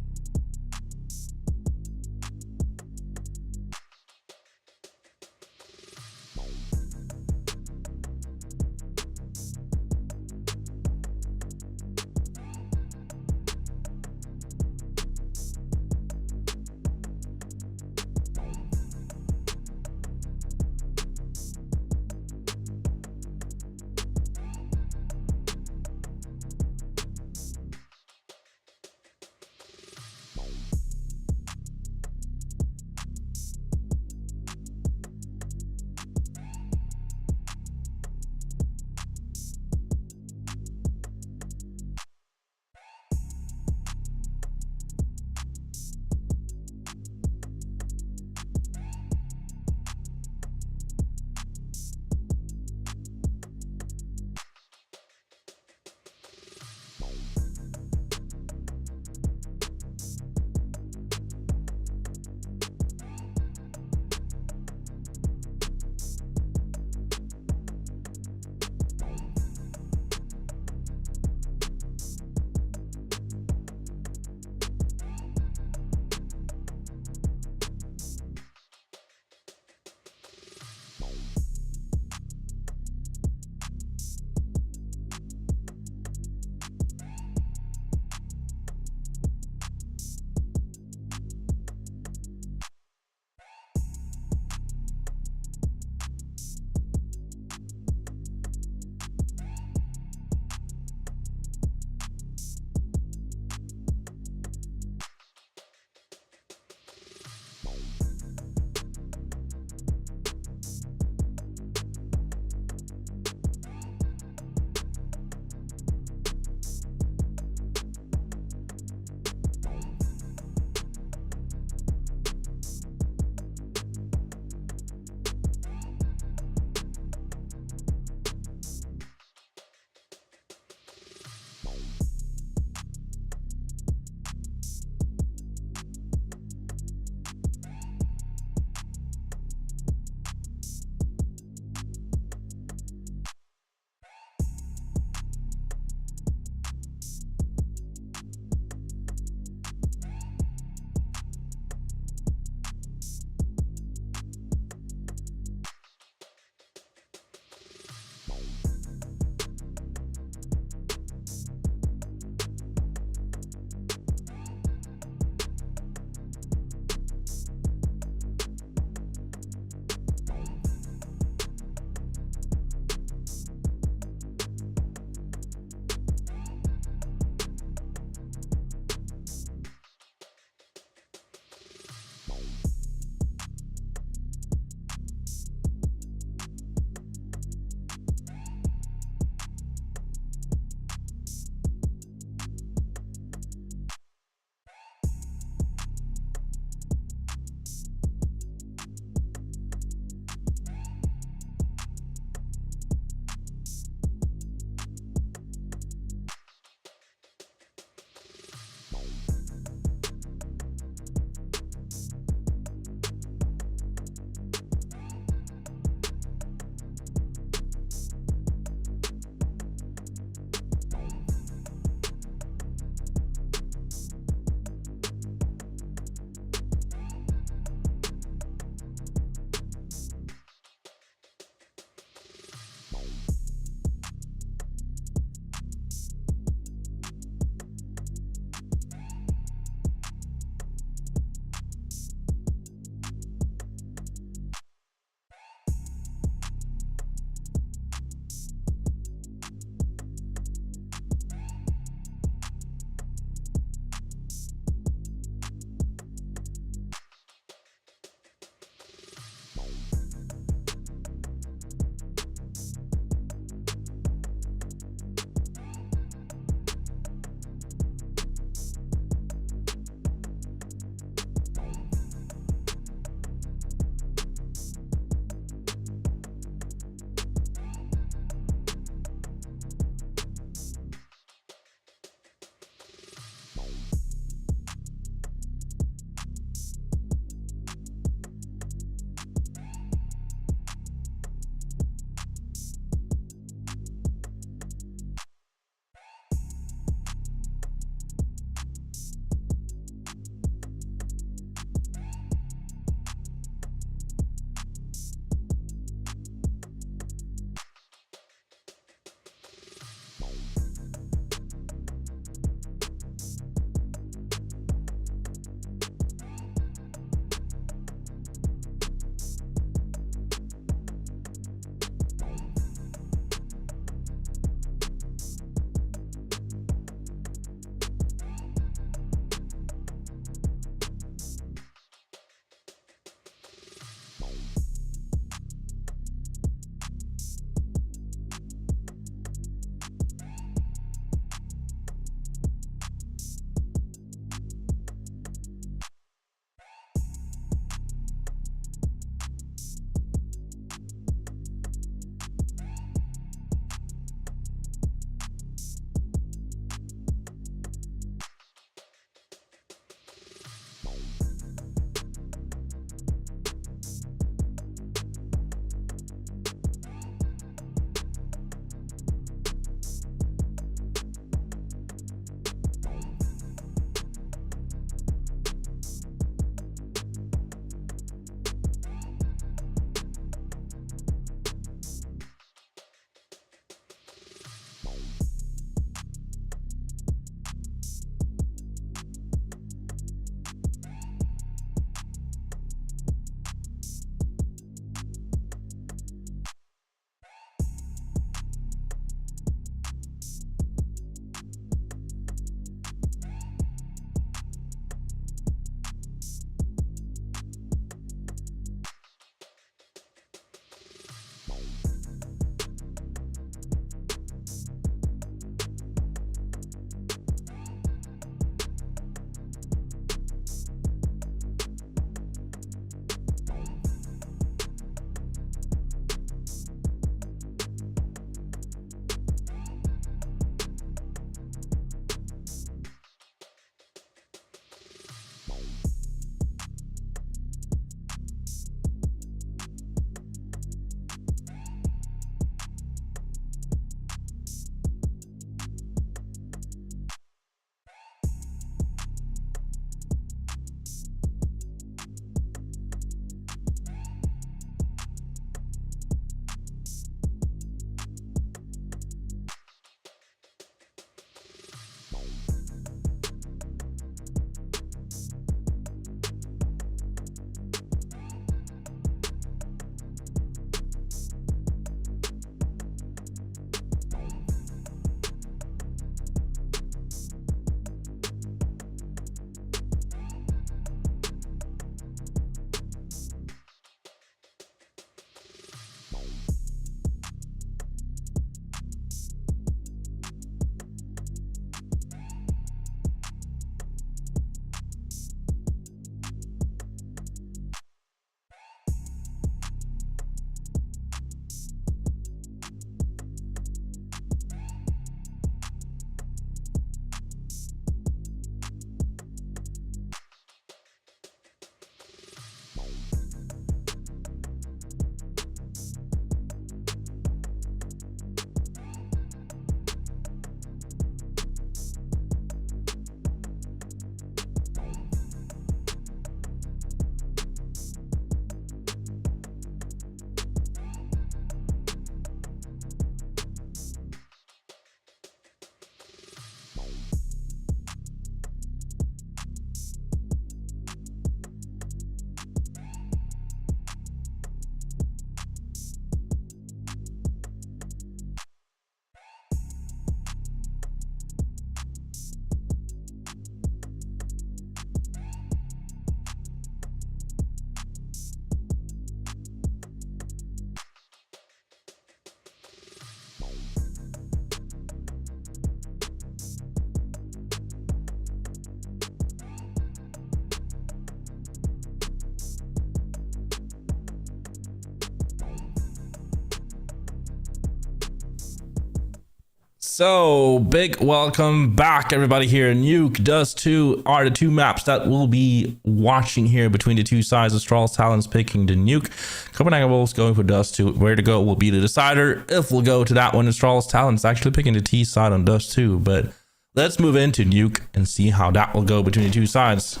So big welcome back everybody here. Nuke, Dust 2 are the two maps that we'll be watching here between the two sides. Astralis Talons picking the Nuke, Copenhagen Wolves going for Dust 2. Vertigo will be the decider if we'll go to that one. Astralis Talons actually picking the T side on Dust 2, but let's move into Nuke and see how that will go between the two sides.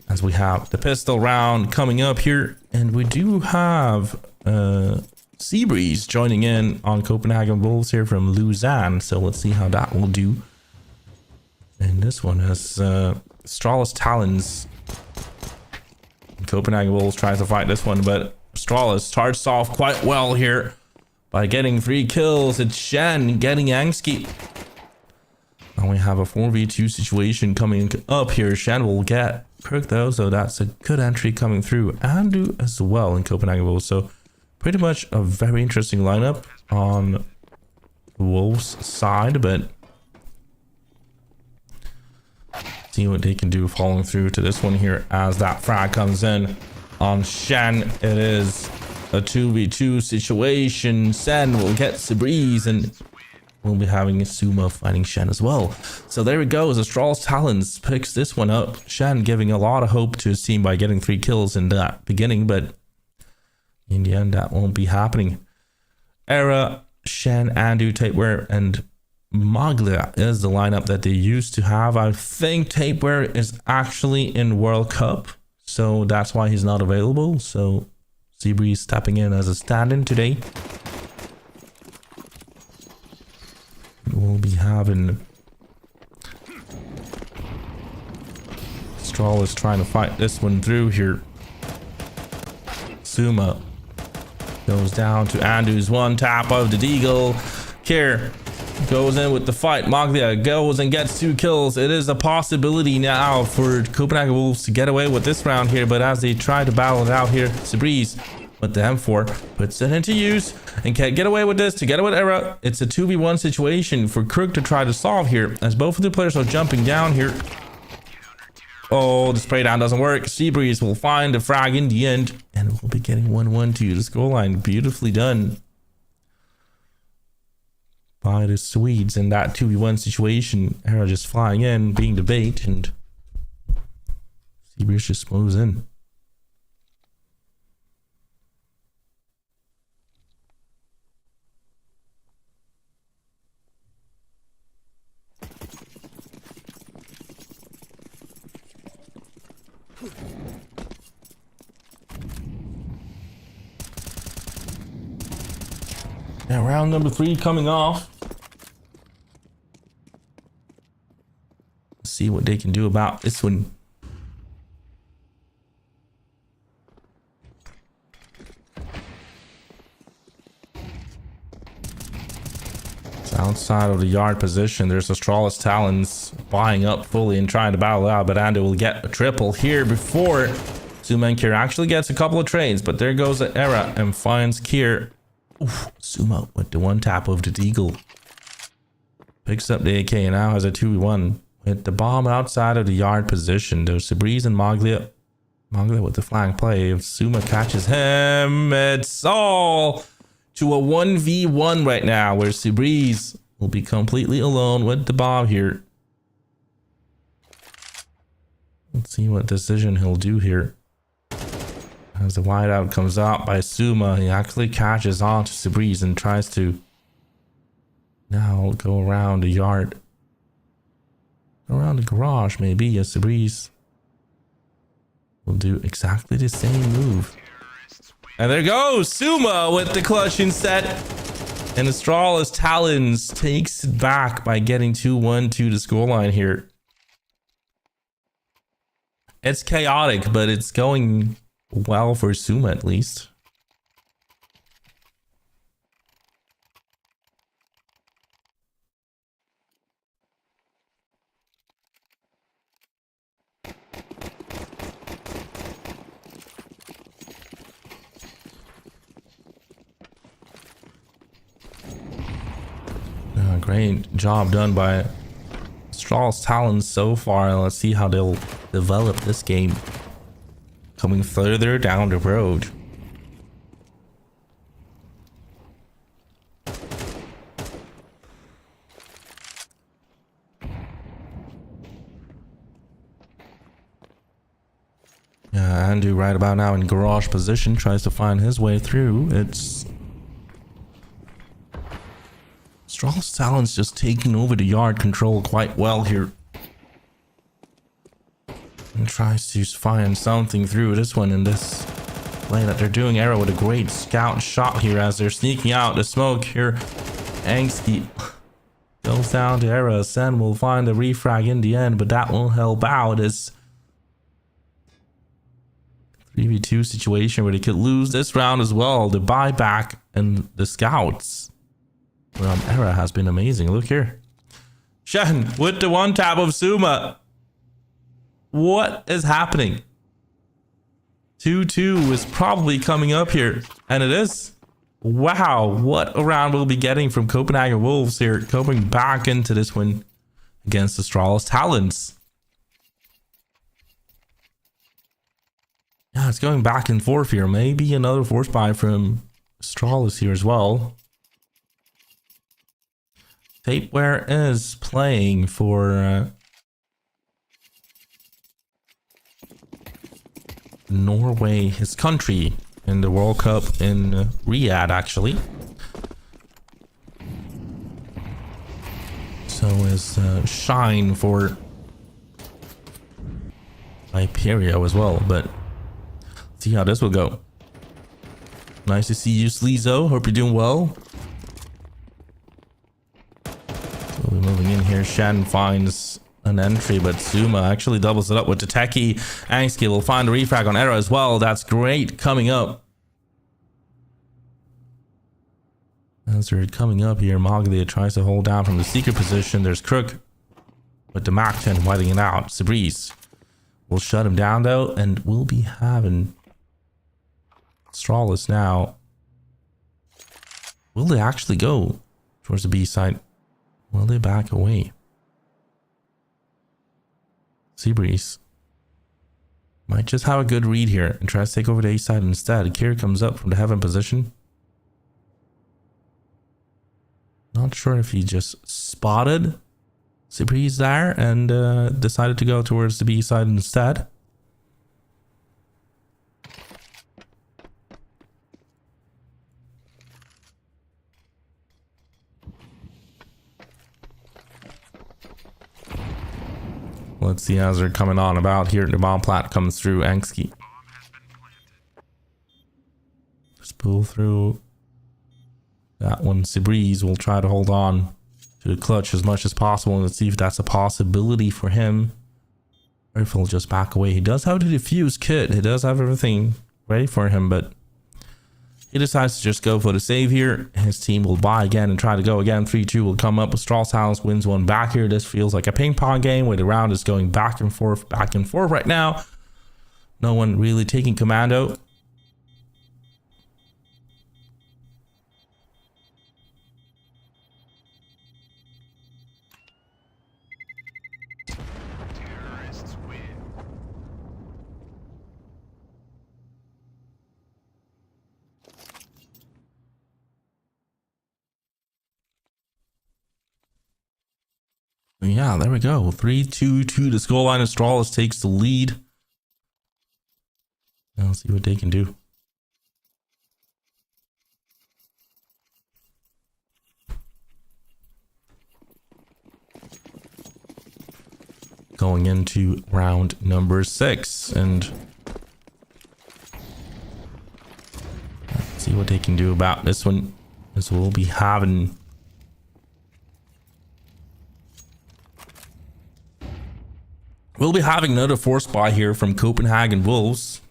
As we have the pistol round coming up here, and we do have Seabreeze joining in on Copenhagen Wolves here from Lausanne. So let's see how that will do. And this one has Astralis Talons. Copenhagen Wolves tries to fight this one, but Astralis starts off quite well here by getting 3 kills. It's Shen getting Angsky. Now we have a 4v2 situation coming up here. Shen will get Kirk though, so that's a good entry coming through. Andu as well in Copenhagen Wolves. So pretty much a very interesting lineup on the Wolves side, but see what they can do following through to this one here as that frag comes in on Shen. It is a 2v2 situation. Sen will get Seabreeze and we'll be having Suma fighting Shen as well. So there it goes. Astralis Talons picks this one up. Shen giving a lot of hope to his team by getting 3 kills in that beginning, but in the end, that won't be happening. Era, Shen, Andu, Tapeware, and Maglia is the lineup that they used to have. I think Tapeware is actually in World Cup, so that's why he's not available. So Seabreeze stepping in as a stand-in today. We'll be having Astralis trying to fight this one through here. Suma goes down to Andu's one tap of the Deagle. Kier goes in with the fight. Maglia goes and gets 2 kills. It is a possibility now for Copenhagen Wolves to get away with this round here, but as they try to battle it out here, Seabreeze with the M4 puts it into use and can't get away with this. Together with Era, it's a 2v1 situation for Crook to try to solve here as both of the players are jumping down here. Oh, the spray down doesn't work. Seabreeze will find the frag in the end, and we'll be getting 1-1 to the scoreline. Beautifully done by the Swedes in that 2v1 situation. Era just flying in, being the bait, and Seabreeze just moves in. Now round number 3 coming off. Let's see what they can do about this one. It's outside of the yard position. There's Astralis Talons buying up fully and trying to battle out, but Andu will get a triple here before Suma and Kier actually gets a couple of trades, but there goes the Era and finds Kier. Oof, Suma with the one tap of the Deagle. Picks up the AK and now has a 2v1 with the bomb outside of the yard position. There's Seabreeze and Maglia. Maglia with the flank play. If Suma catches him, it's all to a 1v1 right now where Seabreeze will be completely alone with the bomb here. Let's see what decision he'll do here. As the wideout comes out by Suma, he actually catches on to Seabreeze and tries to now go around the yard. Around the garage, maybe. Yes, Seabreeze will do exactly the same move. And there goes Suma with the clutch inset. And Astralis Talons takes it back by getting 2-1 to the scoreline here. It's chaotic, but it's going well for Suma at least. Great job done by Astralis Talons so far. Let's see how they'll develop this game coming further down the road. Yeah, Andu right about now in garage position tries to find his way through. It's Astralis Talon's just taking over the yard control quite well here. And tries to find something through this one in this play that they're doing. Arrow with a great scout shot here as they're sneaking out the smoke here. Angsty goes down to Arrow. Sen will find a refrag in the end, but that won't help out. It's 3v2 situation where they could lose this round as well. The buyback and the scouts from Era has been amazing. Look here. Shen with the one tap of Suma. What is happening? 2-2 is probably coming up here. And it is. Wow. What a round we'll be getting from Copenhagen Wolves here. Coming back into this win against Astralis Talons. Yeah, it's going back and forth here. Maybe another force buy from Astralis here as well. Tapeware is playing for Norway, his country, in the World Cup in Riyadh, actually. So is Shine for Iberia as well, but see how this will go. Nice to see you, Sleezo. Hope you're doing well. So we're moving in here. Shen finds an entry, but Suma actually doubles it up with the techie. Angski will find a refrag on Arrow as well. That's great coming up. As they're coming up here, Moglia tries to hold down from the secret position. There's Crook with the Mach 10 whiting it out. Sabreeze will shut him down though, and we'll be having Astralis now. Will they actually go towards the B side? Will they back away? Seabreeze might just have a good read here and try to take over the A side instead. Kira comes up from the heaven position. Not sure if he just spotted Seabreeze there and decided to go towards the B side instead. Let's see as they're coming on about here. The bomb plat comes through. Angski. Just pull through that one. Seabreeze will try to hold on to the clutch as much as possible. And let's see if that's a possibility for him. Or if he'll just back away. He does have the defuse kit. He does have everything ready for him, but he decides to just go for the save here. His team will buy again and try to go again. 3-2 will come up. Astralis Talons wins one back here. This feels like a ping pong game where the round is going back and forth right now. No one really taking commando. Yeah, there we go. 3-2 to the scoreline. Astralis takes the lead. Now let's see what they can do. Going into round number 6, and let's see what they can do about this one. As we'll be having another force buy here from Copenhagen Wolves.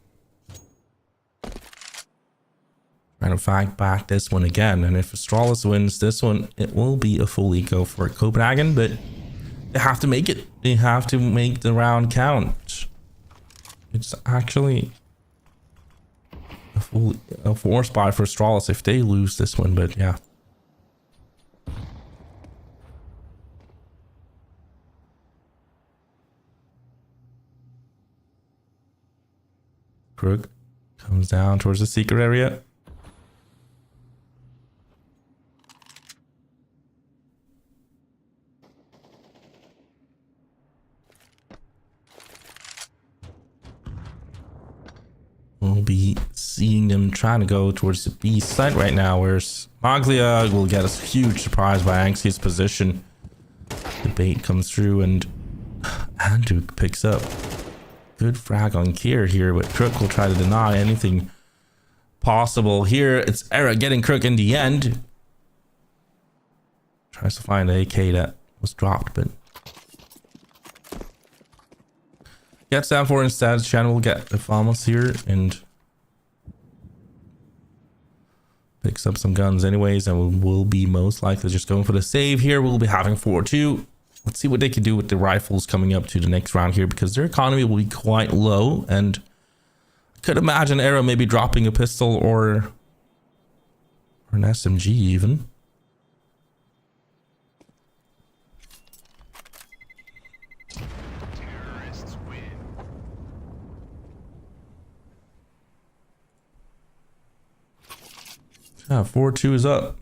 Trying to fight back this one again. And if Astralis wins this one, it will be a full eco for Copenhagen, but they have to make it. They have to make the round count. It's actually a force buy for Astralis if they lose this one, but yeah. Krug comes down towards the secret area. we'll be seeing them trying to go towards the B site right now, whereas Maglia will get a huge surprise by Anxious position. The bait comes through and Nuke picks up. Good frag on Kier here, but Crook will try to deny anything possible here. It's Era getting Crook in the end. Tries to find the AK that was dropped, but gets down for instead. Shannon will get the Famas here and picks up some guns anyways, and will be most likely just going for the save here. We'll be having 4-2. Let's see what they can do with the rifles coming up to the next round here, because their economy will be quite low, and I could imagine Era maybe dropping a pistol or an SMG even. Yeah, 4-2 is up.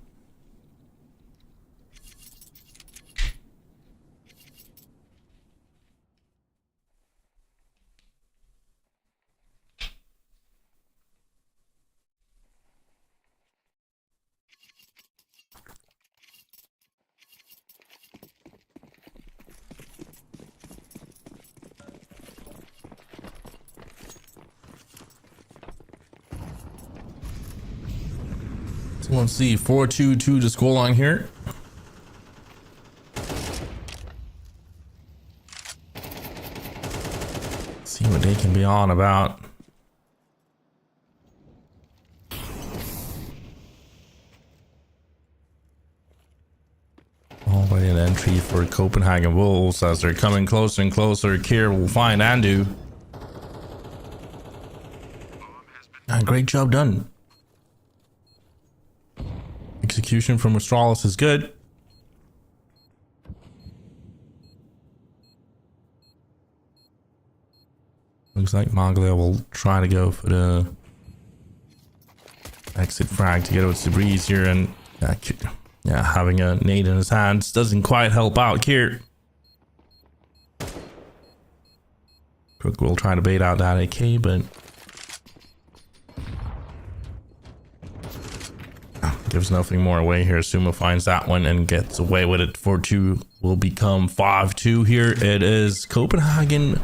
So let's see, 4-2 to the scoreline here. See what they can be on about. Already an entry for Copenhagen Wolves as they're coming closer and closer. Kier will find Andu. Great job done. Execution from Astralis is good. Looks like Maglia will try to go for the exit frag to get out the breeze here, and yeah, having a nade in his hands doesn't quite help out here. Crook will try to bait out that AK, but gives nothing more away here. Suma finds that one and gets away with it. 4-2 will become 5-2 here. It is Copenhagen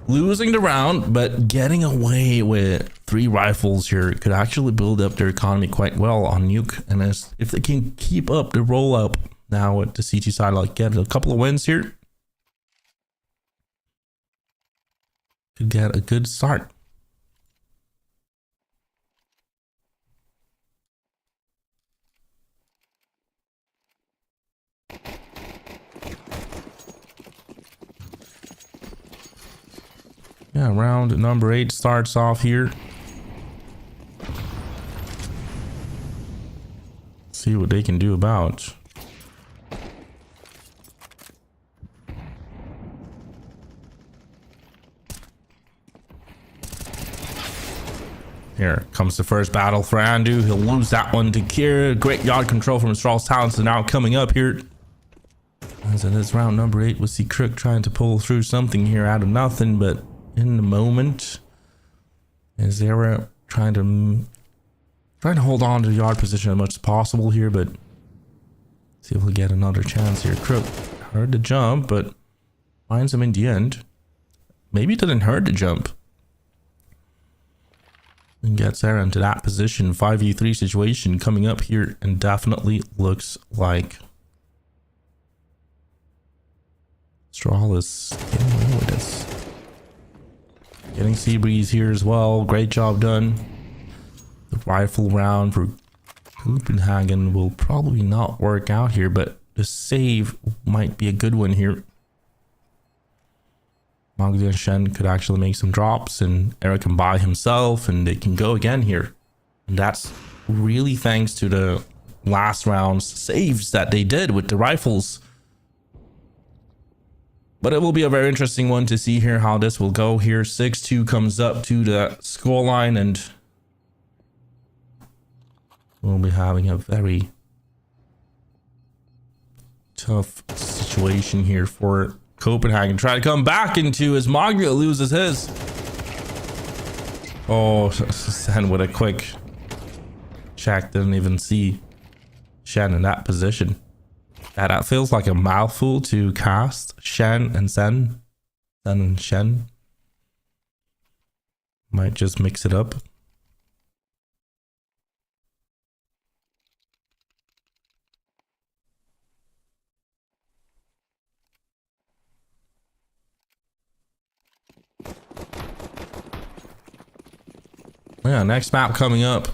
losing the round, but getting away with 3 rifles here could actually build up their economy quite well on Nuke. And if they can keep up the roll up now at the CT side, like get a couple of wins here, could get a good start. Yeah, round number 8 starts off here. See what they can do about. Here comes the first battle for Andu. He'll lose that one to Kier. Great yard control from Astralis Talents are now coming up here. As in this round number 8, we see Crook trying to pull through something here out of nothing, but in the moment, is Era trying to hold on to the yard position as much as possible here, but see if we'll get another chance here. Crook heard the jump, but finds him in the end. Maybe didn't hurt the jump. And gets Era into that position. 5v3 situation coming up here, and definitely looks like Astralis getting away with this. Getting Seabreeze here as well. Great job done. The rifle round for Copenhagen will probably not work out here, but the save might be a good one here. Maglia and Shen could actually make some drops, and Eric can buy himself, and they can go again here. And that's really thanks to the last round's saves that they did with the rifles. But it will be a very interesting one to see here how this will go here. 6-2 comes up to the scoreline, and we'll be having a very tough situation here for Copenhagen. Try to come back into as Maglia loses his. Oh, Sen with a quick check. Didn't even see Shen in that position. Yeah, that feels like a mouthful to cast. Shen and Sen. Sen and Shen. Might just mix it up. Yeah, next map coming up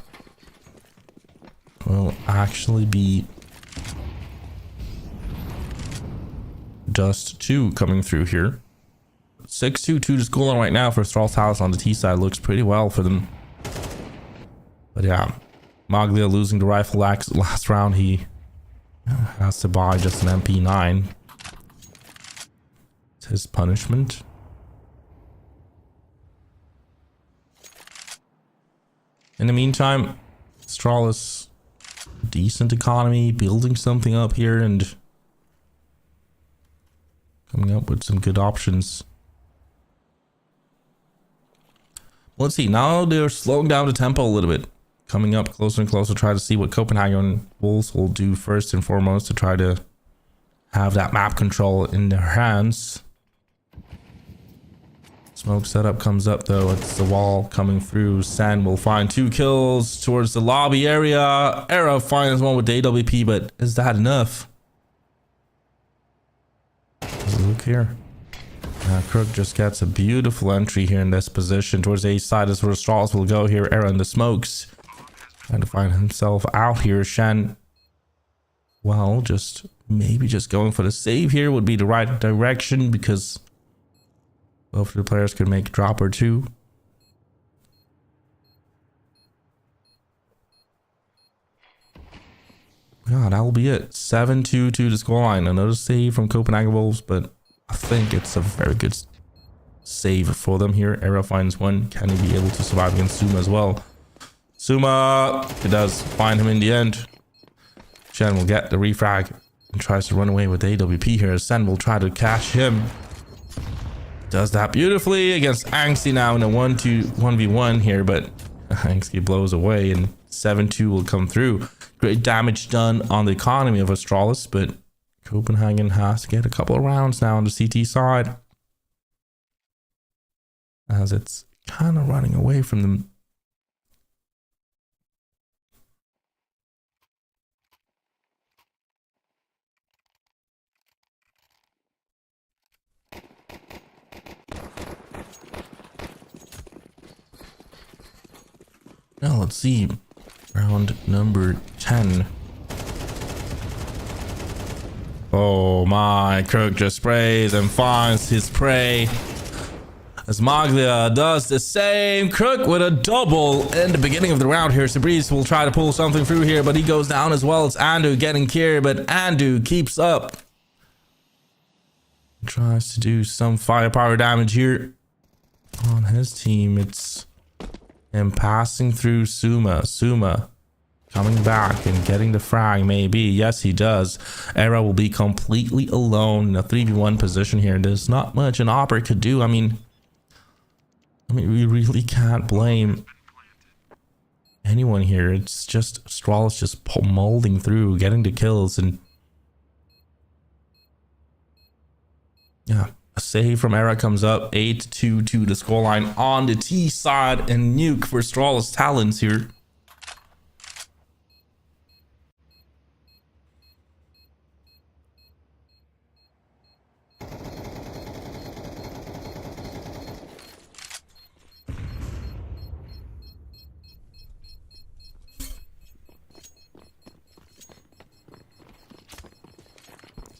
will actually be Dust 2 coming through here. 6-2-2 to score right now for Astralis on the T side. Looks pretty well for them. But yeah, Maglia losing the rifle axe last round. He has to buy just an MP9. It's his punishment. In the meantime, Astralis, decent economy, building something up here and coming up with some good options. Let's see, now they're slowing down the tempo a little bit. Coming up closer and closer, try to see what Copenhagen Wolves will do first and foremost to try to have that map control in their hands. Smoke setup comes up though. It's the wall coming through. Sen will find 2 kills towards the lobby area. Era finds one with the AWP, but is that enough? Look here. Crook just gets a beautiful entry here in this position towards the A side. Is where Astralis will go here. Era in the smokes. Trying to find himself out here. Shen, well, just maybe just going for the save here would be the right direction because both of the players could make a drop or two. Yeah, that will be it. 7-2-2 to scoreline. Another save from Copenhagen Wolves, but I think it's a very good save for them here. Era finds one. Can he be able to survive against Suma as well? Suma, it does find him in the end. Shen will get the refrag and tries to run away with AWP here. Sen will try to catch him. Does that beautifully against Angsty now in a 1v1 here, but Angsty blows away and 7-2 will come through. Great damage done on the economy of Astralis, but Copenhagen has to get a couple of rounds now on the CT side as it's kind of running away from them. Now let's see, round number 10. Oh my, Kirk just sprays and finds his prey. As Maglia does the same. Crook with a double in the beginning of the round here. Sabris will try to pull something through here, but he goes down as well. It's Andu getting cured, but Andu keeps up. Tries to do some firepower damage here on his team. It's him passing through Suma. Suma coming back and getting the frag, maybe. Yes, he does. Era will be completely alone in a 3v1 position here. There's not much an Opera could do. I mean, we really can't blame anyone here. It's just Astralis just molding through, getting the kills, and yeah, a save from Era comes up. 8-2-2 the scoreline on the T side, and Nuke for Astralis talents here.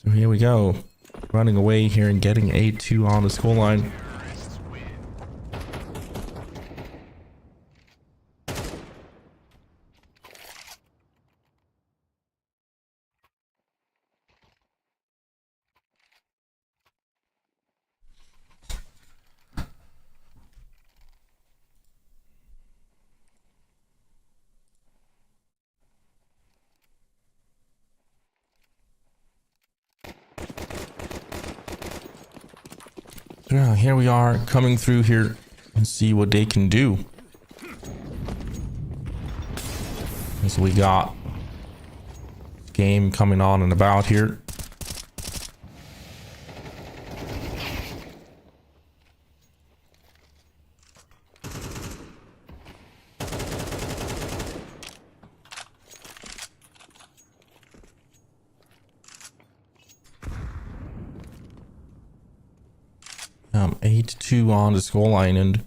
So here we go, running away here and getting 8-2 on the scoreline. Yeah, here we are coming through here and see what they can do. As we got game coming on and about here. I'm 8-2 on the scoreline, and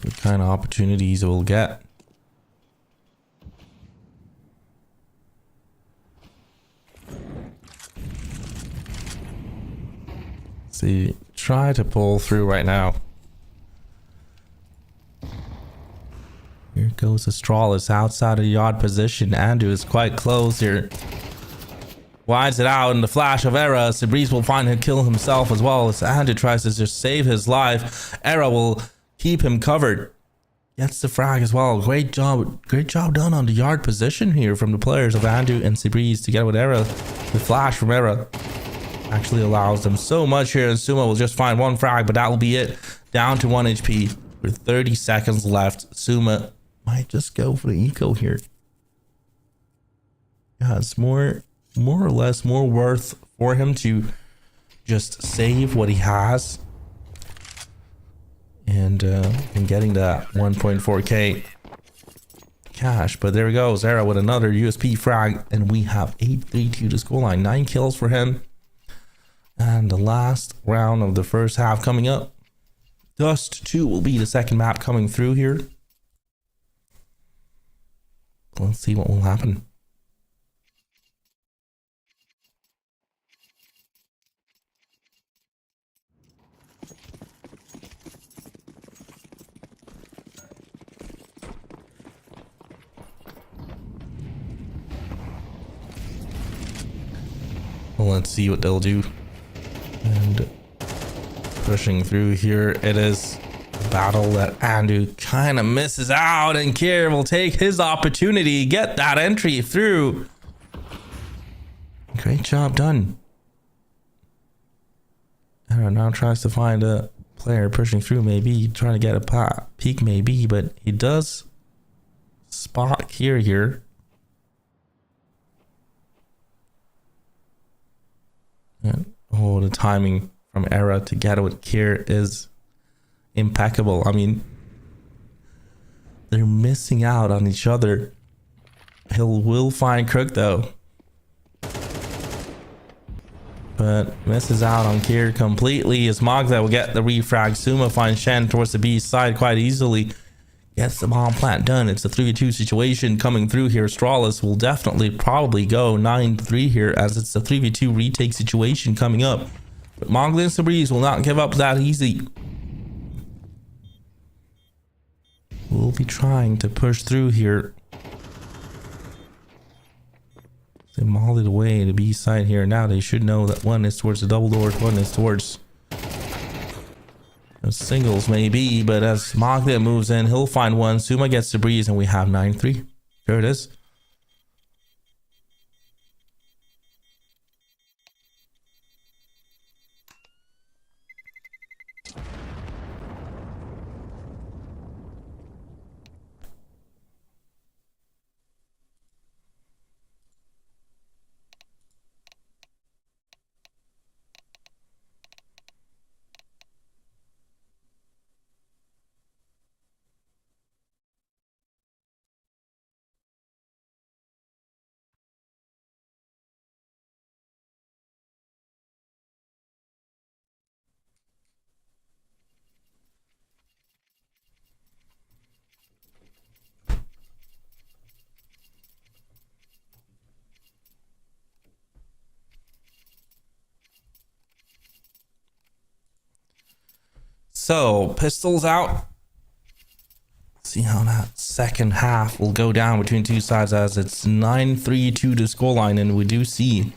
what kind of opportunities we'll get. See, try to pull through right now. Here goes Astralis outside of the yard position. Andrew is quite close here. Wides it out in the flash of Era. Sabreeze will find him kill himself as well as Andrew tries to just save his life. Era will keep him covered. Gets the frag as well. Great job done on the yard position here from the players of Andrew and Sabreeze together with Era. The flash from Era actually allows them so much here, and Suma will just find one frag, but that will be it. Down to 1 HP with 30 seconds left. Suma might just go for the eco here. Yeah, it's more or less more worth for him to just save what he has and getting that 1.4k cash. But there he goes, Era with another USP frag, and we have 8-3 to the scoreline. 9 kills for him. And the last round of the first half coming up. Dust 2 will be the second map coming through here. Let's see what will happen. Well, let's see what they'll do. And pushing through here, it is a battle that Andrew kind of misses out, and Kier will take his opportunity, get that entry through. Great job done. Aaron now tries to find a player pushing through, maybe trying to get a peek, maybe, but he does spot Kier here. And, oh, the timing from Era together with Kier is impeccable. I mean, they're missing out on each other. Will find Crook though, but misses out on Kier completely, as Magda will get the refrag. Suma finds Shen towards the B side quite easily. Gets the bomb plant done. It's a 3v2 situation coming through here. Astralis will definitely probably go 9-3 here, as it's a 3v2 retake situation coming up. But Mongol and Sabreeze will not give up that easy. We'll be trying to push through here. They mollied away the B side here. Now they should know that one is towards the double doors, one is towards singles maybe, but as Magda moves in, he'll find one. Suma gets the breeze, and we have 9-3. There it is. So, pistols out. See how that second half will go down between two sides, as it's 9-3 to the scoreline, and we do see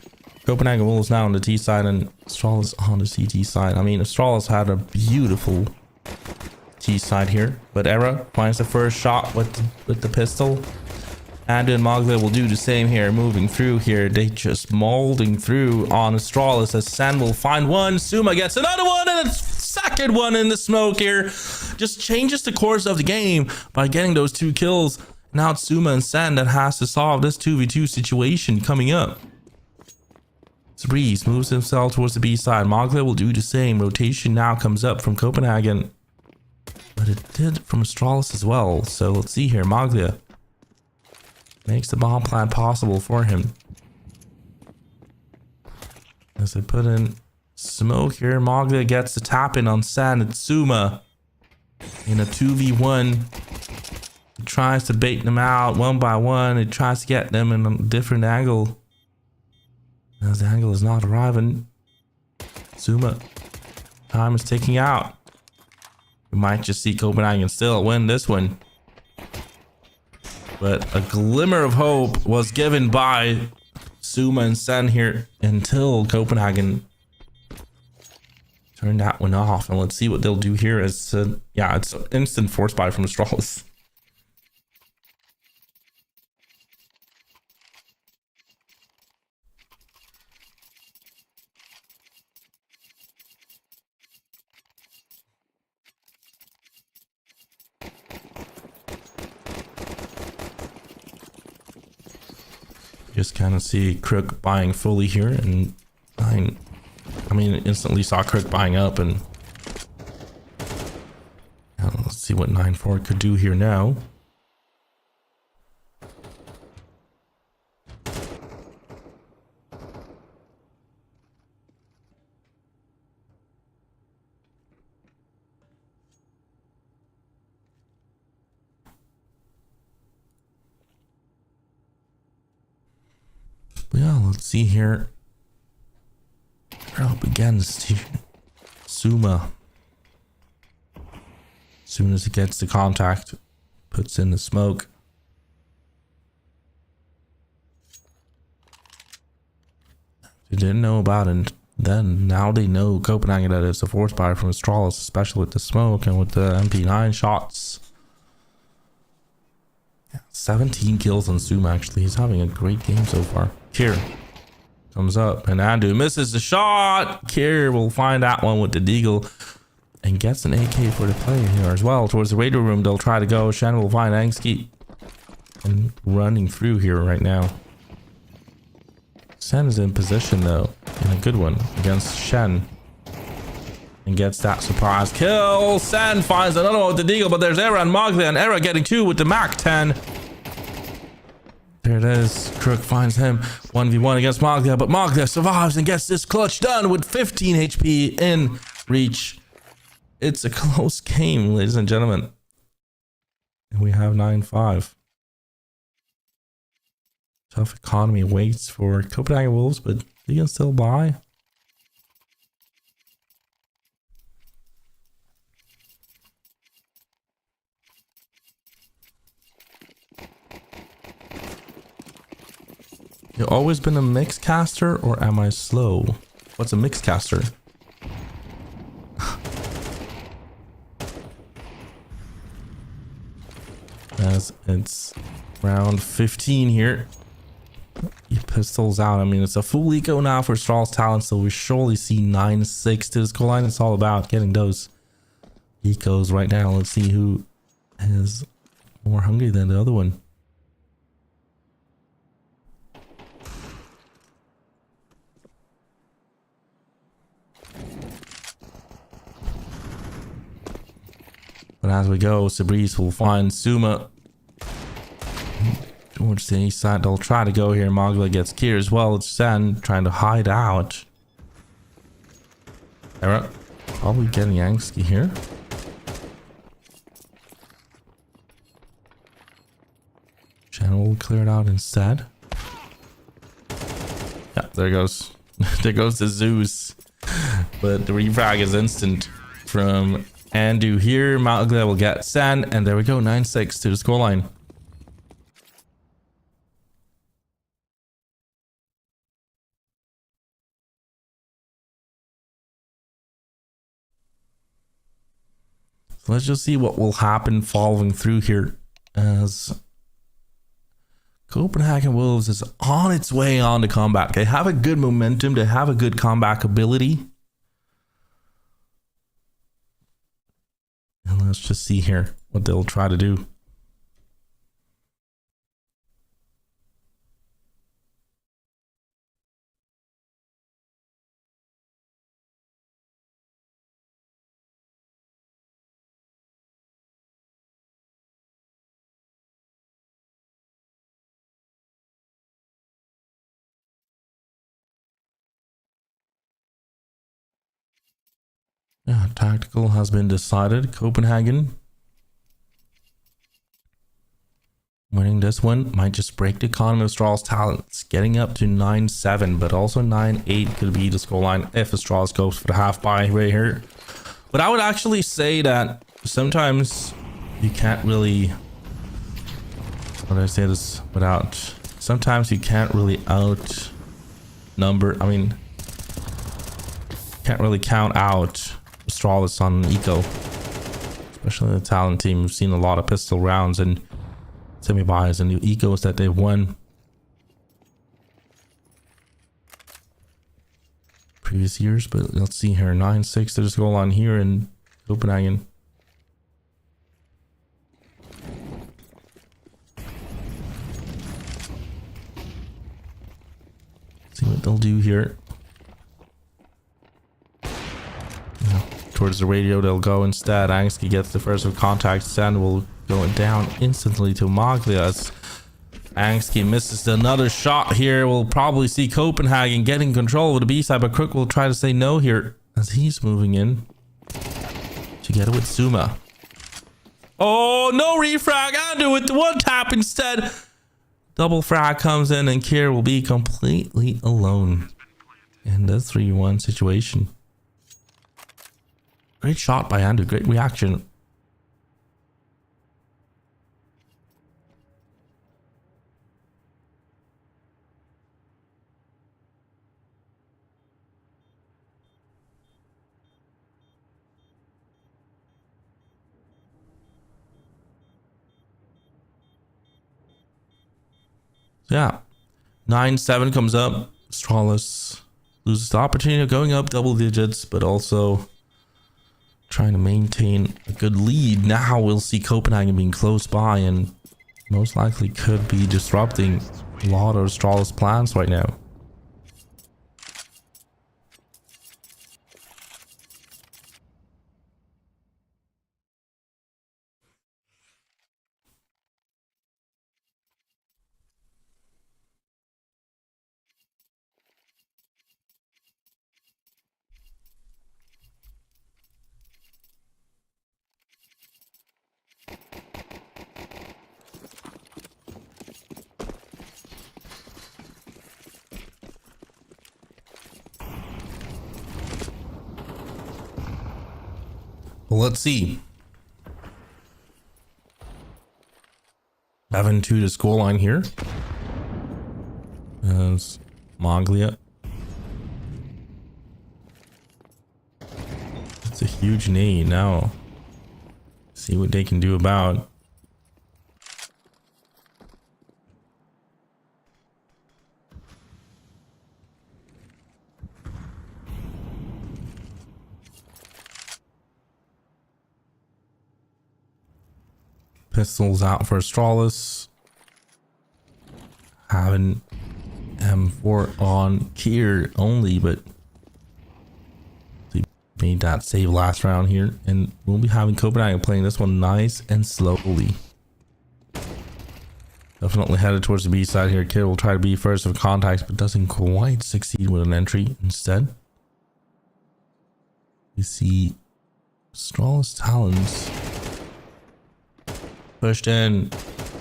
Copenhagen Wolves now on the T side and Astralis on the CT side. I mean, Astralis had a beautiful T side here, but Era finds the first shot with the pistol. And Magda will do the same here, moving through here. They just molding through on Astralis, as Sen will find one. Suma gets another one, and it's second one in the smoke here. just changes the course of the game by getting those 2 kills. Now it's Suma and Sen that has to solve this 2v2 situation coming up. Breeze moves himself towards the B side. Maglia will do the same. Rotation now comes up from Copenhagen, but it did from Astralis as well. So let's see here. Maglia makes the bomb plant possible for him. As they put in smoke here, Maglia gets the tap in on Sen and Suma in a 2v1. He tries to bait them out one by one. He tries to get them in a different angle. As the angle is not arriving, Suma, time is ticking out. We might just see Copenhagen still win this one. But a glimmer of hope was given by Suma and Sen here until Copenhagen turned that one off. And let's see what they'll do here. As yeah, it's an instant force buy from Astralis. Just kind of see Crook buying fully here, and I mean instantly saw Crook buying up, and let's see what 9-4 could do here now. Yeah, let's see here. Up against Suma. As soon as it gets the contact, puts in the smoke. They didn't know about it then. Now they know Copenhagen that it's a force buy from Astralis, especially with the smoke and with the MP9 shots. 17 kills on Suma actually. He's having a great game so far. Kier comes up and Andu misses the shot. Kier will find that one with the deagle and gets an AK for the play here as well. Towards the radio room they'll try to go. Shen will find Angsky and running through here right now. Sen is in position though, in a good one against Shen. And gets that surprise kill. Sen finds another one with the deagle, but there's Era and Maglia, and Era getting 2 with the Mac 10. There it is. Crook finds him 1v1 against Maglia, but Maglia survives and gets this clutch done with 15 HP in reach. It's a close game, ladies and gentlemen. And we have 9-5. Tough economy waits for Copenhagen Wolves, but they can still buy. You always been a mix caster, or am I slow? What's a mix caster? As it's round 15 here. He pistols out. I mean, it's a full eco now for Astralis talent, so we surely see 9-6 to the scoreline. It's all about getting those ecos right now. Let's see who is more hungry than the other one. But as we go, Sabris will find Suma towards the east side. They'll try to go here. Maglia gets Kier as well. It's Sen trying to hide out. Era probably getting Angsky here. Channel will clear it out instead. Yeah, there goes. There goes the Zeus. But the refrag is instant from Andu here. Maglia will get Sen, and there we go, 9-6 to the scoreline. So let's just see what will happen following through here, as Copenhagen Wolves is on its way on to comeback. They have a good momentum. They have a good comeback ability. And Let's just see here what they'll try to do. Yeah, tactical has been decided. Copenhagen winning this one might just break the economy of Astralis talents, getting up to 9-7, but also 9-8 could be the scoreline if Astralis goes for the half buy right here. But I would actually say that sometimes you can't really, how do I say this without, sometimes you can't really outnumber, I mean, can't really count out Astralis on eco, especially the talent team. We've seen a lot of pistol rounds and semi-buys and new ecos that they've won previous years. But let's see here, 9-6 to just go on here in Copenhagen. See what they'll do here. Towards the radio they'll go instead. Angski gets the first of contact. Sand will go down instantly to Maglia as Angski misses another shot here. We'll probably see Copenhagen getting control of the B side, but Crook will try to say no here as he's moving in together with Suma. Oh, no refrag. Andu with the one tap instead. Double frag comes in and Kier will be completely alone in the 3-1 situation. Great shot by Andu, great reaction. So yeah, 9-7 comes up. Astralis loses the opportunity of going up double digits, but also trying to maintain a good lead. Now we'll see Copenhagen being close by and most likely could be disrupting a lot of Astralis plans right now. Well, let's see. 7-2 to scoreline here. As Maglia. That's a huge need now. See what they can do about. Pistols out for Astralis. Having M4 on Kier only, but they made that save last round here. And we'll be having Copenhagen playing this one nice and slowly. Definitely headed towards the B side here. Kier will try to be first of contacts, but doesn't quite succeed with an entry instead. We see Astralis Talons pushed in.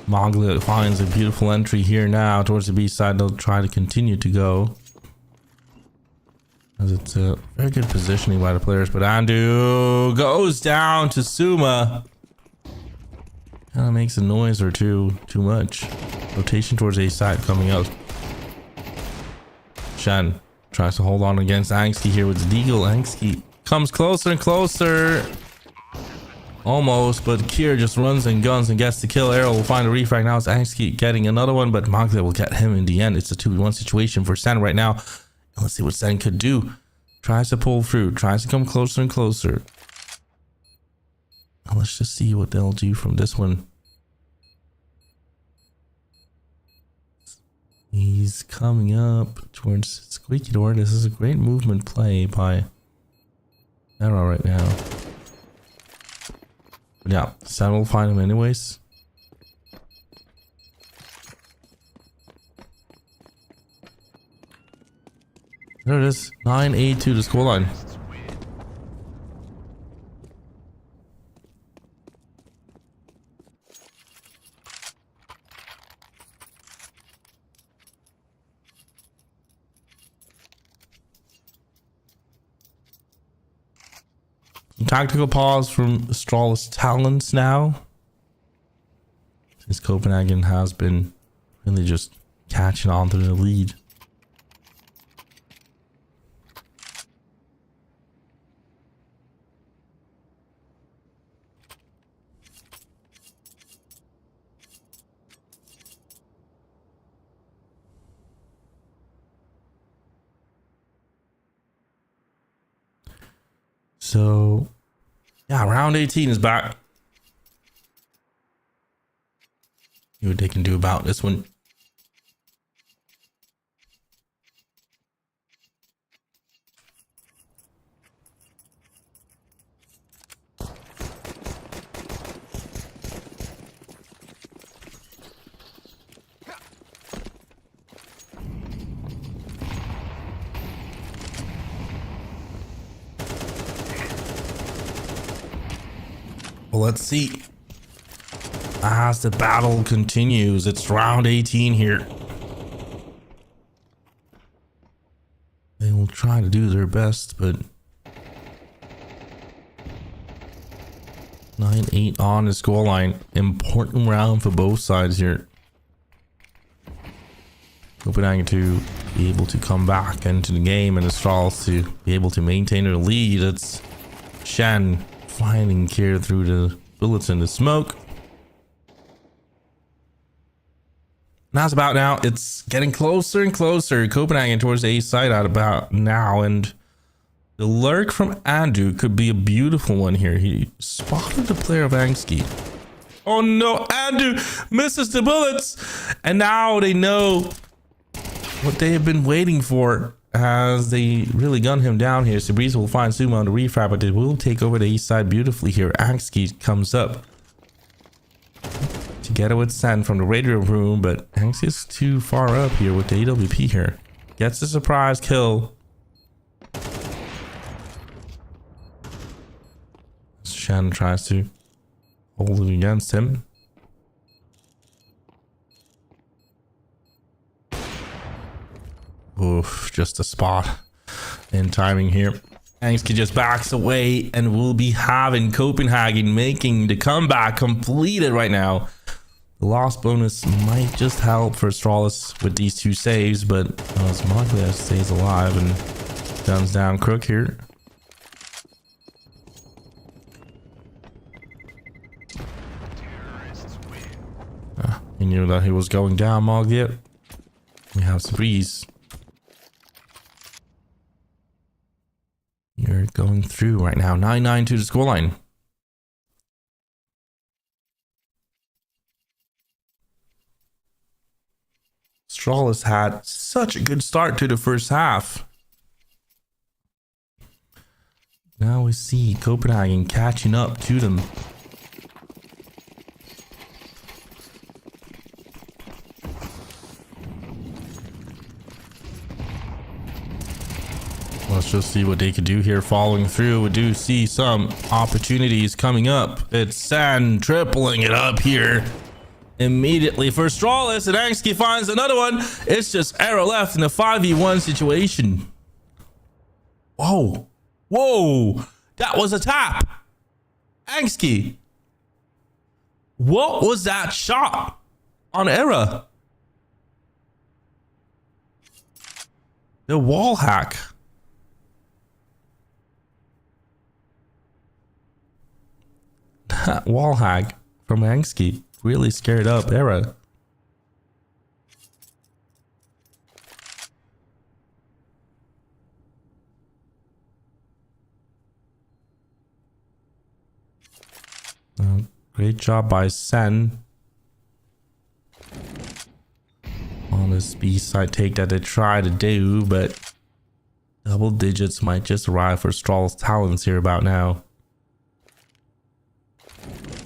Maglia finds a beautiful entry here now towards the B side. They'll try to continue to go, as it's a very good positioning by the players. But Andu goes down to Suma. Kind of makes a noise or two too much. Rotation towards A side coming out. Shen tries to hold on against Angski here with the Deagle. Angski comes closer and closer. Almost, but Kier just runs and guns and gets the kill. Arrow will find a refrag. Now it's Angski getting another one, but Maglia will get him in the end. It's a 2v1 situation for Sen right now. And let's see what Sen could do. Tries to pull through, tries to come closer and closer. Let's just see what they'll do from this one. He's coming up towards Squeaky Door. This is a great movement play by Arrow right now. But yeah, Sam will find him anyways. There it is. 9-8 to the scoreline. Tactical pause from Astralis talents now, since Copenhagen has been really just catching on to the lead. So yeah, round 18 is back. See what they can do about this one. Well, let's see. As the battle continues, it's round 18 here. They will try to do their best, but 9-8 on the scoreline. Important round for both sides here. Copenhagen to be able to come back into the game, and Astralis to be able to maintain their lead. It's Shen finding care through the bullets and the smoke. That's about now. It's getting closer and closer. Copenhagen towards the A side at about now, and the lurk from Andu could be a beautiful one here. He spotted the player of Angsky. Oh no, Andu misses the bullets, and now they know what they have been waiting for, as they really gun him down here. Sabreeze will find Sumo on the refrag, but they will take over the east side beautifully here. Angsky comes up together with Sen from the radio room, but Angsky is too far up here with the AWP here. Gets the surprise kill. Shen tries to hold it against him. Oof, just a spot in timing here. Angsky just backs away, and we'll be having Copenhagen making the comeback completed right now. The loss bonus might just help for Astralis with these two saves, but as Maglia stays alive and guns down Crook here. He knew that he was going down, Maglia. We have Sabreeze. You're going through right now. 9-9 to the scoreline. Astralis had such a good start to the first half. Now we see Copenhagen catching up to them. Let's just see what they could do here following through. We do see some opportunities coming up. It's San tripling it up here immediately for Astralis, and Angsky finds another one. It's just Arrow left in a 5v1 situation. Whoa. Whoa. That was a tap. Angsky. What was that shot on Arrow? The wall hack. That wall hack from Angsky really scared up Era. Great job by Sen on this B side take that they try to do, but double digits might just arrive for Astralis Talons here about now.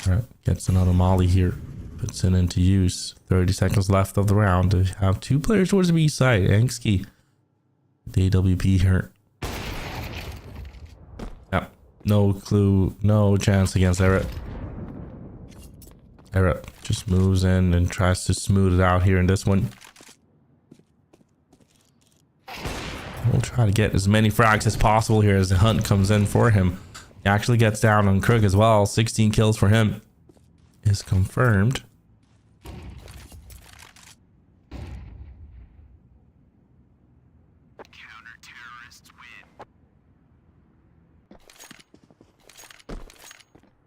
Alright, gets another molly here. Puts it into use. 30 seconds left of the round. They have two players towards the B side. Angsky. The AWP here. Yep. No clue. No chance against Eric. Eric just moves in and tries to smooth it out here in this one. We'll try to get as many frags as possible here as the hunt comes in for him. He actually gets down on Crook as well. 16 kills for him is confirmed.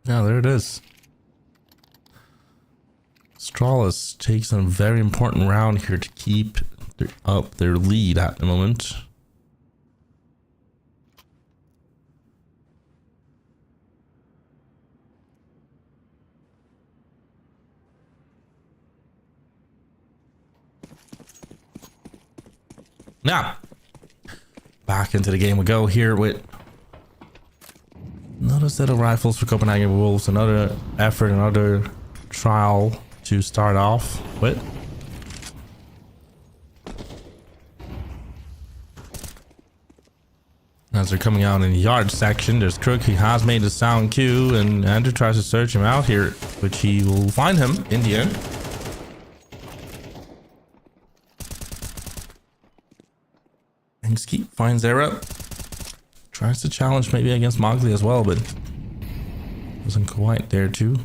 Yeah, there it is. Astralis takes a very important round here to keep up their lead at the moment. Now, back into the game we go here with another set of rifles for Copenhagen Wolves, another effort, another trial to start off with. As they're coming out in the yard section, there's Crook. He has made a sound cue, and Andrew tries to search him out here, which he will find him in the end. Angsky finds Era. Tries to challenge maybe against Mowgli as well, but wasn't quite there too.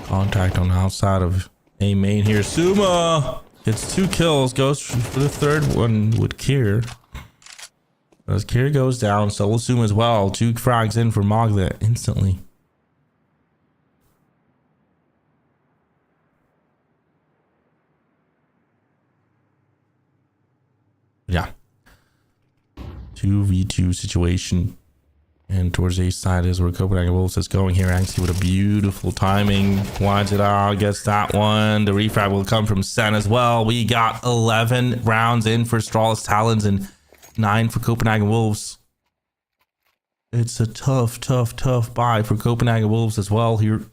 Contact on the outside of A main here. Suma gets 2 kills, goes for the third one with Kier. As Kier goes down, so will Suma as well. 2 frags in for Mowgli instantly. Yeah. 2v2 situation. And towards the east side is where Copenhagen Wolves is going here. Angsty with a beautiful timing. Winds it out, gets that one. The refrag will come from Sen as well. We got 11 rounds in for Astralis Talons and 9 for Copenhagen Wolves. It's a tough buy for Copenhagen Wolves as well here.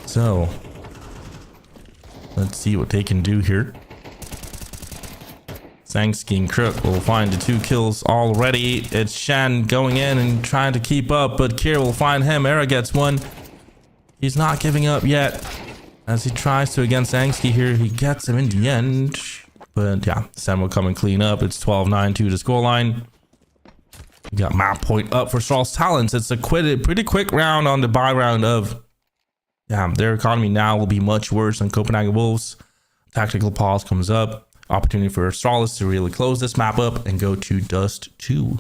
So, let's see what they can do here. Sangsky and Crook will find the 2 kills already. It's Shan going in and trying to keep up, but Kier will find him. Era gets 1. He's not giving up yet as he tries to against Angsty here. He gets him in the end, but yeah, Sam will come and clean up. It's 12-9 to the scoreline. We got map point up for Astralis Talons. It's a pretty quick round on the buy round of. Yeah, their economy now will be much worse than Copenhagen Wolves. Tactical pause comes up. Opportunity for Astralis to really close this map up and go to Dust 2.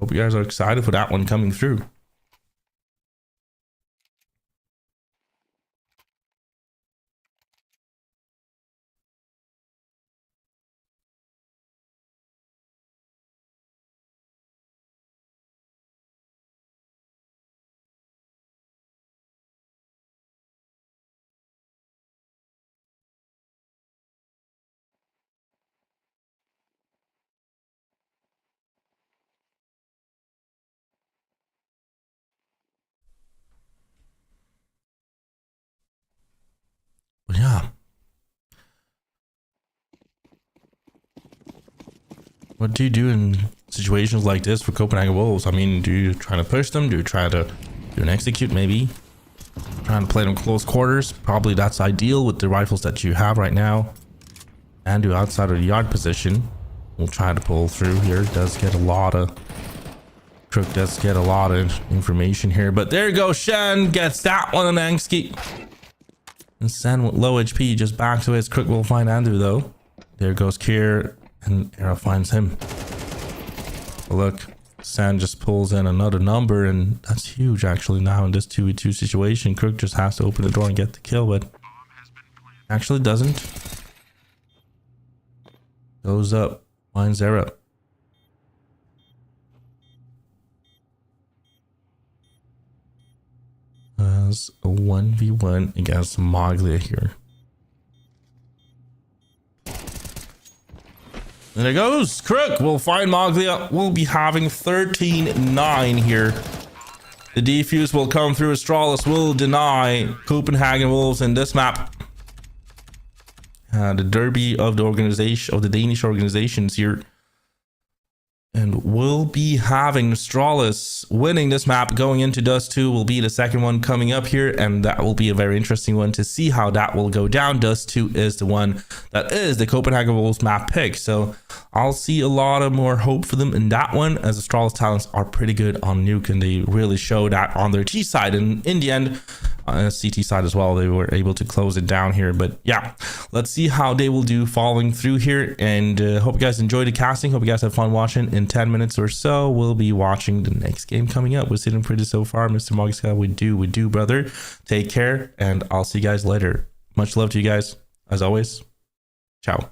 Hope you guys are excited for that one coming through. But yeah. What do you do in situations like this for Copenhagen Wolves? I mean, do you try to push them? Do you try to do an execute maybe? Trying to play them close quarters? Probably that's ideal with the rifles that you have right now. Andu outside of the yard position. We'll try to pull through here. Does get a lot of... Crook does get a lot of information here. But there you go. Shen gets that one on Angski. And Sen with low HP just back to his. Crook will find Andu though. There goes Kier. And Era finds him. But look. Sen just pulls in another number. And that's huge actually now in this 2v2 situation. Crook just has to open the door and get the kill. But actually doesn't. Goes up. Finds Era. As a 1v1 against Maglia here. And there goes Crook. We'll find Maglia. We'll be having 13-9 here. The defuse will come through. Astralis will deny Copenhagen Wolves in this map. The derby of the organization, of the Danish organizations here. And we'll be having Astralis winning this map going into Dust 2 will be the second one coming up here. And that will be a very interesting one to see how that will go down. Dust 2 is the one that is the Copenhagen Wolves map pick. So I'll see a lot of more hope for them in that one, as Astralis talents are pretty good on Nuke. And they really show that on their T side. And in the end, CT side as well, they were able to close it down here. But yeah, let's see how they will do following through here. And hope you guys enjoyed the casting. Hope you guys have fun watching. In 10 minutes or so, we'll be watching the next game coming up. We're sitting pretty so far, Mr. Mogiska. We do, brother. Take care, and I'll see you guys later. Much love to you guys, as always. Ciao.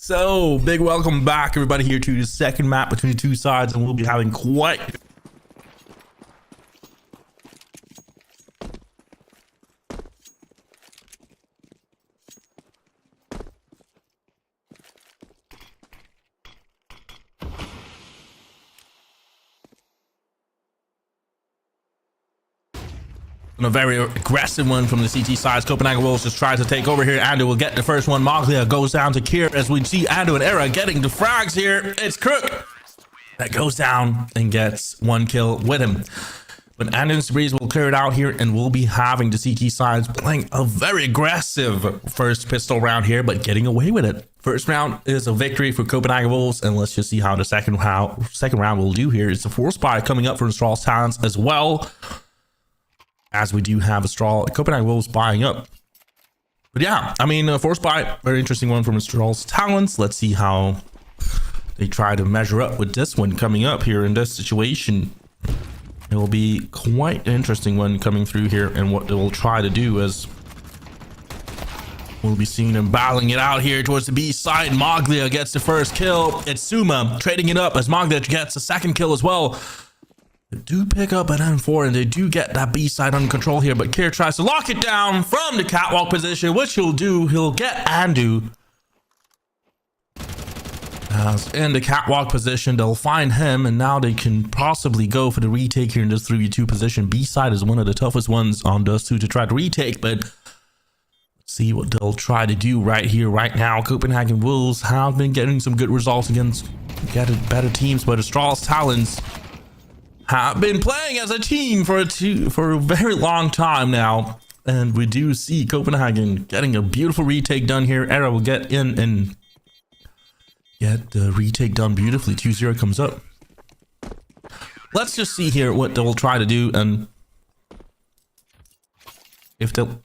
So, big welcome back, everybody, here to the second map between the two sides, and we'll be having quite a very aggressive one from the CT side. Copenhagen Wolves just tries to take over here. Andu will get the first one. Moglia goes down to Kier as we see Andu and Era getting the frags here. It's Crook that goes down and gets one kill with him. But Andu and Breeze will clear it out here, and we'll be having the CT sides playing a very aggressive first pistol round here, but getting away with it. First round is a victory for Copenhagen Wolves, and let's just see how the second round will do here. It's a 4 spy coming up from Astralis Talents as well, as we do have Copenhagen Wolves buying up. But yeah, I mean, 4 spy, very interesting one from Astralis Talents. Let's see how they try to measure up with this one coming up here in this situation. It will be quite an interesting one coming through here, and what they will try to do is we'll be seeing them battling it out here towards the B side. Moglia gets the first kill. It's Suma trading it up as Moglia gets the second kill as well. They do pick up an M4, and they do get that B side under control here, but Kier tries to lock it down from the catwalk position, which he'll do. He'll get Andu. As in the catwalk position, they'll find him, and now they can possibly go for the retake here in this 3v2 position. B side is one of the toughest ones on Dust 2 to try to retake, but let's see what they'll try to do right here, right now. Copenhagen Wolves have been getting some good results against better teams, but Astralis Talents have been playing as a team for a very long time now, and we do see Copenhagen getting a beautiful retake done here. Era will get in and get the retake done beautifully. 2-0 comes up. Let's just see here what they'll try to do, and if they'll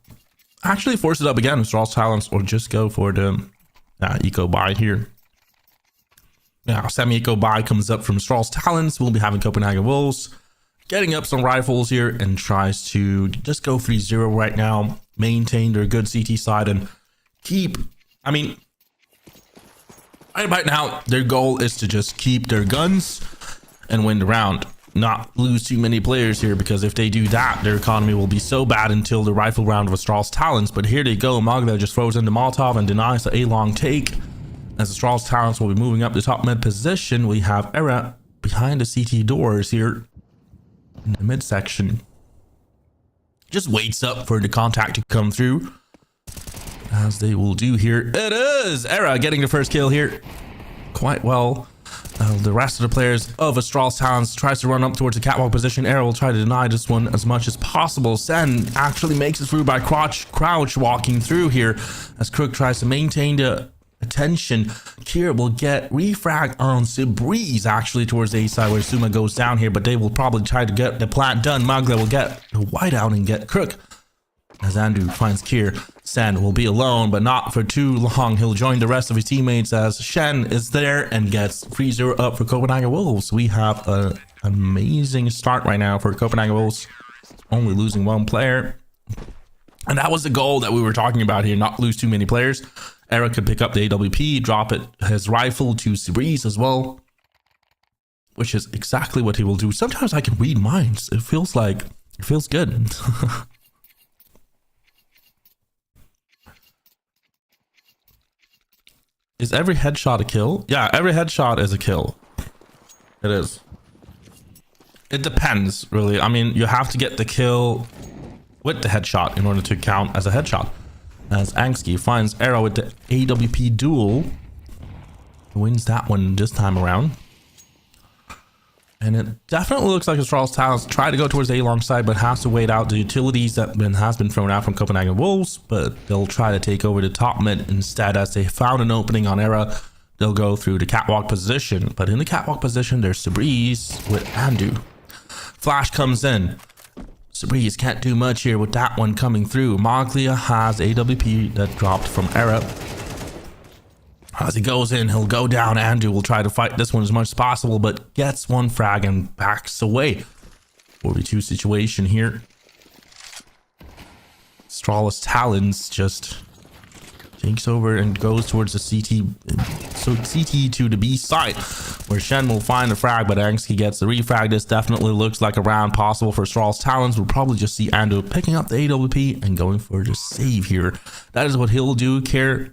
actually force it up again with Astralis Talents, or just go for the eco buy here. Now, semi-eco buy comes up from Astralis Talents. We'll be having Copenhagen Wolves getting up some rifles here and tries to just go 3-0 right now, maintain their good CT side, and keep, I mean, right now, their goal is to just keep their guns and win the round, not lose too many players here, because if they do that, their economy will be so bad until the rifle round of Astralis Talents. But here they go. Moglia just throws in the Molotov and denies the A-long take. As Astralis Talents will be moving up the top mid position, we have Era behind the CT doors here in the midsection. Just waits up for the contact to come through, as they will do here. It is Era getting the first kill here quite well. The rest of the players of Astralis Talents tries to run up towards the catwalk position. Era will try to deny this one as much as possible. Sen actually makes it through by crouch walking through here, as Crook tries to maintain the attention. Kier will get refrag on Breeze actually towards the A side where Suma goes down here, but they will probably try to get the plant done. Moglia will get the whiteout and get Crook. As Andu finds Kier, Sen will be alone, but not for too long. He'll join the rest of his teammates as Shen is there and gets 3-0 up for Copenhagen Wolves. We have an amazing start right now for Copenhagen Wolves, only losing 1 player. And that was the goal that we were talking about here, not lose too many players. Eric could pick up the AWP, drop his rifle to Breeze as well, which is exactly what he will do. Sometimes I can read minds. It feels good. Is every headshot a kill? Yeah, every headshot is a kill. It is. It depends, really. I mean, you have to get the kill with the headshot in order to count as a headshot. As Angsky finds Arrow with the AWP duel, wins that one this time around. And it definitely looks like Astralis Talents try to go towards the A-long side, but has to wait out the utilities that has been thrown out from Copenhagen Wolves. But they'll try to take over the top mid instead, as they found an opening on Era. They'll go through the catwalk position, but in the catwalk position, there's Breeze with Andu. Flash comes in. Breeze can't do much here with that one coming through. Moglia has AWP that dropped from Era. As he goes in, he'll go down. Andu will try to fight this one as much as possible, but gets 1 frag and backs away. 4v2 situation here. Astralis Talents just takes over and goes towards the CT So CT to the B side, where Shen will find the frag, but Angsky gets the refrag. This definitely looks like a round possible for Astralis Talons. We'll probably just see Ando picking up the AWP and going for the save here. That is what he'll do. Care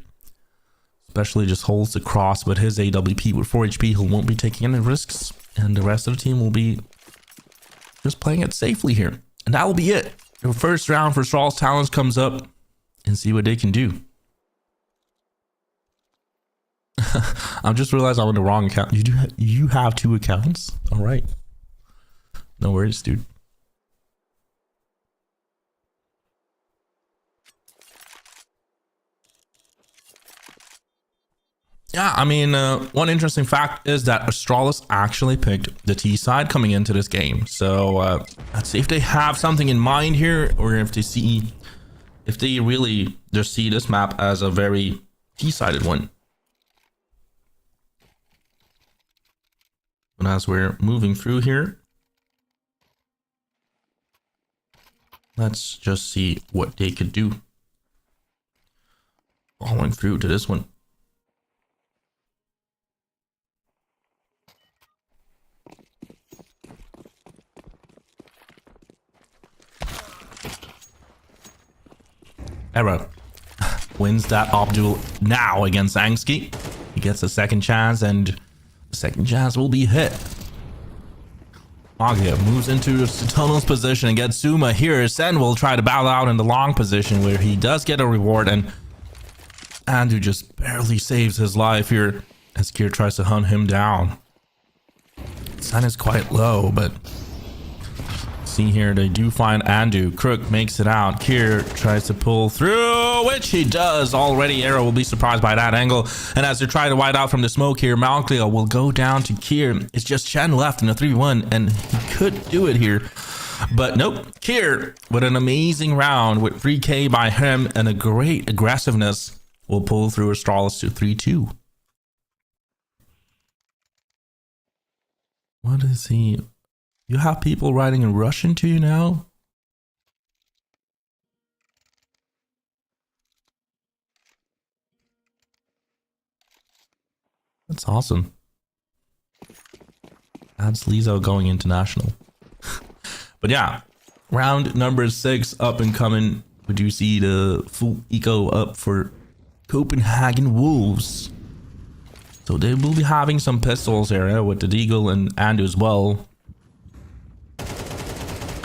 especially just holds the cross, but his AWP with 4 HP, he won't be taking any risks, and the rest of the team will be just playing it safely here. And that will be it. The first round for Astralis Talons comes up, and see what they can do. I just realized I'm on the wrong account. You have 2 accounts? All right. No worries, dude. Yeah, I mean, one interesting fact is that Astralis actually picked the T side coming into this game. So let's see if they have something in mind here, or if they really just see this map as a very T-sided one. And as we're moving through here, let's just see what they could do. Following through to this one. Era wins that op duel now against Angsky. He gets a second chance, and the second chance will be hit. Magia moves into the tunnel's position and gets Zuma here. Sen will try to battle out in the long position, where he does get a reward, and Andu just barely saves his life here as Kier tries to hunt him down. Sen is quite low, but see here, they do find Andu. Crook makes it out. Kier tries to pull through, which he does already. Arrow will be surprised by that angle. And as they try to white out from the smoke here, Malcleo will go down to Kier. It's just Shen left in a 3v1, and he could do it here. But nope, Kier with an amazing round with 3k by him and a great aggressiveness will pull through Astralis to 3-2. What is he? You have people writing in Russian to you now? That's awesome. That's Lizzo going international. But yeah, round number 6 up and coming. We do see the full eco up for Copenhagen Wolves. So they will be having some pistols here with the Deagle and Andu as well.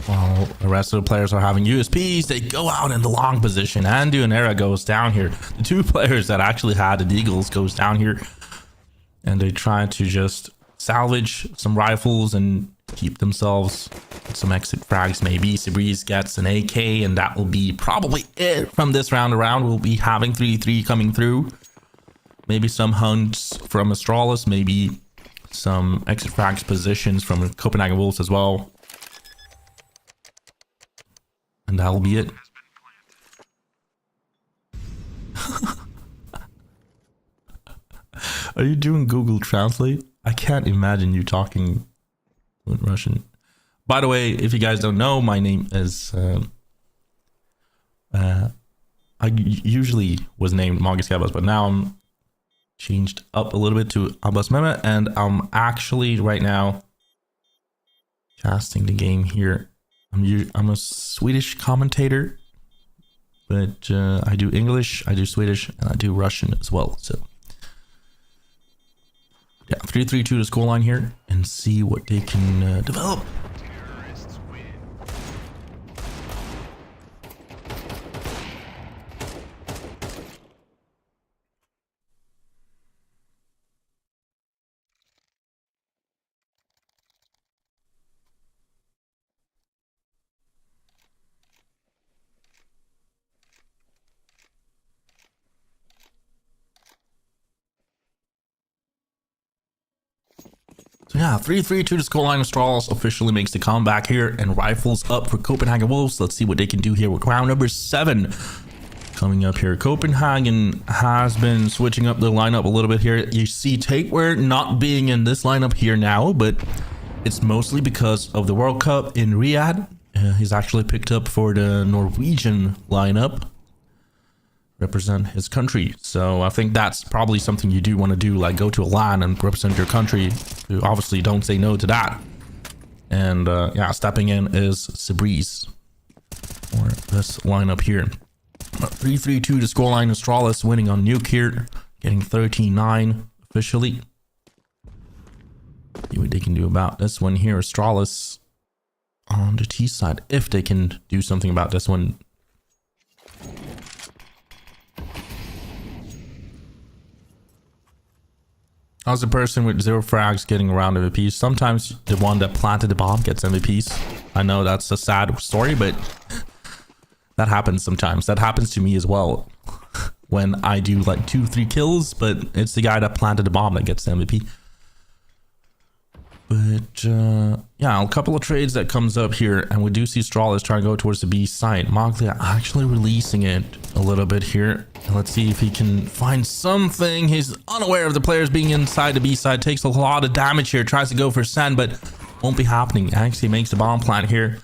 While the rest of the players are having USPs, they go out in the long position. Andu and Era goes down here. The 2 players that actually had the Deagles goes down here. And they try to just salvage some rifles and keep themselves some exit frags. Maybe Sabreeze gets an AK, and that will be probably it from this round around. We'll be having 3-3 coming through. Maybe some hunts from Astralis, maybe some exit frags positions from Copenhagen Wolves as well. And that'll be it. Are you doing Google Translate? I can't imagine you talking in Russian. By the way, if you guys don't know, my name is I usually was named Magis Gabas, but now I'm changed up a little bit to Abbas Mehmet, and I'm actually right now casting the game here. I'm a Swedish commentator, but I do English, I do Swedish, and I do Russian as well. So yeah, 3-3-2 to scoreline here, and see what they can develop. So yeah, 3-3-2 to scoreline. Astralis officially makes the comeback here, and rifles up for Copenhagen Wolves. Let's see what they can do here with round number 7 coming up here. Copenhagen has been switching up the lineup a little bit here. You see Takeware not being in this lineup here now, but it's mostly because of the World Cup in Riyadh. He's actually picked up for the Norwegian lineup. represent his country. So I think that's probably something you do want to do, like go to a LAN and represent your country. You obviously don't say no to that. And yeah, stepping in is Sabreeze for this lineup here. 3-3-2 to scoreline. Astralis winning on Nuke here, getting 13-9 officially. See what they can do about this one here. Astralis on the T side, if they can do something about this one. How's the person with 0 frags getting around MVPs? Sometimes the one that planted the bomb gets MVPs. I know that's a sad story, but that happens sometimes. That happens to me as well when I do like 2-3 kills, but it's the guy that planted the bomb that gets the MVP. But yeah, a couple of trades that comes up here, and we do see Astralis trying to go towards the B side. Moglia actually releasing it a little bit here. Let's see if he can find something. He's unaware of the players being inside the B side. Takes a lot of damage here. Tries to go for Sen, but won't be happening. Actually makes the bomb plant here.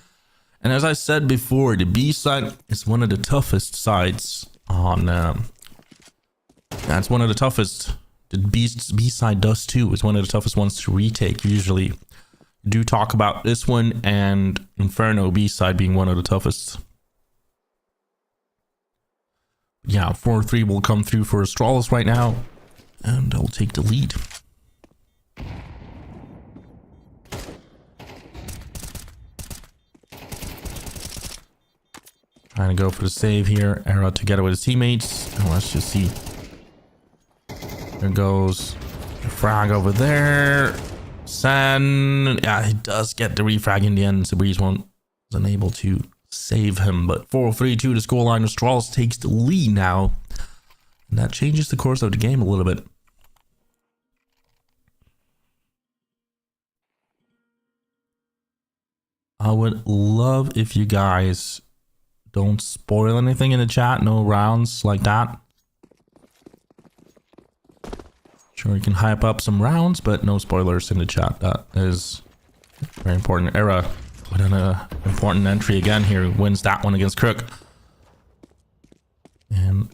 And as I said before, the B side is one of the toughest sides on... that's one of the toughest. The B side Dust 2 is one of the toughest ones to retake. Usually do talk about this one and Inferno B side being one of the toughest. Yeah, 4-3 will come through for Astralis right now, and they'll take the lead. Trying to go for the save here. Era together with his teammates. And let's just see. There goes the frag over there. Sen. Yeah, he does get the refrag in the end. Sabreeze wasn't able to save him. But 4-3-2 to scoreline. Astralis takes the lead now. And that changes the course of the game a little bit. I would love if you guys don't spoil anything in the chat. No rounds like that. Sure, you can hype up some rounds, but no spoilers in the chat. That is very important. Era with an important entry again here. Wins that one against Crook. And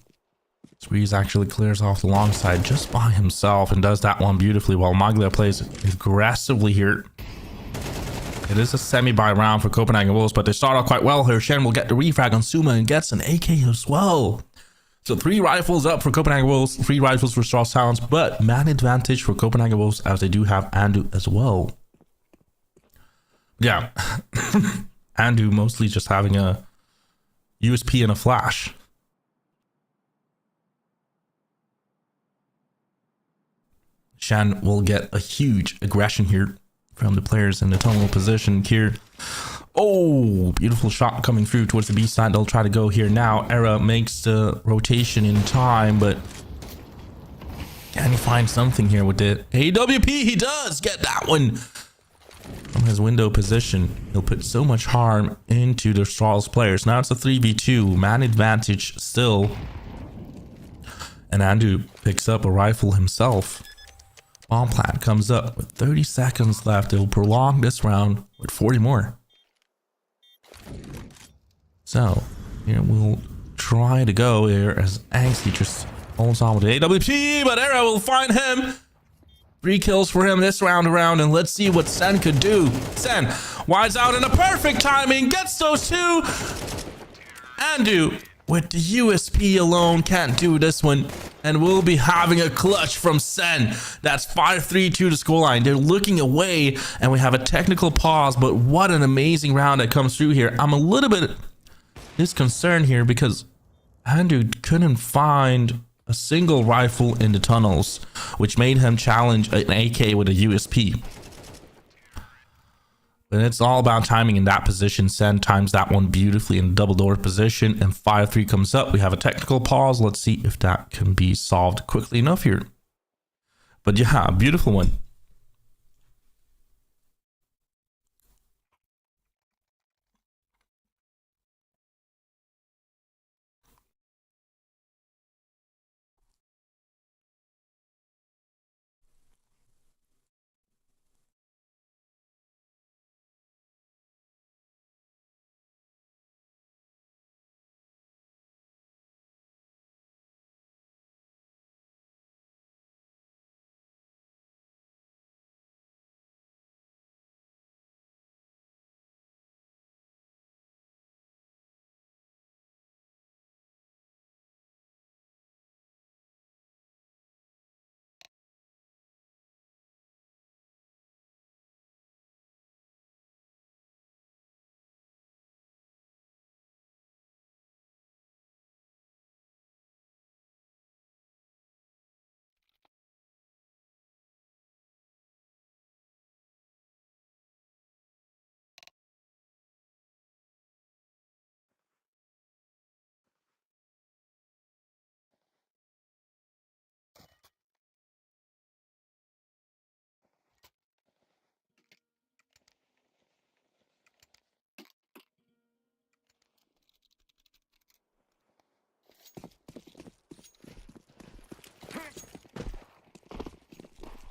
Sabreeze actually clears off the long side just by himself and does that one beautifully while Moglia plays aggressively here. It is a semi-buy round for Copenhagen Wolves, but they start off quite well here. Shen will get the refrag on Suma and gets an AK as well. So 3 rifles up for Copenhagen Wolves, 3 rifles for Straw Sounds, but man advantage for Copenhagen Wolves as they do have Andu as well. Yeah, Andu mostly just having a USP and a flash. Shen will get a huge aggression here from the players in the tunnel position here. Oh, beautiful shot coming through towards the B side. They'll try to go here now. Era makes the rotation in time, but can he find something here with the AWP? He does get that one from his window position. He'll put so much harm into the Astralis players. Now it's a 3v2, man advantage still. And Andu picks up a rifle himself. Bomb plant comes up with 30 seconds left. It will prolong this round with 40 more. So here we'll try to go here as Angsty just holds on with the AWP, but Era will find him. 3 kills for him this round around, and let's see what Sen could do. Sen wides out in a perfect timing, gets those 2. Andu with the USP alone can't do this one, and we'll be having a clutch from Sen. That's 5-3-2 to scoreline. They're looking away, and we have a technical pause, but what an amazing round that comes through here. I'm a little bit disconcerted here because Andu couldn't find a single rifle in the tunnels, which made him challenge an AK with a USP. But it's all about timing in that position. Sen times that one beautifully in double door position, and 5-3 comes up. We have a technical pause. Let's see if that can be solved quickly enough here. But yeah, a beautiful one.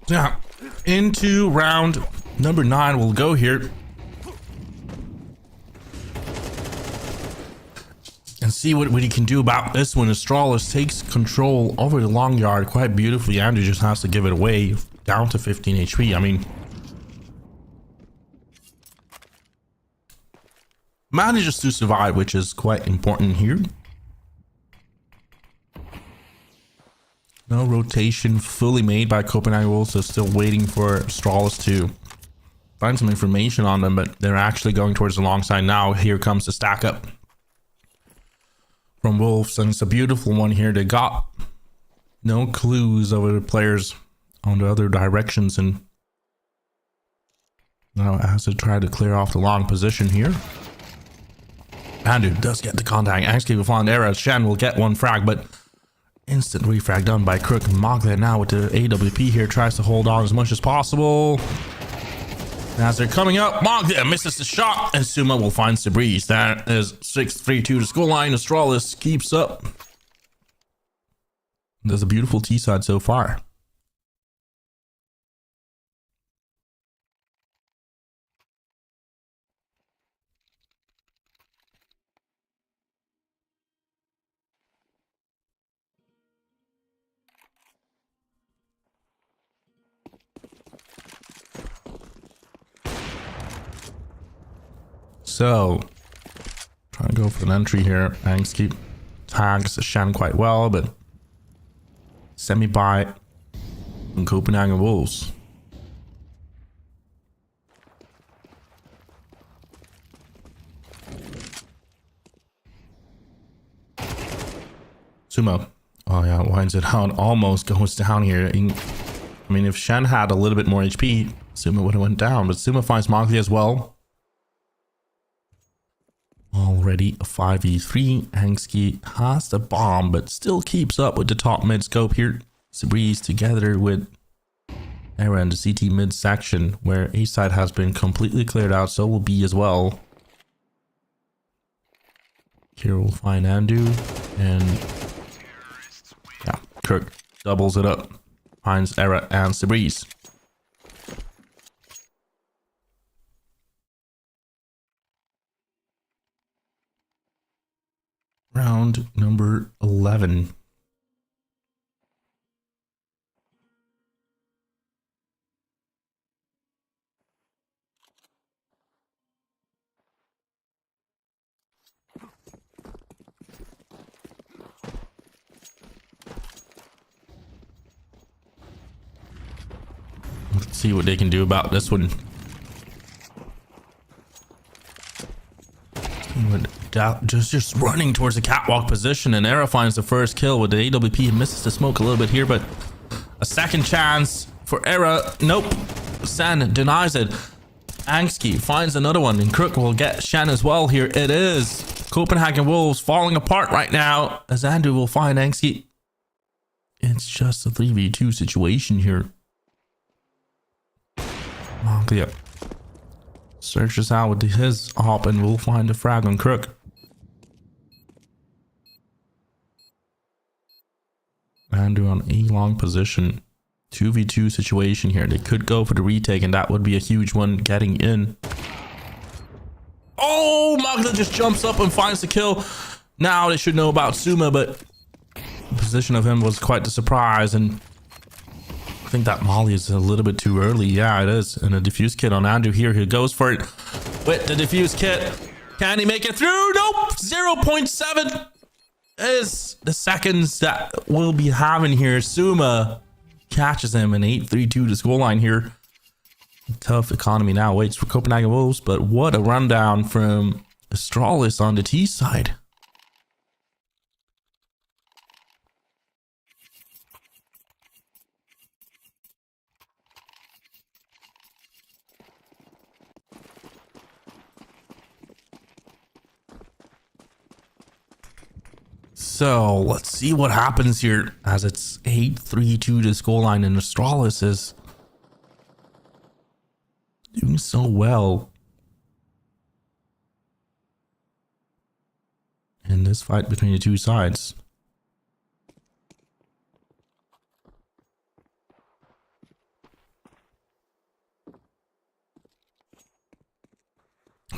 Yeah, into round number 9 we'll go here. And see what he can do about this when Astralis takes control over the long yard quite beautifully. Andrew just has to give it away down to 15 HP. I mean, manages to survive, which is quite important here. No rotation fully made by Copenhagen Wolves, so still waiting for Astralis to find some information on them, but they're actually going towards the long side now. Here comes the stack up from Wolves, and it's a beautiful one here. They got no clues over the players on the other directions, and now it has to try to clear off the long position here. Andrew does get the contact. Actually, will find error. Shen will get one frag, but instant refrag done by Crook. Magda now with the AWP here tries to hold on as much as possible. As they're coming up, Magda misses the shot, and Suma will find Sabreeze. That is 6-3-2 to scoreline. Astralis keeps up. There's a beautiful T side so far. So, trying to go for an entry here. Angski tags Shen quite well, but semi-buy from Copenhagen Wolves. Sumo. Oh yeah, winds it out. Almost goes down here. I mean, if Shen had a little bit more HP, Sumo would have went down, but Sumo finds Magli as well. Already a 5v3. Angski has the bomb, but still keeps up with the top mid scope here. Sabreeze together with Era in the CT mid section, where A side has been completely cleared out, so will B as well. Here we'll find Andu, and yeah, Kirk doubles it up. Finds Era and Sabreeze. Round number 11. Let's see what they can do about this one. Just running towards the catwalk position, and Era finds the first kill with the AWP. Misses the smoke a little bit here, but a second chance for Era. Nope. Sen denies it. Angski finds another one, and Crook will get Shen as well here. It is Copenhagen Wolves falling apart right now, as Andrew will find Angski. It's just a 3v2 situation here. Maglia searches out with his hop, and we'll find a frag on Crook. Andrew on a long position. 2v2 situation here. They could go for the retake, and that would be a huge one getting in. Oh, Magda just jumps up and finds the kill. Now they should know about Suma, but the position of him was quite the surprise, and I think that Molly is a little bit too early. Yeah, it is. And a diffuse kit on Andrew here. He goes for it with the diffuse kit. Can he make it through? Nope. 0.7 is the seconds that we'll be having here. Suma catches him in 8-3-2 to scoreline here. Tough economy now waits for Copenhagen Wolves, but what a rundown from Astralis on the T side. So let's see what happens here, as it's 8-3-2 to scoreline, and Astralis is doing so well in this fight between the two sides.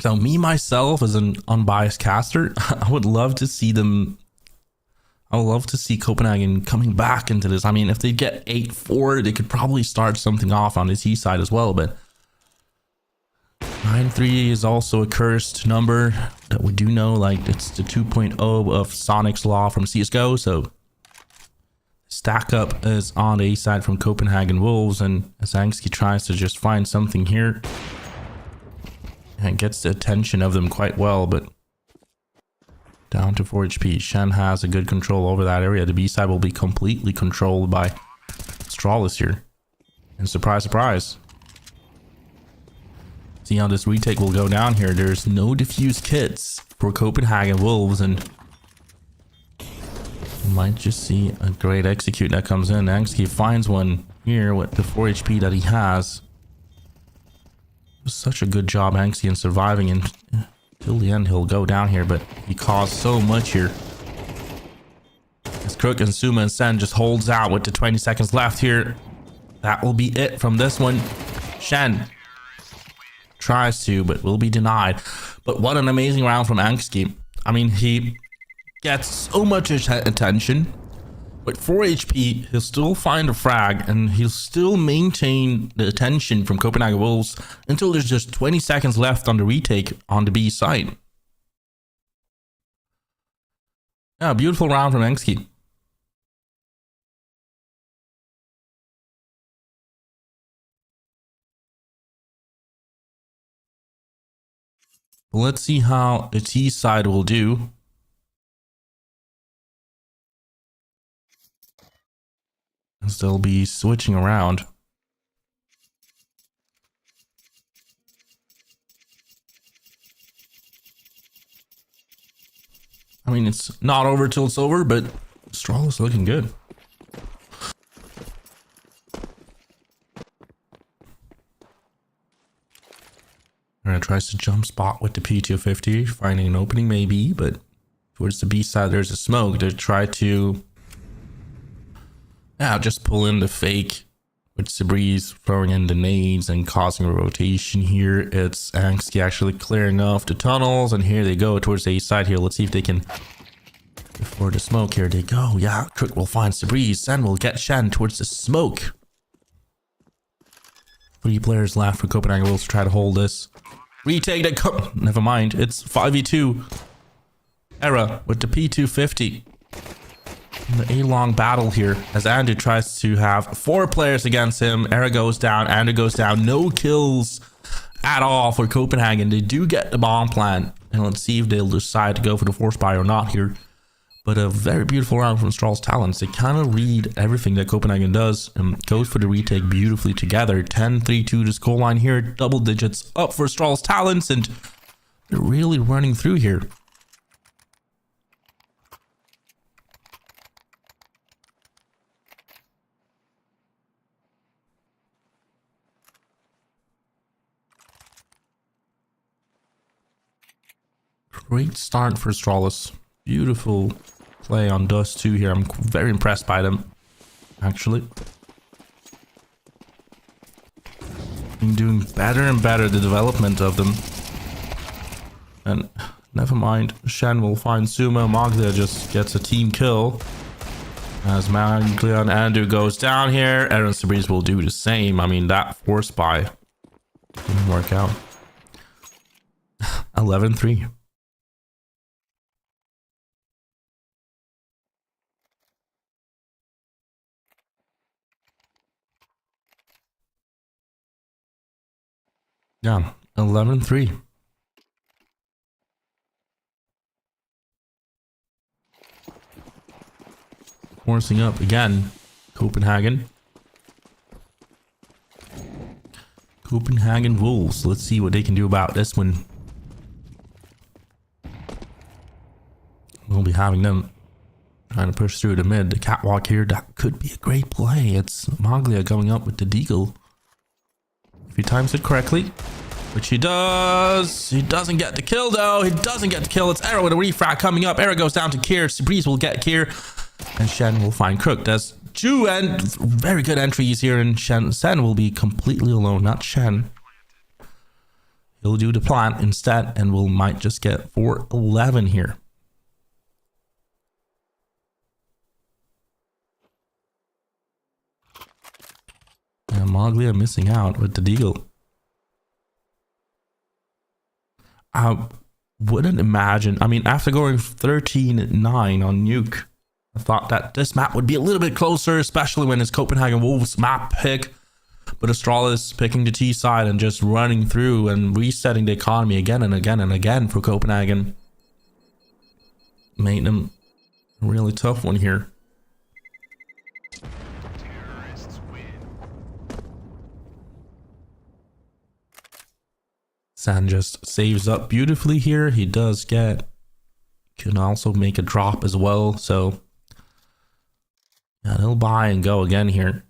So me, myself, as an unbiased caster, I would love to see them. I would love to see Copenhagen coming back into this. I mean, if they get 8-4, they could probably start something off on the T side as well. But 9-3 is also a cursed number that we do know. Like, it's the 2.0 of Sonic's Law from CSGO. So stack up is on the A side from Copenhagen Wolves. And Azangski tries to just find something here. And gets the attention of them quite well, but down to 4 HP. Shen has a good control over that area. The B side will be completely controlled by Astralis here. And surprise, surprise. See how this retake will go down here. There's no diffuse kits for Copenhagen Wolves, and you might just see a great execute that comes in. Angski finds one here with the 4 HP that he has. Such a good job, Hanksy, in surviving, and till the end he'll go down here, but he caused so much here. As Crook and Suma and Sen just holds out with the 20 seconds left here. That will be it from this one. Shen tries to, but will be denied. But what an amazing round from Angski. I mean, he gets so much attention. With 4 HP, he'll still find a frag, and he'll still maintain the attention from Copenhagen Wolves until there's just 20 seconds left on the retake on the B side. Yeah, beautiful round from Engski. Let's see how the T side will do. As they'll be switching around. I mean, it's not over till it's over, but Stroll is looking good. Alright, tries to jump spot with the P250, finding an opening maybe, but towards the B side there's a smoke to try to just pull in the fake with Sabreeze throwing in the nades and causing a rotation here. It's Angski actually clearing off the tunnels, and here they go towards the A side here. Let's see if they can, before the smoke, here they go. Yeah, Crook will find Sabreeze. Sen will get Shen towards the smoke. 3 players left for Copenhagen Wolves to try to hold this. Retake that. Never mind. It's 5v2. Era with the P250. The A-long battle here as Andrew tries to have 4 players against him. Era goes down. Andrew goes down. No kills at all for Copenhagen. They do get the bomb plant. And let's see if they'll decide to go for the force buy or not here. But a very beautiful round from Stroll's talents. They kind of read everything that Copenhagen does and goes for the retake beautifully together. 10-3-2 the scoreline here. Double digits up for Stroll's talents, and they're really running through here. Great start for Astralis. Beautiful play on Dust too here. I'm very impressed by them, actually. Been doing better and better, the development of them. And never mind, Shen will find Suma. Maglia just gets a team kill. As Maglia and Andrew goes down here, Aaron Sabreeze will do the same. I mean, that force buy didn't work out. 11-3. Yeah, 11-3. Forcing up again, Copenhagen. Copenhagen Wolves. Let's see what they can do about this one. We'll be having them trying to push through the mid. The catwalk here, that could be a great play. It's Maglia going up with the deagle. If he times it correctly, which he does. He doesn't get the kill though. He doesn't get the kill. It's Era with a refrag coming up. Era goes down to Kier. Sabreeze will get Kier. And Shen will find Crook. Does Ju, and very good entries here. And Sen will be completely alone. Not Shen. He'll do the plant instead, and we'll might just get 411 here. Yeah, Moglia missing out with the deagle. I wouldn't imagine. I mean, after going 13-9 on Nuke, I thought that this map would be a little bit closer, especially when it's Copenhagen Wolves map pick. But Astralis picking the T side and just running through and resetting the economy again and again and again for Copenhagen. Made them a really tough one here. San just saves up beautifully here. He does get, can also make a drop as well. So yeah, he'll buy and go again here.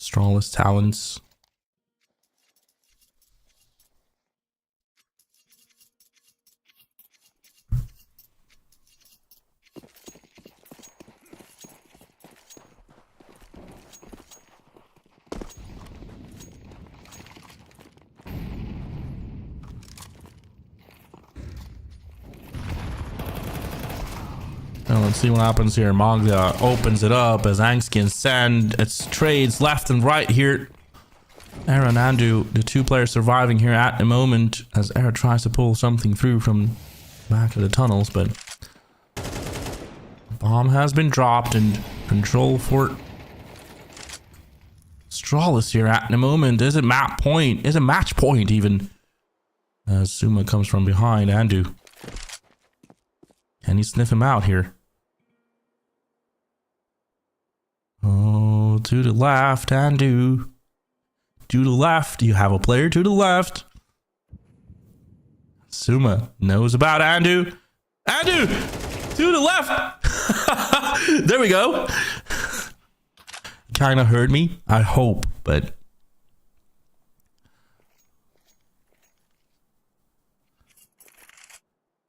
Astralis talents. Now let's see what happens here. Moglia opens it up as Angsky and Sen. It's trades left and right here. Era and Andu, the two players surviving here at the moment as Era tries to pull something through from back of the tunnels, but bomb has been dropped and control for Astralis here at the moment. Is it map point? Is it match point even? As Suma comes from behind Andu. Can he sniff him out here? Oh, to the left, Andu. To the left, you have a player to the left. Suma knows about Andu. Andu, to the left. There we go. Kind of heard me, I hope, but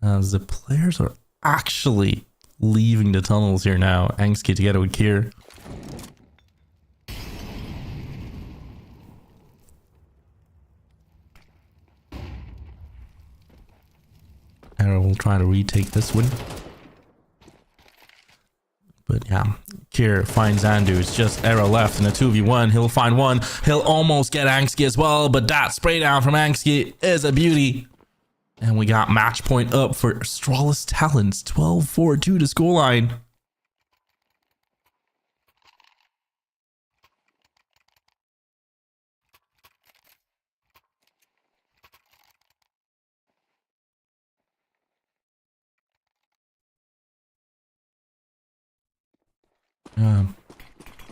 as the players are actually leaving the tunnels here now. Angsky together with Kier. Arrow will try to retake this one. But yeah, Kier finds Andu. It's just Arrow left in a 2v1. He'll find one. He'll almost get Angsky as well, but that spray down from Angsky is a beauty. And we got match point up for Astralis Talents. 12-4 to the scoreline.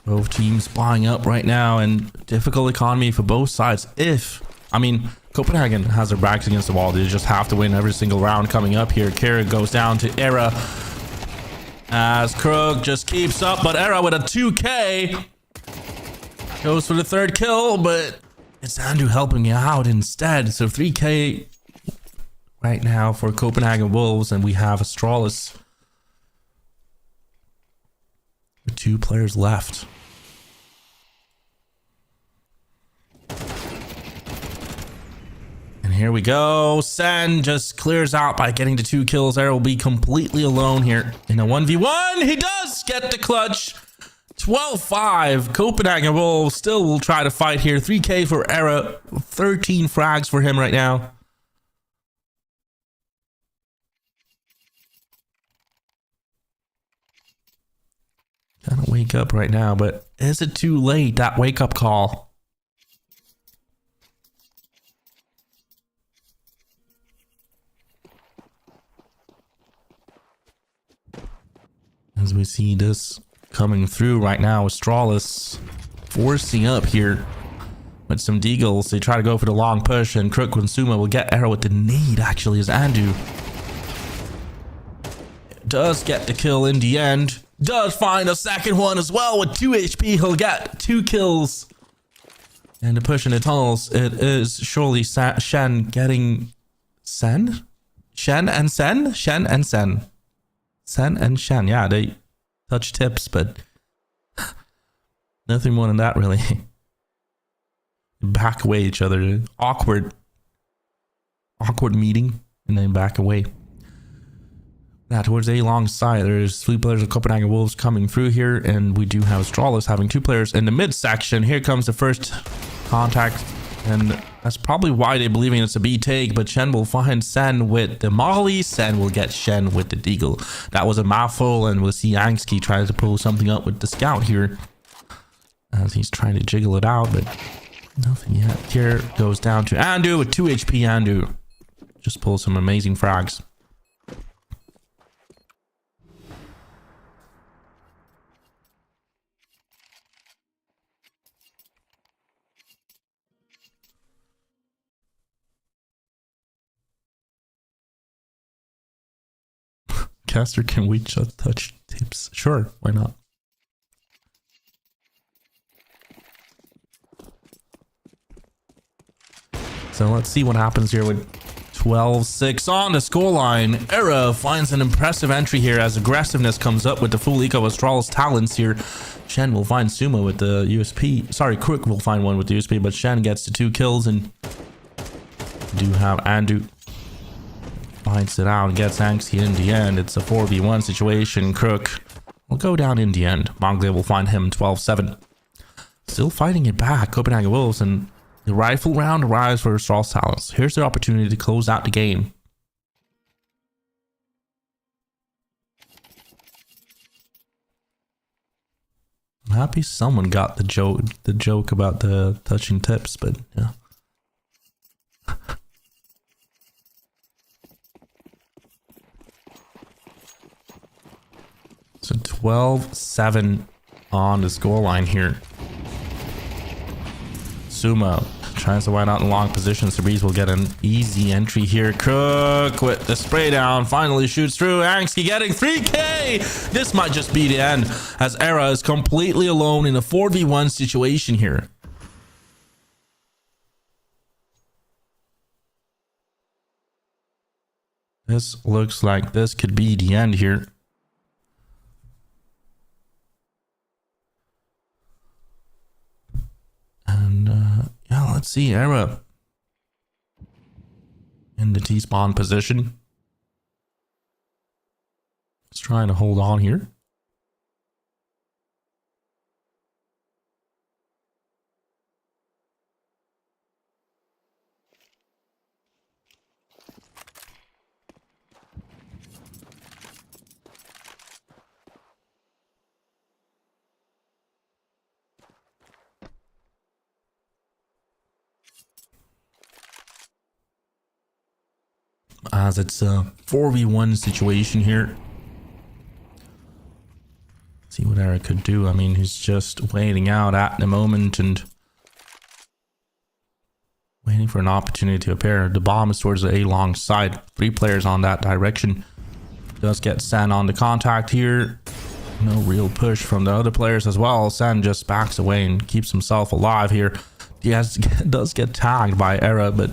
Both teams buying up right now, and difficult economy for both sides. I mean, Copenhagen has their backs against the wall. They just have to win every single round coming up here. Kara goes down to Era as Krug just keeps up, but Era with a 2k goes for the third kill, but it's Andu helping you out instead. So 3k right now for Copenhagen Wolves, and we have Astralis with 2 players left. Here we go. Sen just clears out by getting the 2 kills. Era will be completely alone here in a 1v1. He does get the clutch. 12-5. Copenhagen Wolves still will try to fight here. 3k for Era. 13 frags for him right now. Gotta wake up right now, but is it too late? That wake up call. As we see this coming through right now, Astralis forcing up here with some deagles. They try to go for the long push, and Crook and Suma will get Arrow with the nade actually as Andu does get the kill in the end. Does find a second one as well with 2 HP. He'll get 2 kills. And the push in the tunnels, it is surely Shen getting Sen? Shen and Sen? Shen and Sen. Sen and Shen, yeah, they touch tips, but nothing more than that, really. Back away each other. Awkward awkward meeting and then back away. Now towards the long side, there's 3 players of Copenhagen Wolves coming through here, and we do have Astralis having 2 players in the mid section. Here comes the first contact, and that's probably why they're believing it's a B take, but Shen will find Sen with the Molly. Sen will get Shen with the Deagle. That was a mouthful, and we'll see Angski try to pull something up with the Scout here as he's trying to jiggle it out, but nothing yet. Here goes down to Andu with 2 HP. Andu just pulls some amazing frags. Caster, can we just touch tips? Sure, why not? So let's see what happens here with 12-6 on the scoreline. Era finds an impressive entry here as aggressiveness comes up with the full eco of Astralis talents here. Shen will find Sumo with the USP. Sorry, Crook will find one with the USP, but Shen gets the 2 kills, and do have Andu finds it out and gets Angsti in the end. It's a 4v1 situation. Crook will go down in the end. Monglia will find him 12-7. Still fighting it back, Copenhagen Wolves, and the rifle round arrives for Astralis talents. Here's the opportunity to close out the game. I'm happy someone got the joke about the touching tips, but yeah. So 12-7 on the scoreline here. Sumo tries to wide out in long positions. The Breeze will get an easy entry here. Crook with the spray down finally shoots through. Angsti getting 3k. This might just be the end as Era is completely alone in a 4v1 situation here. This looks like this could be the end here. And yeah, let's see. Era in the T-spawn position. He's trying to hold on here. As it's a 4v1 situation here. See what Eric could do. I mean, he's just waiting out at the moment and waiting for an opportunity to appear. The bomb is towards the A long side. 3 players on that direction. Does get San on the contact here. No real push from the other players as well. San just backs away and keeps himself alive here. He does get tagged by Era, but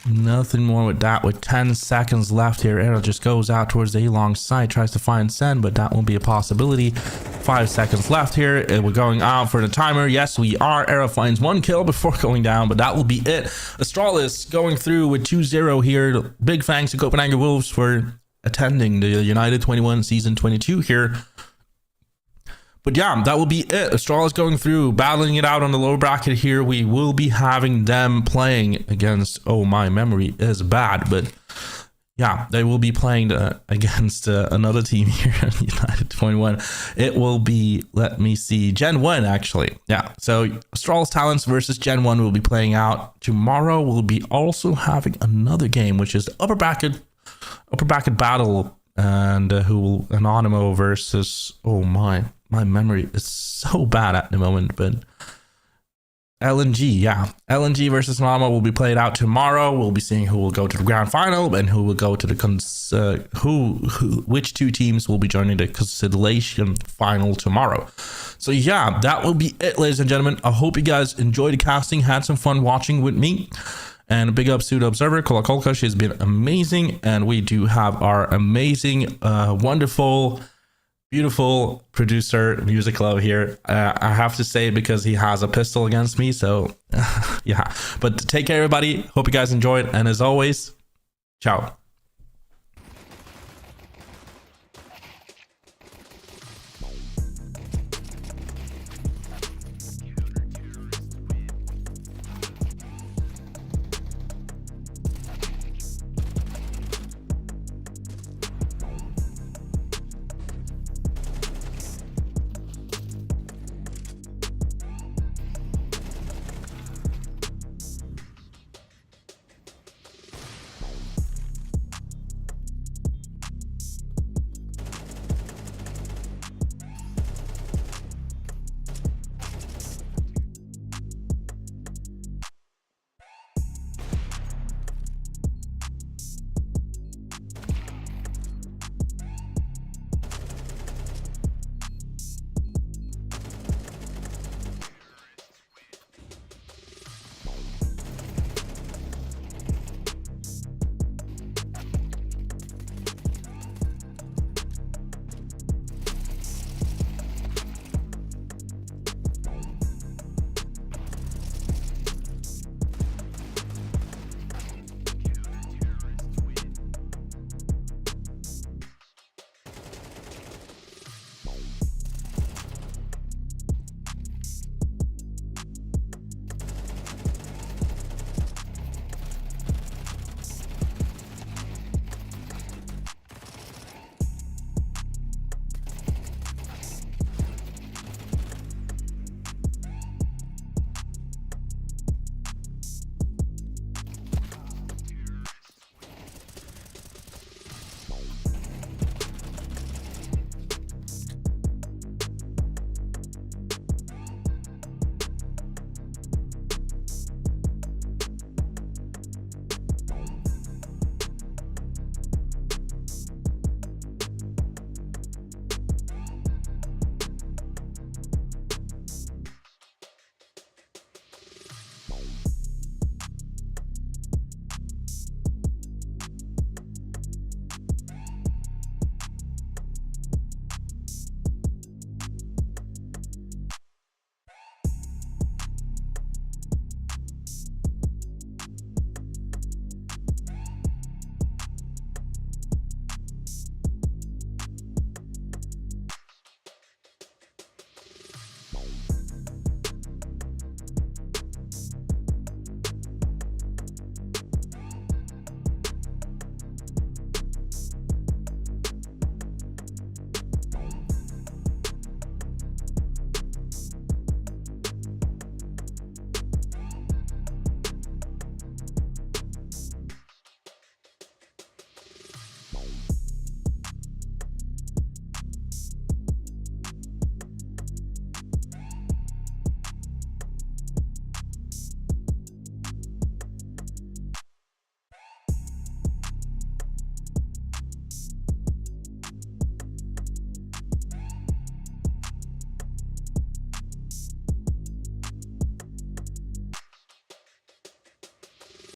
nothing more with that. With 10 seconds left here, Era just goes out towards the A-long side, tries to find Sen, but that won't be a possibility. 5 seconds left here. We're going out for the timer. Yes, we are. Era finds 1 kill before going down, but that will be it. Astralis going through with 2-0 here. Big thanks to Copenhagen Wolves for attending the United21 Season 22 here. But yeah, that will be it. Astralis going through, battling it out on the lower bracket here. We will be having them playing against, oh, my memory is bad, but yeah, they will be playing against another team here at United21. It will be, let me see, Gen 1 actually. Yeah, so Astralis Talents versus Gen 1 will be playing out tomorrow. We'll be also having another game, which is the upper bracket battle, and Anonymous versus, oh my memory is so bad at the moment, but LNG, yeah, LNG versus Anonymous will be played out tomorrow. We'll be seeing who will go to the grand final and who will go to the which 2 teams will be joining the consolidation final tomorrow. So yeah, that will be it, ladies and gentlemen. I hope you guys enjoyed the casting, had some fun watching with me. And big ups to the observer, Kolakolka. She's been amazing. And we do have our amazing, wonderful beautiful producer, music love here. I have to say it because he has a pistol against me. So yeah, but take care, everybody. Hope you guys enjoyed. And as always, ciao.